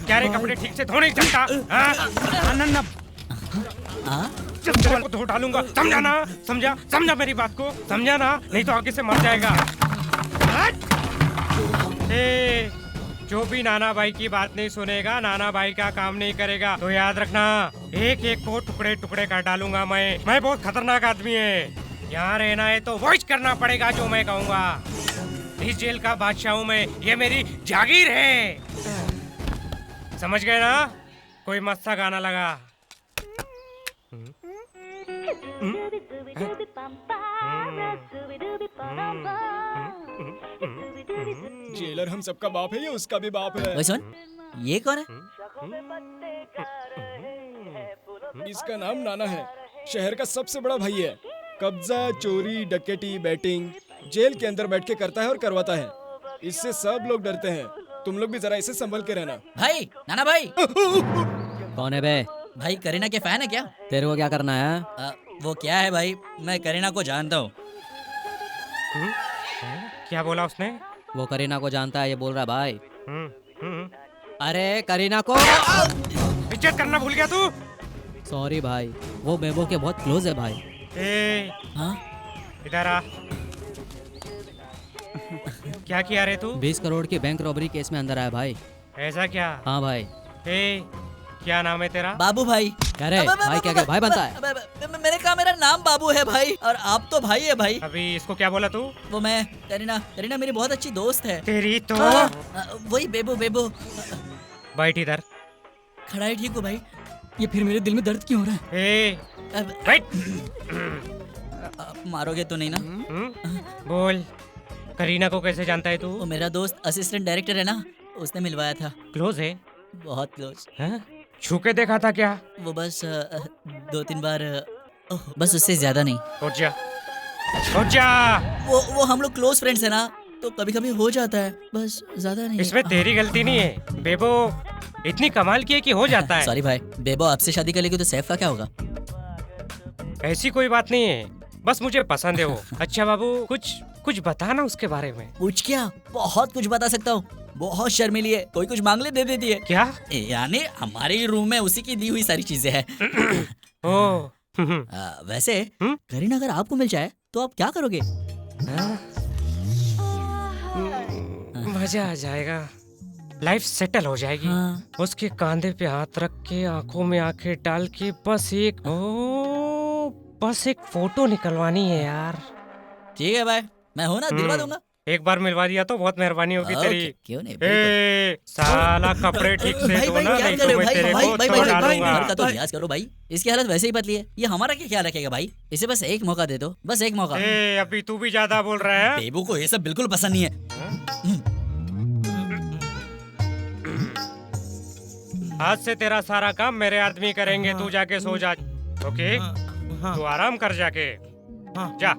क्या रे, कपड़े ठीक से धो नहीं सकता? जब तेरे को धो डालूंगा, समझा ना? समझा मेरी बात को, समझा ना? नहीं तो आगे से मर जाएगा। जो भी नाना भाई की बात नहीं सुनेगा, नाना भाई का काम नहीं करेगा, तो याद रखना, एक एक को टुकड़े टुकड़े कर डालूंगा मैं बहुत खतरनाक आदमी है। यहाँ रहना है तो वॉइस करना पड़ेगा जो मैं कहूँगा। इस जेल का बादशाह हूँ मैं, ये मेरी जागीर है। समझ गए ना? कोई मस्त सा गाना लगा। जेलर हम सबका बाप है या उसका भी बाप है? सुन, ये कौन है? इसका नाम नाना है, शहर का सबसे बड़ा भाई है। कब्जा, चोरी, डकैती, बैटिंग जेल के अंदर बैठ के करता है और करवाता है। इससे सब लोग डरते हैं। तुम लोग भी जरा इसे संभल के रहना। भाई, नाना भाई। कौन है बे? भाई करीना के फैन है क्या? तेरे को क्या करना है? वो क्या है भाई, मैं करीना को जानता हूँ। क्या बोला उसने? वो करीना को जानता है, ये बोल रहा है भाई। अरे करीना को इज्जत करना भूल गया तू? सॉरी भाई, वो बेबो के बहुत क्लोज है भाई। इधर आ। क्या किया रे तू? 20 करोड़ की बैंक रॉबरी केस में अंदर आया भाई। ऐसा क्या? हाँ भाई। क्या नाम है तेरा? बाबू भाई। क्या रे भाई, क्या भाई बनता है? मैंने कहा मेरा नाम बाबू है भाई, और आप तो भाई है भाई। अभी इसको क्या बोला तू? वो मैं करीना मेरी बहुत अच्छी दोस्त है। तेरी तो वही बेबो। बैठ इधर। खड़ा है, ठीक हो भाई? ये फिर मेरे दिल में दर्द क्यों हो रहा है? बैठ। मारोगे तो नहीं ना? बोल, करीना को कैसे जानता है तू? वो मेरा दोस्त असिस्टेंट डायरेक्टर है ना, उसने मिलवाया था। क्लोज है? बहुत क्लोज। छू के देखा था क्या? वो बस 2-3 बार, बस उससे ज्यादा नहीं। उठ जा। वो हम लोग क्लोज फ्रेंड्स है ना, तो कभी कभी हो जाता है, बस ज्यादा नहीं। इसमें तेरी गलती नहीं है। बेबो इतनी कमाल की है कि हो जाता है। सॉरी भाई, बेबो आपसे शादी कर लेगी तो सैफ का क्या होगा? ऐसी कोई बात नहीं है, बस मुझे पसंद है वो। अच्छा बाबू, कुछ बता ना उसके बारे में। कुछ क्या, बहुत कुछ बता सकता हूँ। बहुत शर्मीली है, कोई कुछ मांग ले दे देती है। क्या? यानी हमारे रूम में उसी की दी हुई सारी चीजें हैं। वैसे करीना अगर आपको मिल जाए तो आप क्या करोगे? मजा आ जाएगा, लाइफ सेटल हो जाएगी। उसके कंधे पे हाथ रख के, आंखों में आंखें डाल के, बस एक फोटो निकलवानी है यार। ठीक है भाई, मैं हूँ ना, दिलवा दूंगा। एक बार मिलवा दिया तो बहुत मेहरबानी होगी तेरी। क्यों नहीं? साला कपड़े ठीक से धोना, नहीं तो मैं तेरे को छोड़ डालूंगा। घर का तो लिहाज करो भाई, इसकी हालत वैसे ही पतली है, ये हमारा क्या ख्याल रखेगा भाई? इसे बस एक मौका दे दो, बस एक मौका। अभी तू भी ज्यादा बोल रहा है। बेबू को ये सब बिल्कुल पसंद नहीं है। आज से तेरा सारा काम मेरे आदमी करेंगे, तू जाके सो जा। ओके? तू आराम कर जाके जा।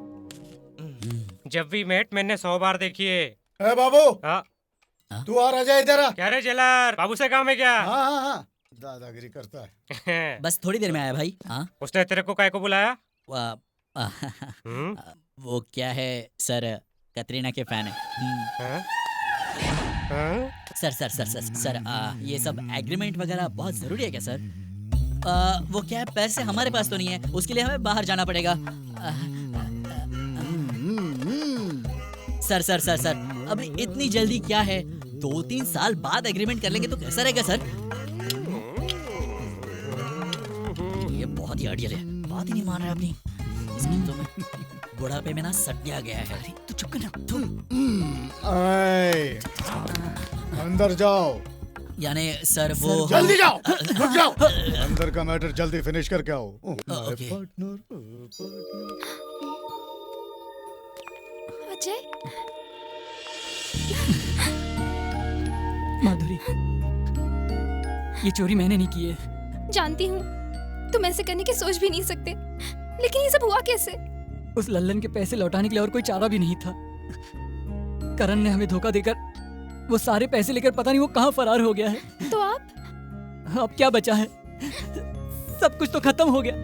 जब भी मेट मैंने 100 बार देखी है। ए बाबू, तू आ जा इधर। क्या रे जेलर, बाबू से काम है क्या? हाँ, दादागिरी करता है। बस थोड़ी देर में आया भाई। उसने तेरे को काय को बुलाया? वो क्या है सर, कतरीना के फैन है। सर, ये सब एग्रीमेंट वगैरह बहुत जरूरी है क्या सर? वो क्या है, पैसे हमारे पास तो नहीं है, उसके लिए हमें बाहर जाना पड़ेगा। सर, अभी इतनी जल्दी क्या है? 2-3 साल बाद एग्रीमेंट कर लेंगे तो कैसा रहेगा सर? ये बहुत ही अड़ियल है, बात ही नहीं मान रहा अपनी। इसकी तो मैं बुढ़ापे में ना सट दिया गया है। तू चुप कर ना। अंदर जाओ। यानी सर वो जल्दी जाओ, रुक जाओ। अंदर का मैटर जल्दी फिनिश करके आओ। अजय, माधुरी, ये चोरी मैंने नहीं की है। जानती हूँ तुम ऐसे करने की सोच भी नहीं सकते, लेकिन ये सब हुआ कैसे? उस लल्लन के पैसे लौटाने के लिए और कोई चारा भी नहीं था। करण ने हमें धोखा देकर वो सारे पैसे लेकर पता नहीं वो कहाँ फरार हो गया है। तो आप? अब क्या बचा है? सब कुछ तो खत्म हो गया।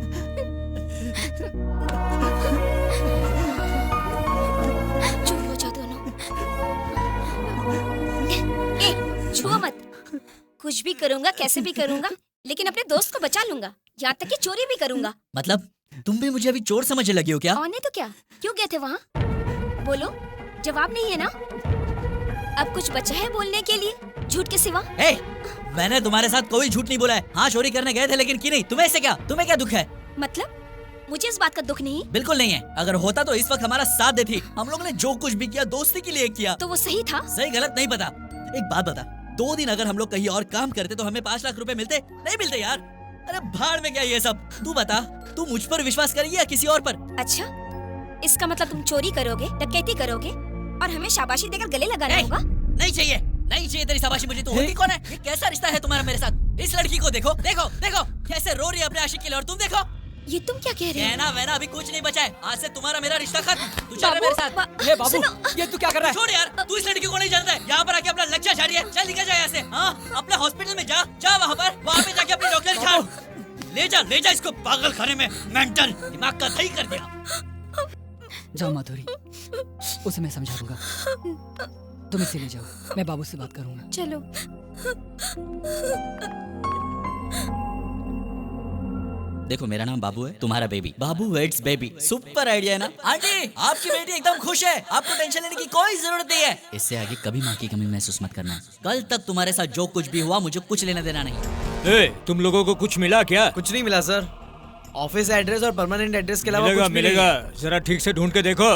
चुप हो जाओ दोनों। छुओ मत। कुछ भी करूंगा, कैसे भी करूंगा, लेकिन अपने दोस्त को बचा लूंगा, यहाँ तक कि चोरी भी करूंगा। मतलब तुम भी मुझे अभी चोर समझने लगी हो क्या? और नहीं तो क्या, क्यों गए थे वहाँ? बोलो, जवाब नहीं है ना? अब कुछ बचा है बोलने के लिए झूठ के सिवा? मैंने तुम्हारे साथ कोई झूठ नहीं बोला है। हाँ, चोरी करने गए थे, लेकिन की नहीं। तुम्हें क्या दुख है? मतलब मुझे इस बात का दुख नहीं? बिल्कुल नहीं है। अगर होता तो इस वक्त हमारा साथ देती। हम लोगों ने जो कुछ भी किया दोस्ती के लिए किया। तो वो सही था? सही गलत नहीं पता। एक बात बता, 2 दिन अगर हम लोग कहीं और काम करते तो हमें 5 लाख रुपए मिलते? नहीं मिलते यार। अरे भाड़ में क्या ये सब। तू बता, तू मुझ पर विश्वास करेगी या किसी और पर? अच्छा, इसका मतलब तुम चोरी करोगे, डकैती करोगे और हमें शाबाशी देकर गले लगाना होगा? नहीं चाहिए तेरी शाबाशी मुझे। तू होती कौन है? ये कैसा रिश्ता है तुम्हारा मेरे साथ? इस लड़की को देखो। कैसे रो रही है अपने आशिक के लिए, और तुम देखो। ये तुम क्या कह रहे हो? कहना वहना अभी कुछ नहीं बचा है, आज से तुम्हारा मेरा रिश्ता खत्म। तू चल रहा है मेरे साथ। हे बाबू, ये तू क्या कर रहा है? छोड़ यार, तू इस लड़की को नहीं जानता है, यहाँ पर आके अपना लज्जा झाड़ी है। चल निकल जा यहाँ से। हाँ, अपने हॉस्पिटल में जा, जा वहाँ पे जाके अपनी डॉक्टर दिखा। ले जा इसको पागल खाने में, मेंटल दिमाग का सही कर दिया। जाओ माधुरी, उसे मैं समझा दूंगा। तुम इसे ले जाओ, मैं बाबू से बात करूंगा। चलो। देखो मेरा नाम बाबू है, तुम्हारा baby. Babu weds baby, super idea है ना? आंटी, आपकी बेटी एकदम खुश है, आपको टेंशन लेने की कोई जरूरत नहीं है। इससे आगे कभी माँ की कमी महसूस मत करना। कल तक तुम्हारे साथ जो कुछ भी हुआ मुझे कुछ लेना देना नहीं। ए, तुम लोगों को कुछ मिला क्या? कुछ नहीं मिला सर। ऑफिस एड्रेस और परमानेंट एड्रेस के अलावा मिलेगा, कुछ भी मिलेगा। नहीं। जरा ठीक से ढूंढ के देखो।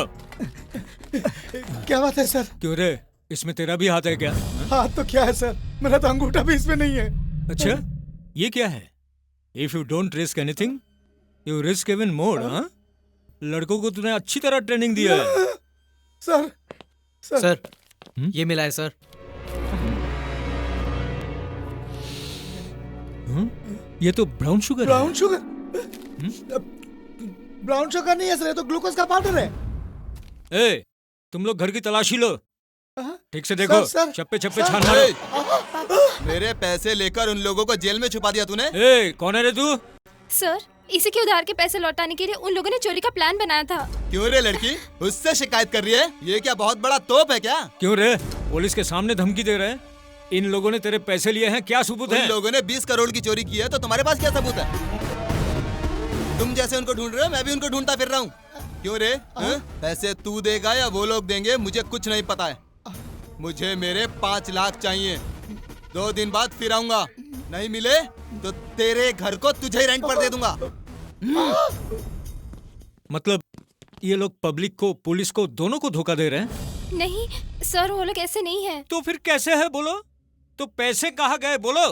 क्या बात है सर? क्यों रे, इसमें तेरा भी हाथ है क्या? हाथ तो क्या है सर, मेरा तो अंगूठा भी इसमें नहीं है। अच्छा, ये क्या है? If you don't risk anything, you risk even more, हाँ? लड़कों को तूने अच्छी तरह ट्रेनिंग दिया है। सर, ये मिला है सर। ये तो ब्राउन शुगर है। Brown sugar? ब्राउन शुगर नहीं है सर, ये तो ग्लूकोज का पाउडर है। ए, तुम लोग घर की तलाशी लो, ठीक से देखो। चप्पे चप्पे छान मारो। मेरे पैसे लेकर उन लोगों को जेल में छुपा दिया तूने। ए, कौन है रे तू? सर, इसी के उधार के पैसे लौटाने के लिए उन लोगों ने चोरी का प्लान बनाया था। क्यों रे लड़की, उससे शिकायत कर रही है? ये क्या बहुत बड़ा तोप है क्या? क्यों रे, पुलिस के सामने धमकी दे रहे हैं? इन लोगों ने तेरे पैसे लिए हैं, क्या सबूत है? उन लोगों ने 20 करोड़ की चोरी की है, तो तुम्हारे पास क्या सबूत है? तुम जैसे उनको ढूंढ रहे हो, मैं भी उनको ढूंढता फिर रहा हूँ। क्यों रे, पैसे तू देगा या वो लोग देंगे, मुझे कुछ नहीं पता है। मुझे मेरे 5 लाख चाहिए। 2 दिन बाद फिर आऊंगा, नहीं मिले तो तेरे घर को तुझे ही रेंट पर दे दूंगा। मतलब ये लोग पब्लिक को, पुलिस को, दोनों को धोखा दे रहे हैं? नहीं सर, वो लोग ऐसे नहीं है। तो फिर कैसे है बोलो? तो पैसे कहाँ गए बोलो?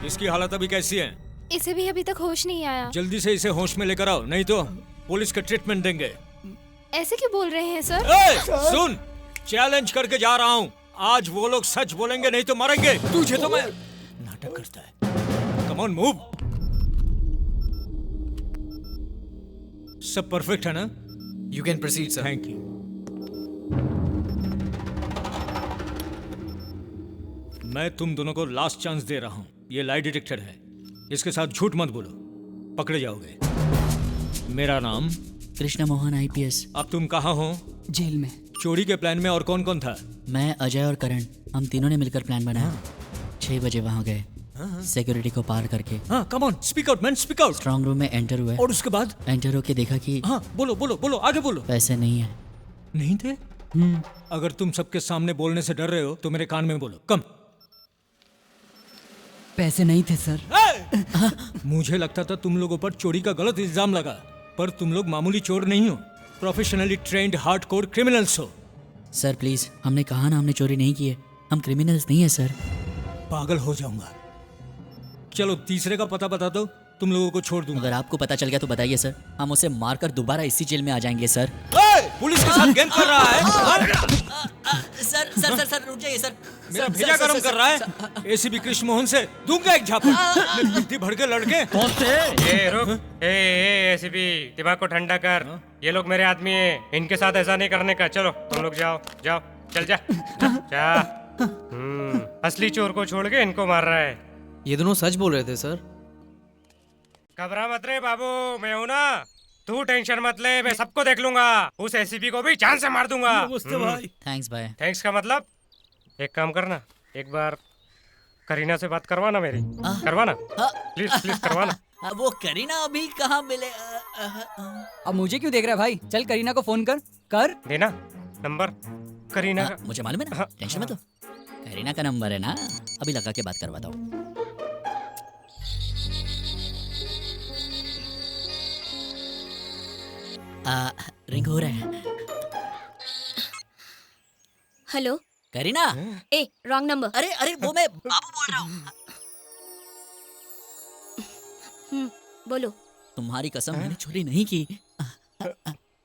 इसकी हालत अभी कैसी है? इसे भी अभी तक होश नहीं आया। जल्दी से इसे होश में लेकर आओ, नहीं तो पुलिस का ट्रीटमेंट देंगे। ऐसे क्यों बोल रहे हैं सर? सुन, चैलेंज करके जा रहा हूँ, आज वो लोग सच बोलेंगे नहीं तो मरेंगे। तुझे तो मैं नाटक करता है। Come on move. सब परफेक्ट है ना? You can proceed, sir. Thank you. मैं तुम दोनों को लास्ट चांस दे रहा हूँ। ये लाई डिटेक्टर है, इसके साथ झूठ मत बोलो, पकड़े जाओगे। मेरा नाम कृष्ण मोहन IPS। अब तुम कहाँ हो? जेल में। चोरी के प्लान में और कौन कौन था? मैं, अजय और करण, हम तीनों ने मिलकर प्लान बनाया। 6 बजे वहाँ गए, सिक्योरिटी को पार करके। हाँ, come on, speak out man, speak out. Strong room में एंटर हुए। और उसके बाद? एंटर होके देखा कि हाँ, बोलो बोलो बोलो, आगे बोलो। पैसे नहीं है। नहीं थे? अगर तुम सबके सामने बोलने से डर रहे हो तो मेरे कान में बोलो। कम। पैसे नहीं थे सर। मुझे लगता था तुम लोगों पर चोरी का गलत इल्जाम लगा, पर तुम लोग मामूली चोर नहीं हो, प्रोफेशनली ट्रेंड हार्डकोर क्रिमिनल्स हो। सर प्लीज, हमने कहा ना हमने चोरी नहीं की है, हम क्रिमिनल्स नहीं है सर। पागल हो जाऊंगा। चलो तीसरे का पता बता दो, तुम लोगों को छोड़ दूंगा। अगर आपको पता चल गया तो बताइए सर, हम उसे मारकर दोबारा इसी जेल में आ जाएंगे सर। पुलिस के साथ गेम कर रहा है। सर सर सर सर रुक जाइए सर। मेरा भेजा गरम कर रहा है। एसीपी कृष्ण मोहन से दूंगा एक झापड़। इतनी भड़के लड़के कौन थे? ए रुक, ए एसीपी, दिमाग को ठंडा कर। ये लोग मेरे आदमी हैं, इनके साथ ऐसा नहीं करने का। चलो तुम लोग जाओ जाओ, चल जा जा। असली चोर को छोड़ के इनको मार रहा है। ये दोनों सच बोल रहे थे सर। घबरा मत रे बाबू, मैं हूं ना, तू टेंशन मत ले, मैं सबको देख लूंगा। उस एसीपी को भी जान से मार दूंगा। भाई। थैंक्स भाई। थैंक्स का मतलब, एक काम करना, एक बार करीना से बात करवाना मेरी। करवाना प्लीज प्लीज करवाना। वो करीना अभी कहाँ मिले? अब मुझे क्यों देख रहा है भाई? चल करीना को फोन कर देना नंबर करीना का। मुझे मालूम है ना, टेंशन मत लो। करीना का नंबर है ना, अभी लगा के बात करवाता हूँ। रिंग हो रहा है। हेलो करीना। ए रॉन्ग नंबर। अरे अरे वो मैं बाबू बोल रहा हूँ। बोलो। तुम्हारी कसम, मैंने चोरी नहीं की।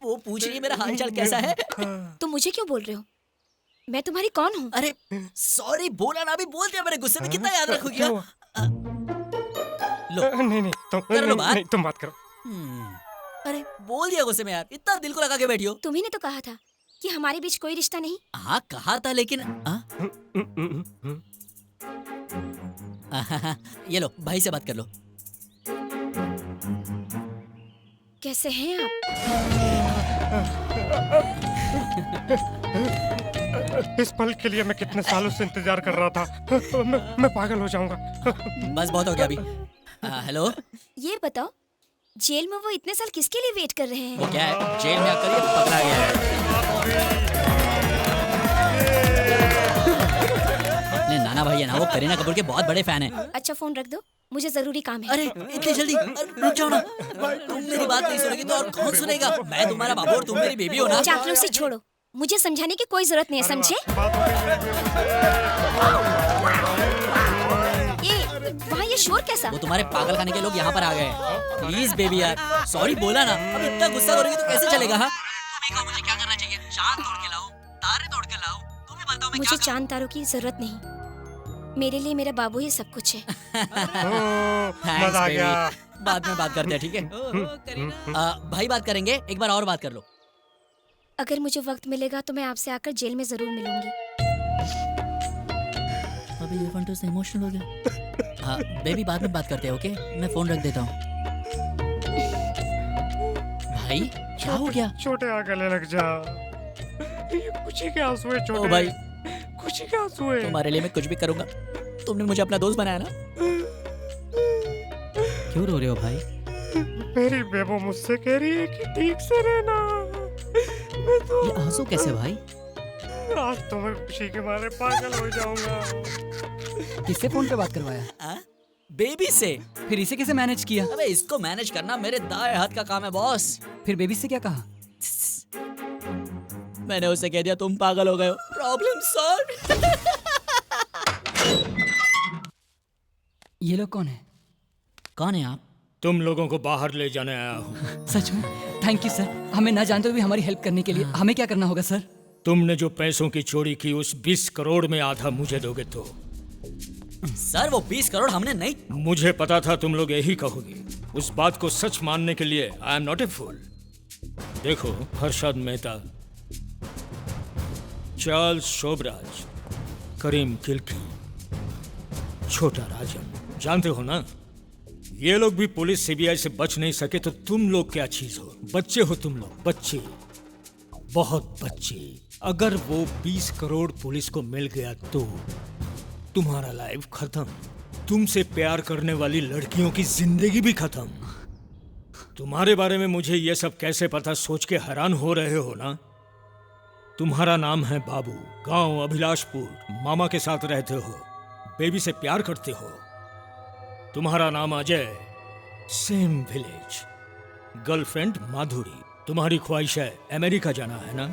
वो पूछ रही है मेरा हालचाल कैसा है। तुम मुझे क्यों बोल रहे हो? मैं तुम्हारी कौन हूँ? अरे सॉरी बोला ना, अभी बोल दिया मैंने, गुस्से में कितना याद रखोगी? लो नहीं कर लो बात। तुम बात करो। अरे बोल दिया गुस्से में यार, इतना दिल को लगा के बैठी हो। तुम्ही ने तो कहा था कि हमारे बीच कोई रिश्ता नहीं। हाँ कहा था लेकिन ये लो भाई से बात कर लो। कैसे हैं आप? इस पल के लिए मैं कितने सालों से इंतजार कर रहा था। मैं पागल हो जाऊंगा। बस बहुत हो गया अभी। हेलो, ये बताओ जेल में वो इतने साल किसके लिए वेट कर रहे हैं? वो क्या है, जेल में आकर ये पकड़ा गया है। अपने नाना भाई है ना, वो करीना कपूर के बहुत बड़े फैन हैं। अच्छा फोन रख दो, मुझे जरूरी काम है। अरे इतनी जल्दी रुक जाओ ना, तुम मेरी बात नहीं सुनोगी तो और कौन सुनेगा? मैं तुम्हारा बाबू और तुम मेरी बेबी हो ना। चापलूसी छोड़ो, मुझे समझाने की कोई जरूरत नहीं है, समझे? वहाँ ये शोर कैसा? वो तुम्हारे पागल खाने के लोग यहाँ पर आ गए हैं। प्लीज बेबी यार, सॉरी बोला ना, अब इतना गुस्सा करोगी तो कैसे चलेगा? हाँ तुम ही कहो मुझे क्या करना चाहिए? चांद तोड़ के लाओ, तारे तोड़ के लाओ, तुम ही बताओ मैं मुझे चांद तारों की जरूरत नहीं, मेरे लिए मेरा बाबू ही सब कुछ है। मजा आ गया। बाद में बात करते हैं, ठीक है? भाई बात करेंगे, एक बार और बात कर लो। अगर मुझे वक्त मिलेगा तो मैं आपसे आकर जेल में जरूर मिलूंगी। अभी ये फंटो से इमोशनल हो गया। हाँ बेबी बाद में बात करते हैं, ओके? मैं फोन रख देता हूँ। भाई क्या हो गया? छोटे आ गले लग जा। ये खुशी के आंसू है छोटे। ओ भाई खुशी के आंसू है। तुम्हारे लिए मैं कुछ भी करूंगा, तुमने मुझे अपना दोस्त बनाया ना। क्यों रो रहे हो भाई? मेरी बेबो मुझसे कह रही है कि ठीक से रहना। मैं तो ये आंसू कैसे भाई? आज तो मैं खुशी के मारे पागल हो जाऊंगा। किससे फोन पे बात करवाया? बेबी से। फिर इसे कैसे मैनेज किया? अबे इसको मैनेज करना मेरे दाएं हाथ का काम है बॉस। फिर बेबी से क्या कहा? मैंने उसे कह दिया तुम पागल हो गए हो, प्रॉब्लम सॉल्व। ये लोग कौन है? कौन है आप? तुम लोगों को बाहर ले जाने आया हूँ। सच में? थैंक यू सर, हमें ना जानते हुए भी हमारी हेल्प करने के लिए। हमें क्या करना होगा सर? तुमने जो पैसों की चोरी की उस 20 करोड़ में आधा मुझे दोगे तो? सर वो 20 करोड़ हमने नहीं। मुझे पता था तुम लोग यही कहोगे। उस बात को सच मानने के लिए आई एम नॉट ए फूल। देखो हर्षद मेहता, चार्ल्स शोभराज, करीम किल्की, छोटा राजन, जानते हो ना? ये लोग भी पुलिस सीबीआई से बच नहीं सके तो तुम लोग क्या चीज हो? बच्चे हो तुम लोग, बच्चे, बहुत बच्चे। अगर वो 20 करोड़ पुलिस को मिल गया तो तुम्हारा लाइफ खत्म, तुमसे प्यार करने वाली लड़कियों की जिंदगी भी खत्म। तुम्हारे बारे में मुझे ये सब कैसे पता सोच के हैरान हो रहे हो ना? तुम्हारा नाम है बाबू, गांव अभिलाषपुर, मामा के साथ रहते हो, बेबी से प्यार करते हो। तुम्हारा नाम अजय, सेम विलेज, गर्लफ्रेंड माधुरी, तुम्हारी ख्वाहिश है अमेरिका जाना, है ना?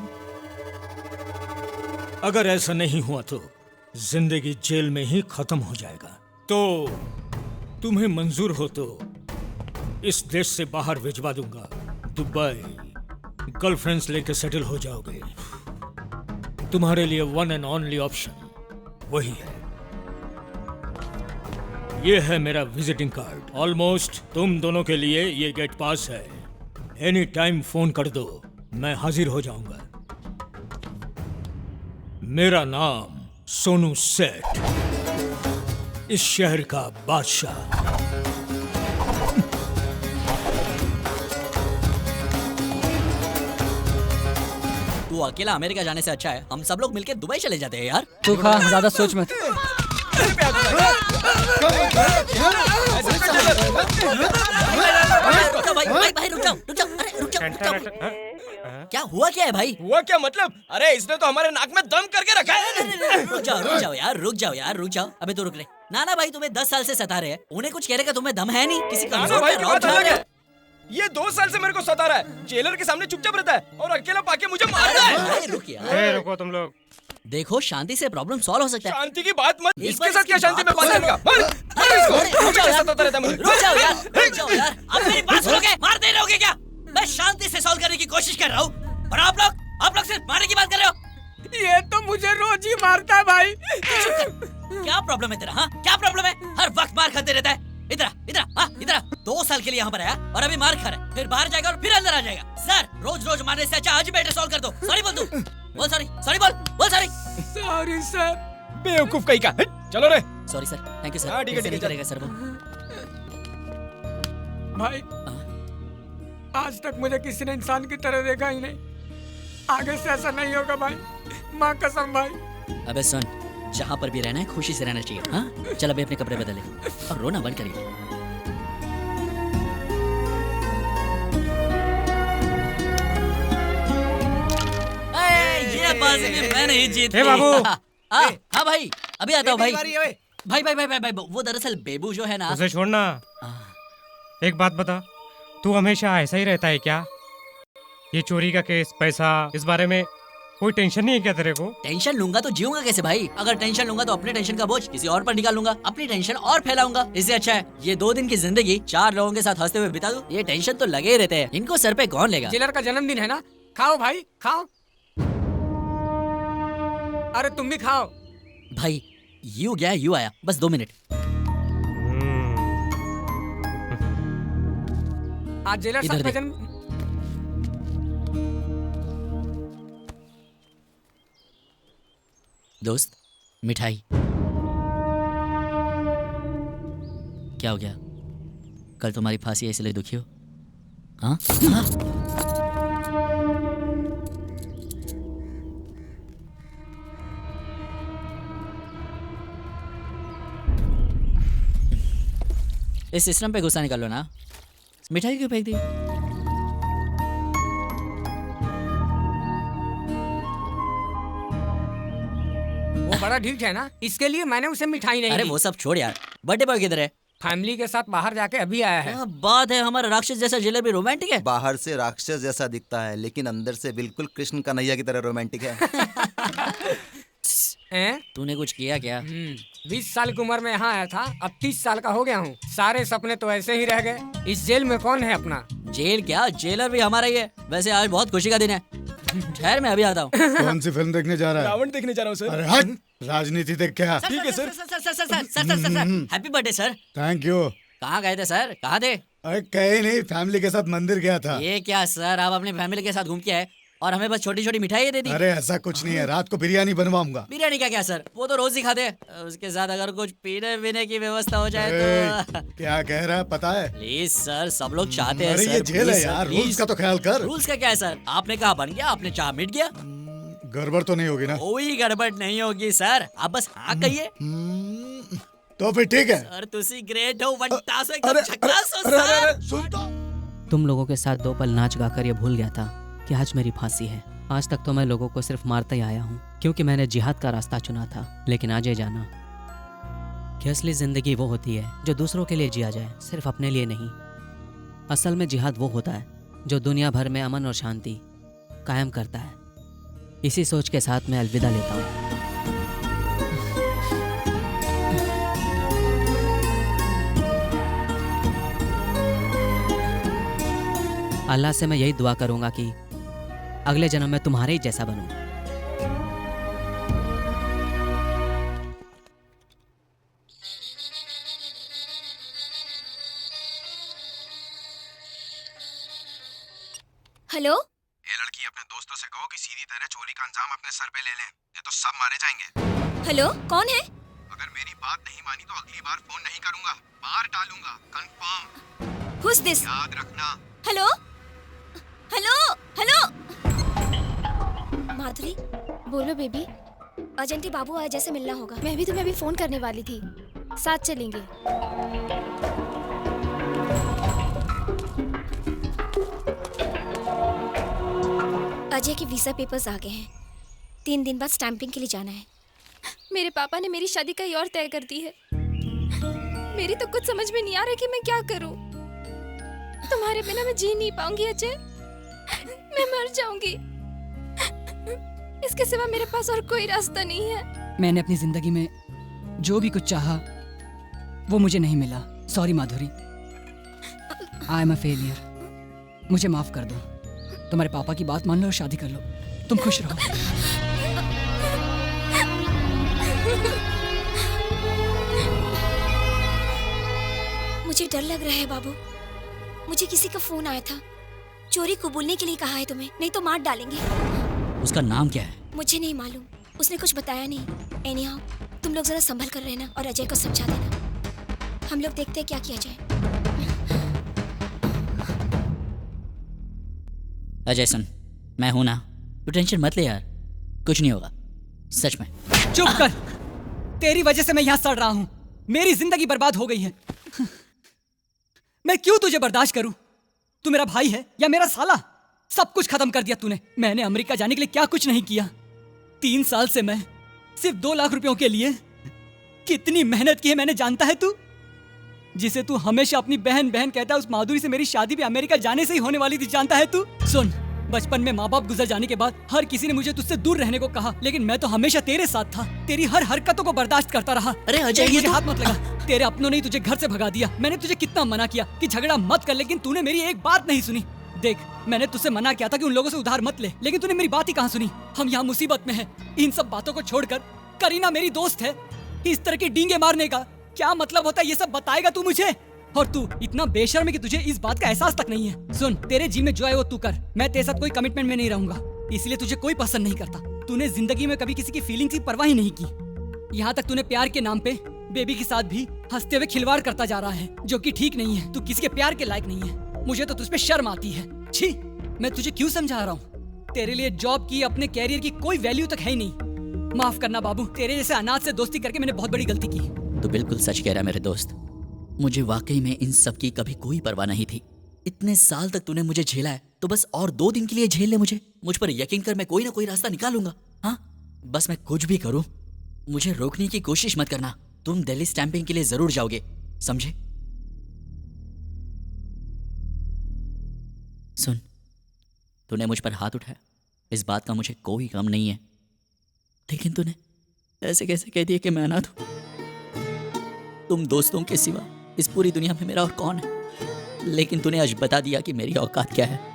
अगर ऐसा नहीं हुआ तो जिंदगी जेल में ही खत्म हो जाएगा। तो तुम्हें मंजूर हो तो इस देश से बाहर भिजवा दूंगा, दुबई, गर्लफ्रेंड्स लेके सेटल हो जाओगे। तुम्हारे लिए वन एंड ओनली ऑप्शन वही है। ये है मेरा विजिटिंग कार्ड, ऑलमोस्ट तुम दोनों के लिए ये गेट पास है। एनी टाइम फोन कर दो, मैं हाजिर हो जाऊंगा। मेरा नाम सोनू सेठ, इस शहर का बादशाह। तू अकेला अमेरिका जाने से अच्छा है हम सब लोग मिलके दुबई चले जाते हैं यार। तू खा, ज्यादा सोच मत। भाई रुक जाओ, अरे रुक जाओ। क्या हुआ, क्या है भाई? हुआ क्या मतलब? अरे इसने तो हमारे नाक में दम करके रखा है। रुक जाओ यार। अबे तो रुक ले। नाना भाई तुम्हें 10 साल से सता रहे हैं, उन्हें कुछ कहने का तुम्हें दम है नहीं? किसी कमजोर भाई पे की रौब बात झाड़ अलग रहे हो। है। ये 2 साल से मेरे को सता रहा है, जेलर के सामने चुपचाप रहता है और अकेला पाके मुझे मारता है। रुक यार, रुको तुम लोग। देखो शांति से प्रॉब्लम सॉल्व हो सकता है। शांति की बात मत, एक इसके बार साथ क्या इसकी शांति में बात बात तो करेगा? रुक जाओ यार, सताता रहता है मुझे। रुक जाओ यार। अब मेरी बात सुनोगे? मार दे रहोगे क्या? मैं शांति से सॉल्व करने की कोशिश कर रहा हूँ और आप लोग सिर्फ मारने की बात कर रहे हो। ये तो मुझे रोज ही मारता है भाई। क्या प्रॉब्लम है तेरा? हाँ क्या प्रॉब्लम है? हर वक्त मार खाते रहता है। इधर 2 साल के लिए यहाँ पर आया और अभी मार खा रहा है, फिर बाहर जाएगा और फिर अंदर आ जाएगा। सर रोज रोज मारने से अच्छा आज ही मैटर सॉल्व कर दो। सॉरी बोल तू, बोल सॉरी, सॉरी बोल सॉरी। Sorry sir. बेवकूफ कहीं का। चलो रे। Sorry sir, thank you sir. हाँ, ठीक है, ऐसे नहीं ठीक है, करेगा सर वो। भाई आज तक मुझे किसी ने इंसान की तरह देखा ही नहीं, आगे से ऐसा नहीं होगा भाई, माँ कसम भाई। अबे सुन, जहाँ पर भी रहना है खुशी से रहना चाहिए। हाँ चल अभी अपने कपड़े बदले और रोना बंद करिए। ये बाजी में मैं नहीं जीत। बाबू। हाँ भाई अभी आता हूँ भाई। भाई वो दरअसल बेबू जो है ना। उसे छोड़ना। एक बात बता, तू हमेशा ऐसा ही रहता है क्या? ये चोरी का केस, पैसा, इस बारे में कोई टेंशन नहीं है क्या तेरे को? टेंशन लूंगा तो जीऊंगा कैसे भाई? अगर टेंशन लूंगा तो अपने टेंशन का बोझ किसी और पर निकालूंगा, अपनी टेंशन और फैलाऊंगा। इससे अच्छा है ये 2 दिन की जिंदगी 4 लोगों के साथ हंसते हुए बिता दूं। ये टेंशन तो लगे ही रहते हैं, इनको सर पे कौन लेगा? जेलर का जन्मदिन है ना, खाओ भाई खाओ। अरे तुम भी खाओ भाई। यू गया यू आया, बस 2 मिनट। आज जेलर साहब का जन्म। दोस्त मिठाई। क्या हो गया? कल तुम्हारी फांसी है इसलिए दुखी हो? हाँ? इस सिस्टम पे गुस्सा निकालो ना। मिठाई क्यों फेंक दी? वो बड़ा ढीठ है ना, इसके लिए मैंने उसे मिठाई नहीं अरे दी। वो सब छोड़ यार, बर्थडे बॉय किधर है? फैमिली के साथ बाहर जाके अभी आया है। बात है, हमारा राक्षस जैसा जेलर भी रोमांटिक है। बाहर से राक्षस जैसा दिखता है लेकिन अंदर से बिल्कुल कृष्ण कन्हैया की तरह रोमांटिक है। तूने कुछ किया क्या? 20 साल की उम्र में यहाँ आया था, अब 30 साल का हो गया हूँ। सारे सपने तो ऐसे ही रह गए। इस जेल में कौन है अपना? जेल क्या, जेलर भी हमारा ही है। वैसे आज बहुत खुशी का दिन है। ठहर मैं अभी आता हूँ। कौन सी फिल्म देखने जा रहा है? रावण देखने जा रहा हूँ सर। अरे हट, राजनीति देख क्या? ठीक है sir. Sir happy birthday sir. Thank you. कहाँ गए थे सर? कहाँ थे? अरे कहीं नहीं, फैमिली के साथ मंदिर गया था। ये क्या सर, आप अपनी फैमिली के साथ घूम के आए और हमें बस छोटी छोटी मिठाई दे दी? अरे ऐसा कुछ नहीं है, रात को बिरयानी बनवाऊंगा। बिरयानी का क्या सर, वो तो रोज ही खाते हैं। उसके साथ अगर कुछ पीने वीने की व्यवस्था हो जाए तो। क्या कह रहा है पता है? प्लीज सर, सब लोग चाहते हैं। अरे ये जेल है यार, रूल्स का तो ख्याल कर। रूल्स का क्या है सर? आपने कहा बन गया, आपने चाह मिट गया। गड़बड़ तो नहीं होगी ना? कोई गड़बड़ नहीं होगी सर, आप बस हाँ कहिए। तो फिर ठीक है सर। तुसी ग्रेट हो, वंटासो एकदम झकास हो सर। सुन तो। तुम लोगों के साथ 2 पल नाच गाकर ये भूल गया था कि आज मेरी फांसी है। आज तक तो मैं लोगों को सिर्फ मारता ही आया हूँ क्योंकि मैंने जिहाद का रास्ता चुना था। लेकिन आज ये जाना कि असली जिंदगी वो होती है जो दूसरों के लिए जिया जाए, सिर्फ अपने लिए नहीं। असल में जिहाद वो होता है जो दुनिया भर में अमन और शांति कायम करता है। इसी सोच के साथ मैं अलविदा लेता हूँ। अल्लाह से मैं यही दुआ करूंगा कि अगले जन्म में तुम्हारे ही जैसा बनूं। हेलो, ये लड़की अपने दोस्तों से कहो कि सीधी तरह चोरी का अंजाम अपने सर पे ले लें, ये तो सब मारे जाएंगे। हेलो, कौन है? अगर मेरी बात नहीं मानी तो अगली बार फोन नहीं करूंगा, बाहर डालूंगा, कंफर्म। Who's this? याद रखना। Hello hello hello. माधुरी, बोलो बेबी। अर्जेंटी बाबू आए, जैसे मिलना होगा। मैं भी तुम्हें अभी फोन करने वाली थी, साथ चलेंगे। अजय के वीजा पेपर्स आ गए हैं, 3 दिन बाद स्टैंपिंग के लिए जाना है। मेरे पापा ने मेरी शादी कहीं और तय कर दी है। मेरी तो कुछ समझ में नहीं आ रहा कि मैं क्या करूं। तुम्हारे बिना मैं जी नहीं पाऊंगी अजय, मैं मर जाऊंगी। इसके सिवा मेरे पास और कोई रास्ता नहीं है। मैंने अपनी जिंदगी में जो भी कुछ चाहा वो मुझे नहीं मिला। Sorry Madhuri, I am a failure. मुझे माफ कर दो। तुम्हारे पापा की बात मान लो और शादी कर लो। तुम खुश रहो। मुझे डर लग रहा है बाबू। मुझे किसी का फोन आया था, चोरी कबूलने के लिए कहा है तुम्हें, नहीं तो मार डालेंगे। उसका नाम क्या है? मुझे नहीं मालूम, उसने कुछ बताया नहीं। एनीहाउ तुम लोग जरा संभल कर रहना और अजय को समझा देना। हम लोग देखते हैं क्या किया जाए। अजय सुन, मैं हूं ना, तू टेंशन मत ले यार, कुछ नहीं होगा सच में। चुप कर, तेरी वजह से मैं यहाँ सड़ रहा हूँ। मेरी जिंदगी बर्बाद हो गई है। मैं क्यों तुझे बर्दाश्त करूं? तू मेरा भाई है या मेरा साला? सब कुछ खत्म कर दिया तूने। मैंने अमेरिका जाने के लिए क्या कुछ नहीं किया। 3 साल से मैं सिर्फ 2 लाख रुपयों के लिए कितनी मेहनत की है मैंने जानता है तू? जिसे तू हमेशा अपनी बहन बहन कहता है, उस माधुरी से मेरी शादी भी अमेरिका जाने से ही होने वाली थी, जानता है तू? सुन, बचपन में माँ बाप गुजर जाने के बाद हर किसी ने मुझे तुझसे दूर रहने को कहा, लेकिन मैं तो हमेशा तेरे साथ था। तेरी हर हरकतों को बर्दाश्त करता रहा। अरे अजय, मुझे हाथ मत लगा। तेरे अपनों ने ही तुझे घर से भगा दिया। मैंने तुझे कितना मना किया कि झगड़ा मत कर, लेकिन तूने मेरी एक बात नहीं सुनी। देख, मैंने तुझसे मना किया था कि उन लोगों से उधार मत ले, लेकिन तूने मेरी बात ही कहाँ सुनी। हम यहाँ मुसीबत में हैं। इन सब बातों को छोड़कर करीना मेरी दोस्त है। इस तरह की डींगे मारने का क्या मतलब होता है, ये सब बताएगा तू मुझे? और तू इतना बेशर्म है कि तुझे इस बात का एहसास तक नहीं है। सुन, तेरे जी में जो है वो तू कर। मैं तेरे साथ कोई कमिटमेंट में नहीं रहूंगा, इसलिए तुझे कोई पसंद नहीं करता। तूने जिंदगी में कभी किसी की फीलिंग्स की परवाह ही नहीं की। यहाँ तक तूने प्यार के नाम पे बेबी के साथ भी हंसते हुए खिलवाड़ करता जा रहा है, जो कि ठीक नहीं है। तू किसी के प्यार के लायक नहीं है। मुझे तो तुझ पे शर्म आती है। छी, मैं तुझे क्यों समझा रहा हूँ? तेरे लिए जॉब की, अपने कैरियर की कोई वैल्यू तक है ही नहीं। माफ करना बाबू, तेरे जैसे अनाथ से दोस्ती करके मैंने बहुत बड़ी गलती की। तो बिल्कुल सच कह रहा है मेरे दोस्त। मुझे वाकई में इन सब की कभी कोई परवाह नहीं थी। इतने साल तक तूने मुझे झेला है, तो बस और 2 दिन के लिए झेल ले मुझे। मुझ पर यकीन कर, मैं कोई ना कोई रास्ता निकालूंगा। हाँ, बस मैं कुछ भी करूं, मुझे रोकने की कोशिश मत करना। तुम दिल्ली स्टैंपिंग के लिए जरूर जाओगे, समझे? सुन, तूने मुझ पर हाथ उठाया, इस बात का मुझे कोई गम नहीं है, लेकिन तूने ऐसे कैसे कह दिया कि मैं अनाथ हूं? तुम दोस्तों के सिवा इस पूरी दुनिया में मेरा और कौन है? लेकिन तूने आज बता दिया कि मेरी औकात क्या है।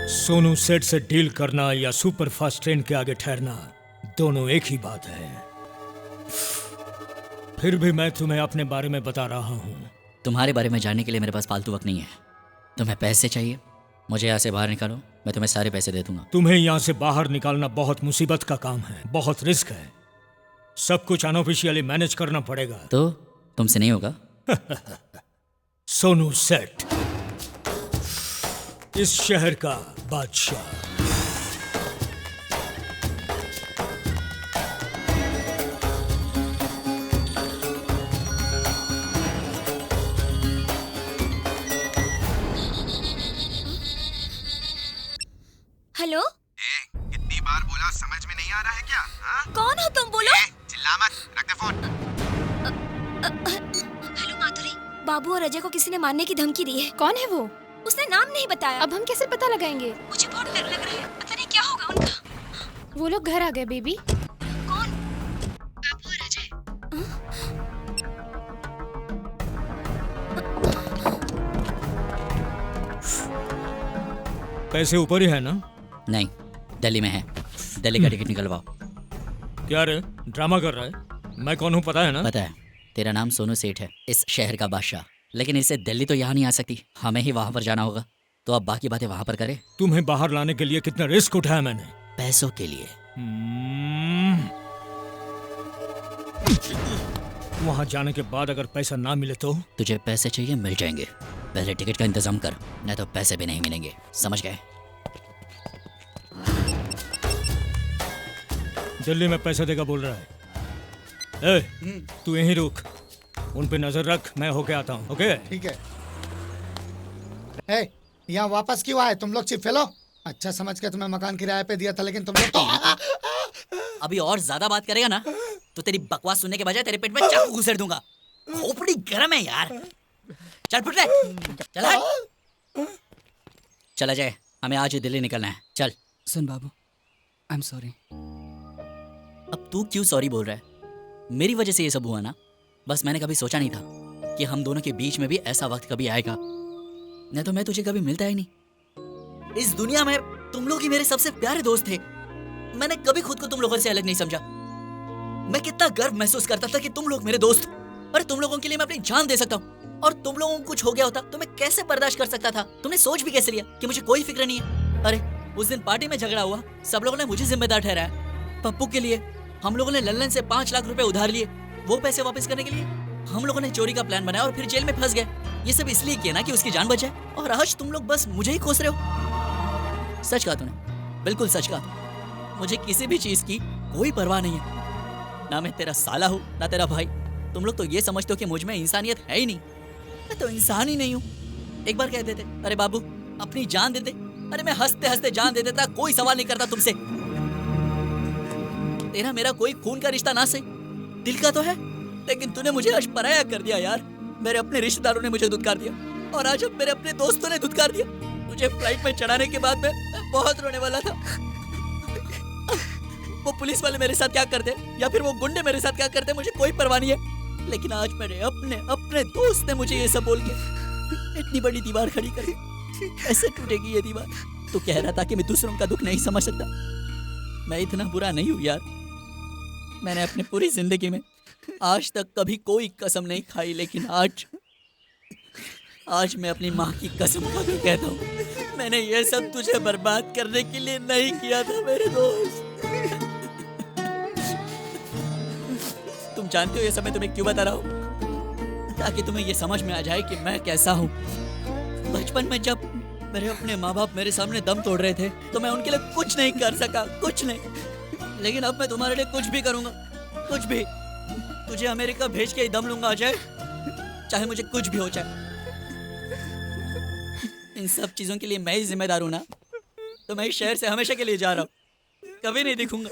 सोनू सेठ से डील करना या सुपर फास्ट ट्रेन के आगे ठहरना, दोनों एक ही बात है। फिर भी मैं तुम्हें अपने बारे में बता रहा हूँ। तुम्हारे बारे में जानने के लिए मेरे पास फालतू वक्त नहीं है। तुम्हें पैसे चाहिए, मुझे यहाँ से बाहर निकालो, मैं तुम्हें सारे पैसे दे दूंगा। तुम्हें यहाँ से बाहर निकालना बहुत मुसीबत का काम है, बहुत रिस्क है। सब कुछ अनऑफिशियली मैनेज करना पड़ेगा। तो तुमसे नहीं होगा? सोनू सेठ, इस शहर का बादशाह। हेलो, कितनी बार बोला, समझ में नहीं आ रहा है क्या? हाँ? कौन हो तुम? बोलो। चिल्ला मत, रख दे फोन। हेलो माधुरी, बाबू और अजय को किसी ने मारने की धमकी दी है। कौन है वो? उसने नाम नहीं बताया। अब हम कैसे पता लगाएंगे? मुझे बहुत डर लग रहा है, पता नहीं क्या होगा उनका। वो लोग घर आ गए बेबी। कौन? बाबू और अजय। पैसे ऊपर ही है ना? नहीं, दिल्ली में है। दिल्ली का टिकट निकलवाओ। क्या रे, ड्रामा कर रहा है? मैं कौन हूँ पता है ना? पता है, तेरा नाम सोनू सेठ है, इस शहर का बादशाह। लेकिन इससे दिल्ली तो यहाँ नहीं आ सकती, हमें ही वहां पर जाना होगा। तो अब बाकी बातें वहां पर करें। तुम्हें बाहर लाने के लिए कितना रिस्क उठाया मैंने। पैसों के लिए। वहां जाने के बाद अगर पैसा ना मिले तो? तुझे पैसे चाहिए, मिल जाएंगे। पहले टिकट का इंतजाम कर, नहीं तो पैसे भी नहीं मिलेंगे, समझ गए? दिल्ली में पैसा देगा बोल रहा है। ए, तू यहीं रुक, उन पे नजर रख, मैं होके आता हूँ। ओके? ठीक है। ए, यहाँ वापस क्यों आए तुम लोग? Chip fellow. अच्छा समझ के तुम्हें मकान किराए पे दिया था, लेकिन तुम लोग तो अभी और ज्यादा बात करेगा ना तो तेरी बकवास सुनने के बजाय तेरे पेट में चाकू घुसेड़ दूंगा। खोपड़ी गर्म है यार। चल फुट ले, चल। चला जाए, हमें आज ही दिल्ली निकलना है, चल। सुन बाबू, आई एम सॉरी। अब तू क्यों सॉरी बोल रहा है? मेरी वजह से ये सब हुआ ना? बस मैंने कभी सोचा नहीं था कि हम दोनों के बीच में भी ऐसा वक्त कभी आएगा। नहीं तो मैं तुझे कभी मिलता ही नहीं। इस दुनिया में तुम लोग ही मेरे सबसे प्यारे दोस्त थे। मैंने कभी खुद को तुम लोगों से अलग नहीं समझा। मैं कितना गर्व महसूस करता था कि तुम लोग मेरे दोस्त हो। अरे तुम लोगों के लिए मैं अपनी जान दे सकता हूँ। और तुम लोगों को कुछ हो गया होता तो मैं कैसे बर्दाश्त कर सकता था? तुमने सोच भी कैसे लिया कि मुझे कोई फिक्र नहीं है? अरे उस दिन पार्टी में झगड़ा हुआ, सब लोगों ने मुझे जिम्मेदार ठहराया। पप्पू के लिए हम लोगों ने लल्लन से 5 लाख रुपए उधार लिए। वो पैसे वापस करने के लिए हम लोगों ने चोरी का प्लान बनाया और फिर जेल में फंस गए। ये सब इसलिए किया ना कि उसकी जान बच जाए। और आज तुम लोग बस मुझे ही कोस रहे हो। सच कहा तूने, बिल्कुल सच कहा। मुझे किसी भी चीज की कोई परवाह नहीं है। ना मैं तेरा साला हूँ ना तेरा भाई। तुम लोग तो ये समझते हो कि मुझ में इंसानियत है ही नहीं। मैं तो इंसान ही नहीं हूँ। एक बार कह देते, अरे बाबू अपनी जान दे दे। अरे मैं हंसते हंसते जान दे देता, कोई सवाल नहीं करता तुमसे। तेरा मेरा कोई खून का रिश्ता ना सही, दिल का तो है, लेकिन तूने मुझे आज पराया कर दिया यार। मेरे अपने रिश्तेदारों ने मुझे धुतकार दिया और आज अब मेरे अपने दोस्तों ने धुतकार दिया। मुझे फ्लाइट में चढ़ाने के बाद मैं बहुत रोने वाला था। वो पुलिस वाले मेरे साथ क्या करते या फिर वो गुंडे मेरे साथ क्या करते मुझे कोई परवाह नहीं है। लेकिन आज मेरे अपने दोस्त ने मुझे ये सब बोल के इतनी बड़ी दीवार खड़ी कर दी। ऐसे टूटेगी ये दीवार? तो कह रहा था कि मैं दूसरों का दुख नहीं समझ सकता। मैं इतना बुरा नहीं हूँ यार। मैंने अपनी पूरी जिंदगी में आज तक कभी कोई कसम नहीं खाई, लेकिन आज मैं अपनी माँ की कसम खा कर कहता हूँ, मैंने ये सब तुझे बर्बाद करने के लिए नहीं किया था मेरे दोस्त। तुम जानते हो ये सब मैं तुम्हें क्यों बता रहा हूँ? ताकि तुम्हें ये समझ में आ जाए कि मैं कैसा हूँ। बचपन में जब मेरे अपने माँ बाप मेरे सामने दम तोड़ रहे थे तो मैं उनके लिए कुछ नहीं कर सका, कुछ नहीं। लेकिन अब मैं तुम्हारे लिए कुछ भी करूँगा, कुछ भी। तुझे अमेरिका भेज के ही दम लूंगा अजय, चाहे मुझे कुछ भी हो जाए। इन सब चीजों के लिए मैं ही जिम्मेदार हूँ ना। तो मैं इस शहर से हमेशा के लिए जा रहा हूँ, कभी नहीं दिखूंगा।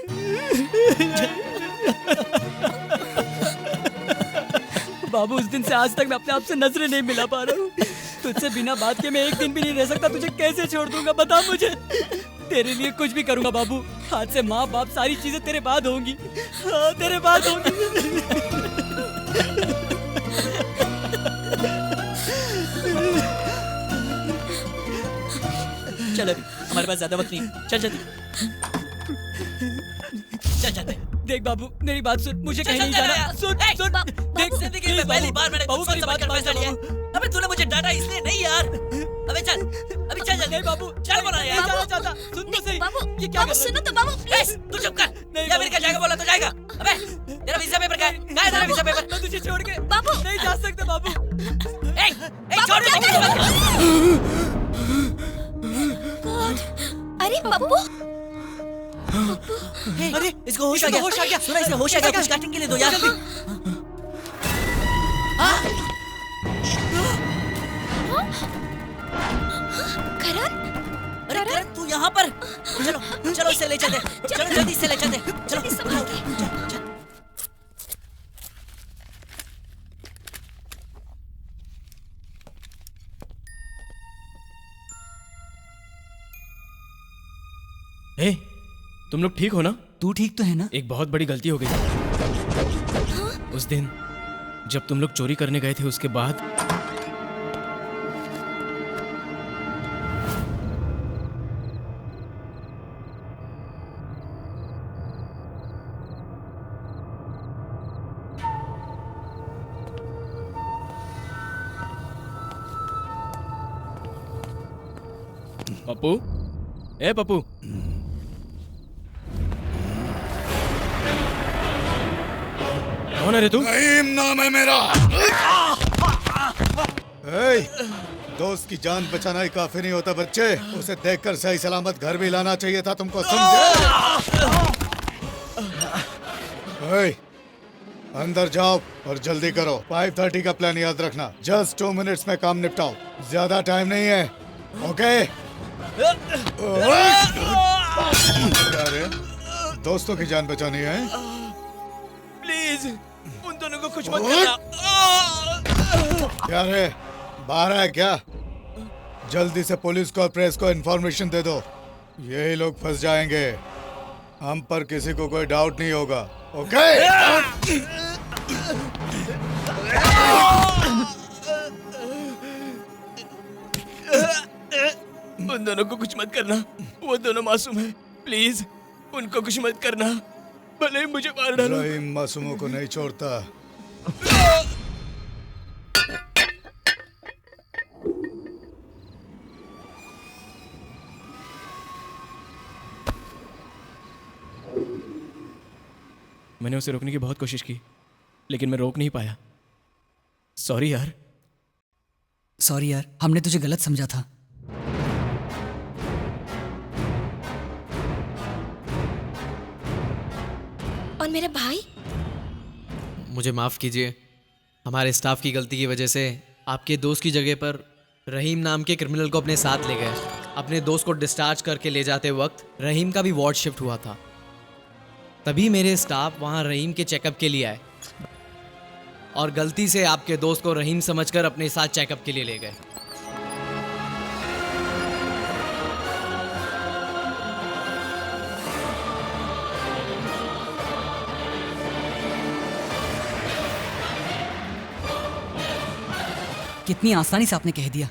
बाबू उस दिन से आज तक मैं अपने आप से नजरें नहीं मिला पा रहा हूँ। तुझसे बिना बात के मैं एक दिन भी नहीं रह सकता। तुझे कैसे छोड़ दूंगा बता मुझे। तेरे लिए कुछ भी करूंगा बाबू। आज से माँ बाप सारी चीजें तेरे बाद होंगी। हाँ तेरे बाद होंगी। चल अभी हमारे पास ज्यादा वक्त नहीं। चल चल चल चल। देख बाबू मेरी बात सुन, मुझे कहीं नहीं जाना। सुन सुन देख, जिंदगी में पहली बार मैंने बाबू मेरी बात फैसला लिया। अबे तूने मुझे डांटा इसलिए नहीं यार। अबे चल अभी चल चल। नहीं बाबू चल बोला यार। नहीं जाना चाहता। सुन तो सही। बाबू ये क्या बाबू सुनो तो बाबू प्लीज। तू चुप कर। ये अमेरिका जाएगा बोला तो जाएगा। अबे तेरा वीजा पेपर कहाँ है? कहाँ है तेरा वीजा पेपर? मैं तुझे छोड़ के बाबू नहीं जा सकता बाबू। छोड़ अरे बाबू अरे इसको होश आ गया। सुना इसे होश आ गया। कुछ काटने के लिए दो यार। करण, अरे करण तू यहाँ पर। चलो चलो इसे ले चलते। चलो जल्दी से ले चलते। चलो ए, तुम लोग ठीक हो ना? तू ठीक तो है ना? एक बहुत बड़ी गलती हो गई। उस दिन जब तुम लोग चोरी करने गए थे उसके बाद पप्पू, ए पप्पू, कौन है रे तू? नईम नाम है मेरा। दोस्त की जान बचाना ही काफी नहीं होता बच्चे। उसे देखकर सही सलामत घर भी लाना चाहिए था तुमको, समझे? अंदर जाओ और जल्दी करो। 5:30 का प्लान याद रखना। जस्ट 2 मिनट्स में काम निपटाओ, ज्यादा टाइम नहीं है। ओके? अरे दोस्तों की जान बचानी है। प्लीज उन दोनों को कुछ मत करना। क्या रे, बाहर है क्या? जल्दी से पुलिस को और प्रेस को इन्फॉर्मेशन दे दो। यही लोग फंस जाएंगे। हम पर किसी को कोई डाउट नहीं होगा, ओके? उन दोनों को कुछ मत करना, वो दोनों मासूम हैं। प्लीज उनको कुछ मत करना, भले ही मुझे मार डालो। रहीम मासूमों को नहीं छोड़ता। मैंने उसे रोकने की बहुत कोशिश की, लेकिन मैं रोक नहीं पाया। सॉरी यार। सॉरी यार, हमने तुझे गलत समझा था। और मेरे भाई? मुझे माफ़ कीजिए, हमारे स्टाफ की गलती की वजह से आपके दोस्त की जगह पर रहीम नाम के क्रिमिनल को अपने साथ ले गए। अपने दोस्त को डिस्चार्ज करके ले जाते वक्त रहीम का भी वार्ड शिफ्ट हुआ था। तभी मेरे स्टाफ वहाँ रहीम के चेकअप के लिए आए और गलती से आपके दोस्त को रहीम समझकर अपने साथ चेकअप के लिए ले गए। कितनी आसानी से आपने कह दिया,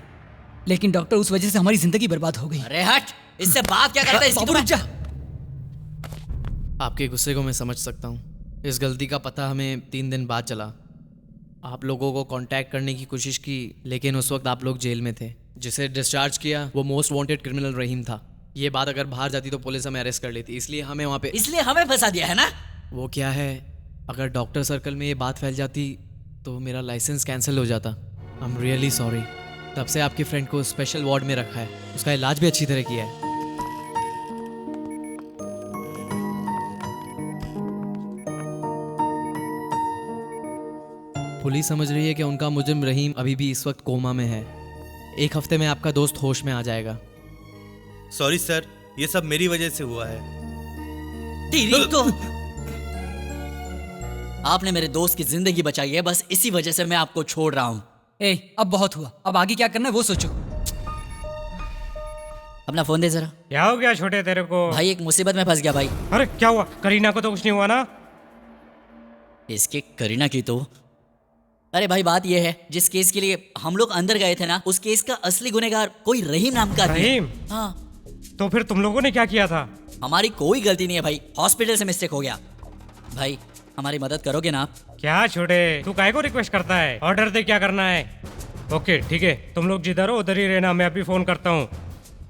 लेकिन डॉक्टर उस वजह से हमारी जिंदगी बर्बाद हो गई। अरे हट, इससे बात क्या करता है? बाबू रुक जा। आपके गुस्से को मैं समझ सकता हूँ। इस गलती का पता हमें 3 दिन बाद चला। आप लोगों को कांटेक्ट करने की कोशिश की, लेकिन उस वक्त आप लोग जेल में थे। जिसे डिस्चार्ज किया वो मोस्ट वांटेड क्रिमिनल रहीम था। ये बात अगर बाहर जाती तो पुलिस हमें अरेस्ट कर लेती, इसलिए हमें वहाँ पे फंसा दिया है ना। वो क्या है, अगर डॉक्टर सर्कल में ये बात फैल जाती तो मेरा लाइसेंस कैंसिल हो जाता। I am really sorry. तब से आपके फ्रेंड को स्पेशल वार्ड में रखा है, उसका इलाज भी अच्छी तरह किया है। पुलिस समझ रही है कि उनका मुजरिम रहीम अभी भी इस वक्त कोमा में है। 1 हफ्ते में आपका दोस्त होश में आ जाएगा। सॉरी सर, ये सब मेरी वजह से हुआ है। आपने मेरे दोस्त की जिंदगी बचाई है, बस इसी वजह से मैं आपको छोड़ रहा हूँ। अब बहुत हुआ, अब आगे क्या करना है वो सोचो। अपना फोन दे जरा। क्या हो गया छोटे तेरे को? भाई एक मुसीबत में फंस गया भाई। अरे क्या हुआ? करीना को तो कुछ नहीं हुआ ना? इसके करीना की तो। अरे भाई बात ये है, जिस केस के लिए हम लोग अंदर गए थे ना, उस केस का असली गुनहगार कोई रहीम नाम का आदमी है। रहीम? हाँ। तो फिर तुम लोगों ने क्या किया था? हमारी कोई गलती नहीं है भाई, हॉस्पिटल से मिस्टेक हो गया। भाई हमारी मदद करोगे ना आप? क्या छोटे, तू काहे को रिक्वेस्ट करता है? ऑर्डर दे क्या करना है। ओके ठीक है, तुम लोग जिधर हो उधर ही रहना, मैं अभी फोन करता हूँ।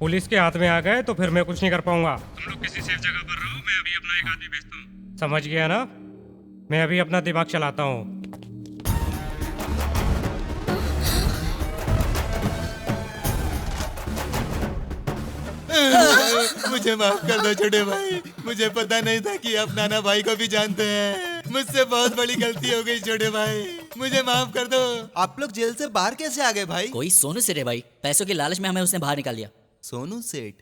पुलिस के हाथ में आ गए तो फिर मैं कुछ नहीं कर पाऊंगा। तुम लोग किसी सेफ जगह पर रहो, मैं अभी अपना एक आदमी भेजता हूँ। समझ गया ना? मैं अभी अपना दिमाग चलाता हूँ। मुझे माफ कर दो छोटे भाई, मुझे पता नहीं था कि आप नाना भाई को भी जानते हैं। मुझसे बहुत बड़ी गलती हो गई छोटे भाई, मुझे माफ कर दो। आप लोग जेल से बाहर कैसे आ गए भाई? कोई सोनू सेठ है भाई, पैसों के लालच में हमें उसने बाहर निकाल दिया। सोनू सेठ?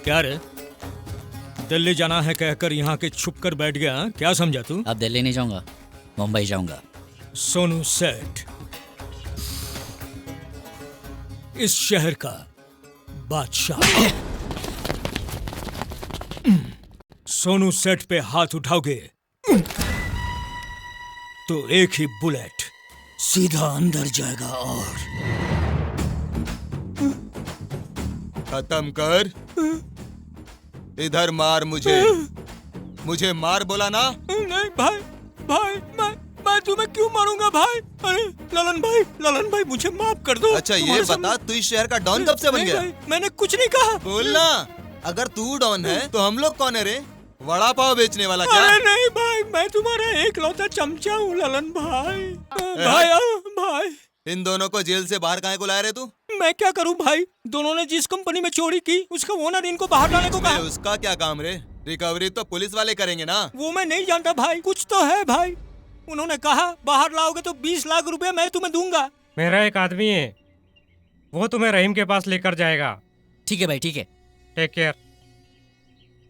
क्या रे, दिल्ली जाना है कहकर यहाँ के छुप कर बैठ गया? क्या समझा तू? अब दिल्ली नहीं जाऊंगा, मुंबई जाऊंगा। सोनू सेठ इस शहर का बादशाह। सोनू सेठ पे हाथ उठाओगे तो एक ही बुलेट सीधा अंदर जाएगा और खत्म कर। इधर मार मुझे, मुझे मार बोला ना? नहीं भाई, भाई मैं तुम्हें क्यों मारूंगा भाई? अरे ललन भाई मुझे माफ कर दो। अच्छा ये बता, तू इस शहर का डॉन कब से बन गया? मैंने कुछ नहीं कहा। बोलना, अगर तू डॉन है तो हम लोग कौन है रे? वड़ा पाव बेचने वाला क्या? अरे नहीं भाई, मैं तुम्हारा एकलौता चमचा हूँ ललन भाई। भाई इन दोनों को जेल से बाहर काहे को लाए रे तू? मैं क्या करूं भाई, दोनों ने जिस कंपनी में चोरी की उसका ओनर इनको बाहर लाने को कहा। उसका क्या काम रे? रिकवरी तो पुलिस वाले करेंगे ना? वो मैं नहीं जानता भाई, कुछ तो है भाई। उन्होंने कहा बाहर लाओगे तो 20 लाख रुपए मैं तुम्हें दूंगा। मेरा एक आदमी है, वो तुम्हें रहीम के पास लेकर जाएगा। ठीक है भाई, ठीक है। Take care.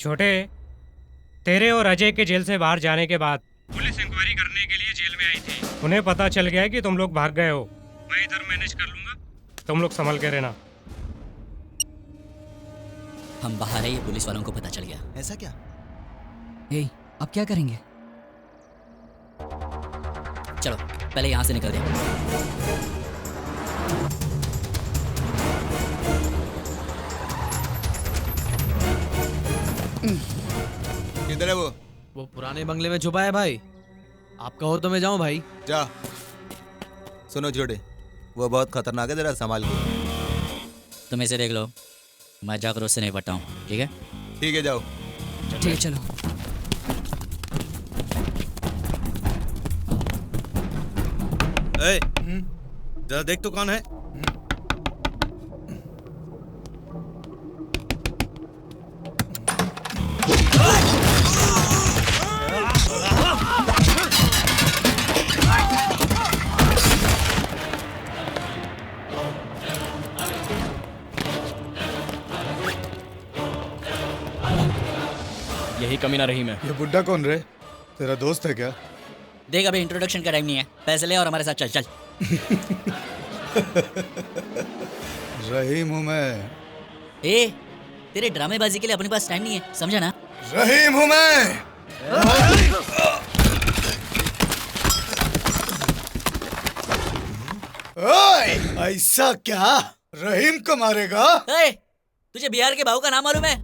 छोटे, तेरे और अजय के जेल से बाहर जाने के बाद पुलिस इंक्वायरी करने के लिए जेल में आई थी। उन्हें पता चल गया है कि तुम लोग भाग गए हो। मैं इधर मैनेज कर लूंगा, तुम लोग संभल के रहना। हम बाहर है, ये पुलिस वालों को पता चल गया। ऐसा क्या? ए, अब क्या करेंगे? चलो पहले यहाँ से निकल जाए। किधर है वो पुराने बंगले में छुपा है भाई। आप कहो तो मैं जाऊं भाई? जा। सुनो छोटे, वो बहुत खतरनाक है, जरा संभाल के। तुम इसे देख लो, मैं जाकर उससे नहीं पटता हूँ। ठीक है? ठीक है, जाओ। ठीक है, चलो। जरा देख तो कौन है। यही कमीना रहीम है। ये बुड्ढा कौन रे? तेरा दोस्त है क्या? देख, अभी इंट्रोडक्शन का टाइम नहीं है। पैसे ले और हमारे साथ चल चल। रहीम हूँ मैं। ए, तेरे ड्रामेबाजी के लिए अपने पास टाइम नहीं है, समझा ना? रहीम हूँ मैं। ओए, ऐसा क्या? रहीम को मारेगा? ए, तुझे बिहार के भाऊ का नाम मालूम है?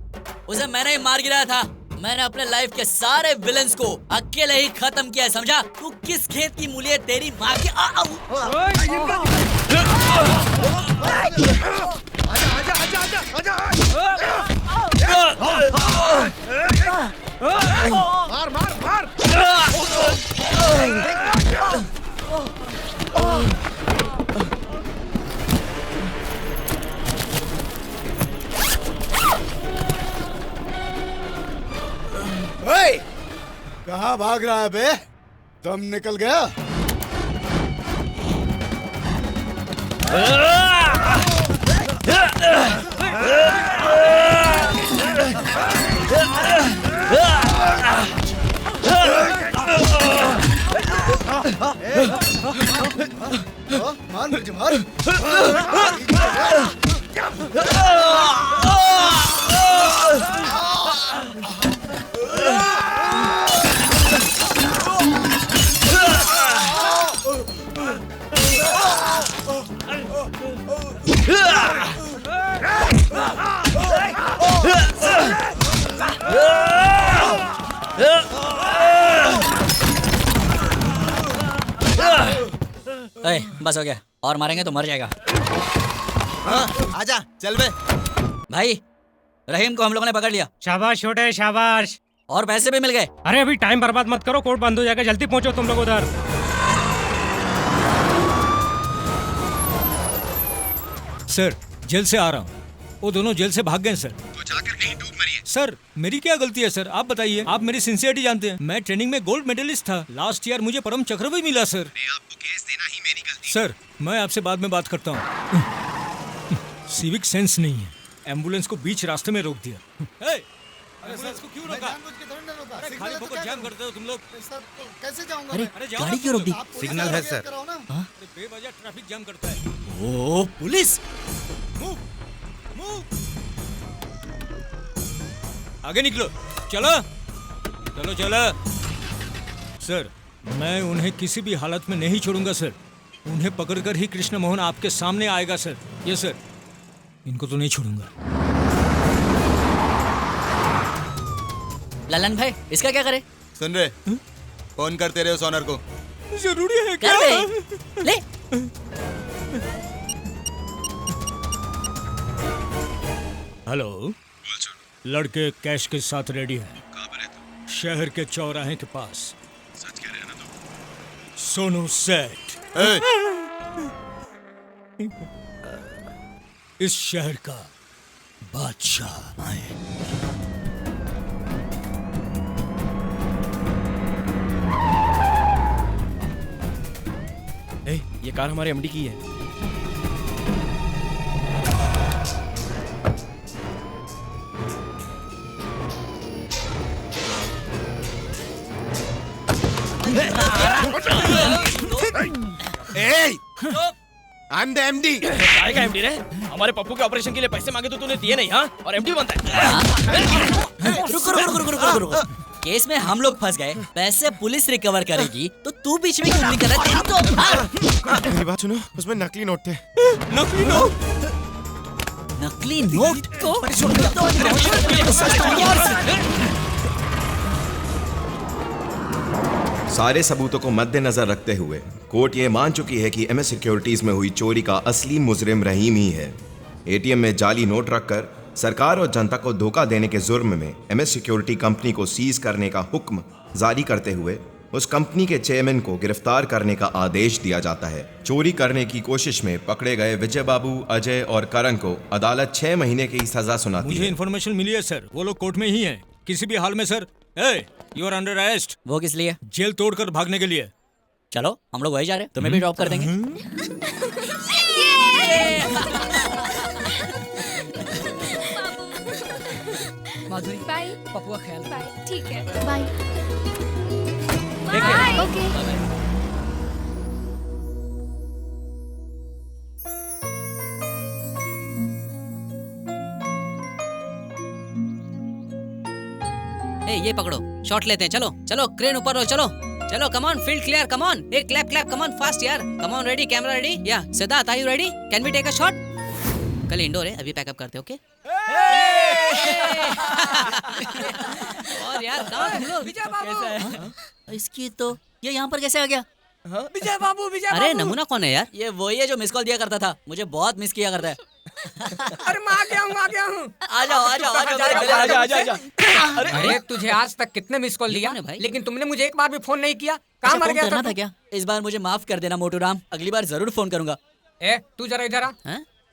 उसे मैंने ही मार गिराया था। मैंने अपने लाइफ के सारे विलन्स को अकेले ही खत्म किया है, समझा? तू किस खेत की मूली है तेरी माँ की? मार मार मार। ओए, कहाँ भाग रहा है बे? दम निकल गया? मार मुझे, मार। बस हो गया, और मारेंगे तो मर जाएगा। हाँ, आजा, चल बे। भाई, रहीम को हम लोगों ने पकड़ लिया। शाबाश छोटे, शाबाश। और पैसे भी मिल गए। अरे अभी टाइम बर्बाद मत करो, कोर्ट बंद हो जाएगा। जल्दी पहुंचो तुम लोग उधर। सर, जेल से आ रहा हूँ। वो दोनों जेल से भाग गए सर। तो जाकर कहीं डूब मरिए। सर, मेरी क्या गलती है सर? आप बताइए। आप मेरी सिंसियरिटी जानते हैं। मैं ट्रेनिंग में गोल्ड मेडलिस्ट था। लास्ट ईयर मुझे परम चक्र भी मिला सर। आपको केस देना ही मेरी गलती। सर, मैं आपसे बाद में बात करता हूँ। सिविक सेंस नहीं है, एम्बुलेंस को बीच रास्ते में रोक दिया। अरे सर, इसको क्यों रोका? अरे खाली फोकस जाम करते हो तुम लोग। सर, कैसे जाऊंगा? अरे गाड़ी क्यों रोक दी? सिग्नल है सर। बेवजह ट्रैफिक जाम करता है। ओ पुलिस! Move, move. आगे निकलो, चलो, चलो, चलो। सर, मैं उन्हें किसी भी हालत में नहीं छोड़ूंगा सर। उन्हें पकड़कर ही कृष्ण मोहन आपके सामने आएगा सर। ये सर, इनको तो नहीं छोड़ूंगा। ललन भाई, इसका क्या करे? सुन रहे, फोन करते रहे उस ऑनर को। जरूरी है क्या? कर ले। हेलो, लड़के कैश के साथ रेडी हैं। कहाँ पर है तू? शहर के चौराहे के पास। सच कह रहे हैं ना तुम? सोनू सेठ। इस शहर का बादशाह आए। ये कार हमारे एमडी की है। I am the MD. काय का एमडी रे? हमारे पप्पू के ऑपरेशन के लिए पैसे मांगे तो तूने दिए नहीं, हाँ? और एमडी बनता है। रुको। केस में हम लोग फंस गए, पैसे पुलिस रिकवर करेगी तो तू बीच में क्यों नहीं कर रहा? तेरी तो मेरी बात सुनो, उसमें नकली नोट थे। नकली नोट तो सारे सबूतों को मद्देनजर रखते हुए कोर्ट ये मान चुकी है कि एमएस सिक्योरिटीज में हुई चोरी का असली मुजरिम रहीम ही है। एटीएम में जाली नोट रखकर सरकार और जनता को धोखा देने के जुर्म में एमएस सिक्योरिटी कंपनी को सीज करने का हुक्म जारी करते हुए उस कंपनी के चेयरमैन को गिरफ्तार करने का आदेश दिया जाता है। चोरी करने की कोशिश में पकड़े गए विजय बाबू, अजय और करण को अदालत 6 महीने की सजा सुनाती मुझे है। इन्फॉर्मेशन मिली है सर, वो लोग कोर्ट में ही हैं। किसी भी हाल में sir, you are under arrest. वो किस लिए? जेल तोड़कर भागने के लिए। चलो हम लोग वही जा रहे हैं, तुम्हें भी ड्रॉप कर देंगे। माधुरी बाय। पप्पू का ख्याल रखना। बाय। ठीक है, बाय। ओके। ये पकड़ो, शॉट लेते हैं। चलो चलो, क्रेन ऊपर हो, चलो चलो, come on, field clear, come on, एक क्लैप, कम ऑन, फास्ट यार, come on, ready, camera ready, yeah Siddharth, are you ready? Can we take a shot? कल इंडोर है, अभी पैकअप करते, ओके? और यार कहाँ तुम लोग? कैसा है? इसकी तो ये यहाँ पर कैसे आ गया? विजय बाबू, विजय अरे बाबू। नमूना कौन है यार? ये वही है जो मिस कॉल दिया करता था, मुझे बहुत मिस किया करता है। अरे मैं आ गया हूँ। आ जाओ। अरे तुझे आज तक कितने मिस कॉल दिया, लेकिन तुमने मुझे एक बार भी फोन नहीं किया। कहाँ मर गया था क्या? इस बार मुझे माफ कर देना मोटू राम, अगली बार जरूर फोन करूंगा। तू जरा इधर आ,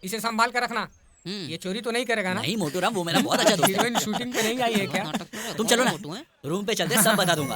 इसे संभाल कर रखना। ये चोरी तो नहीं करेगा ना? नहीं मोटू राम, वो मेरा बहुत अच्छा दोस्त है। हीरोइन शूटिंग पे नहीं आई है क्या? तुम चलो ना, रूम पे चलते सब बता दूंगा।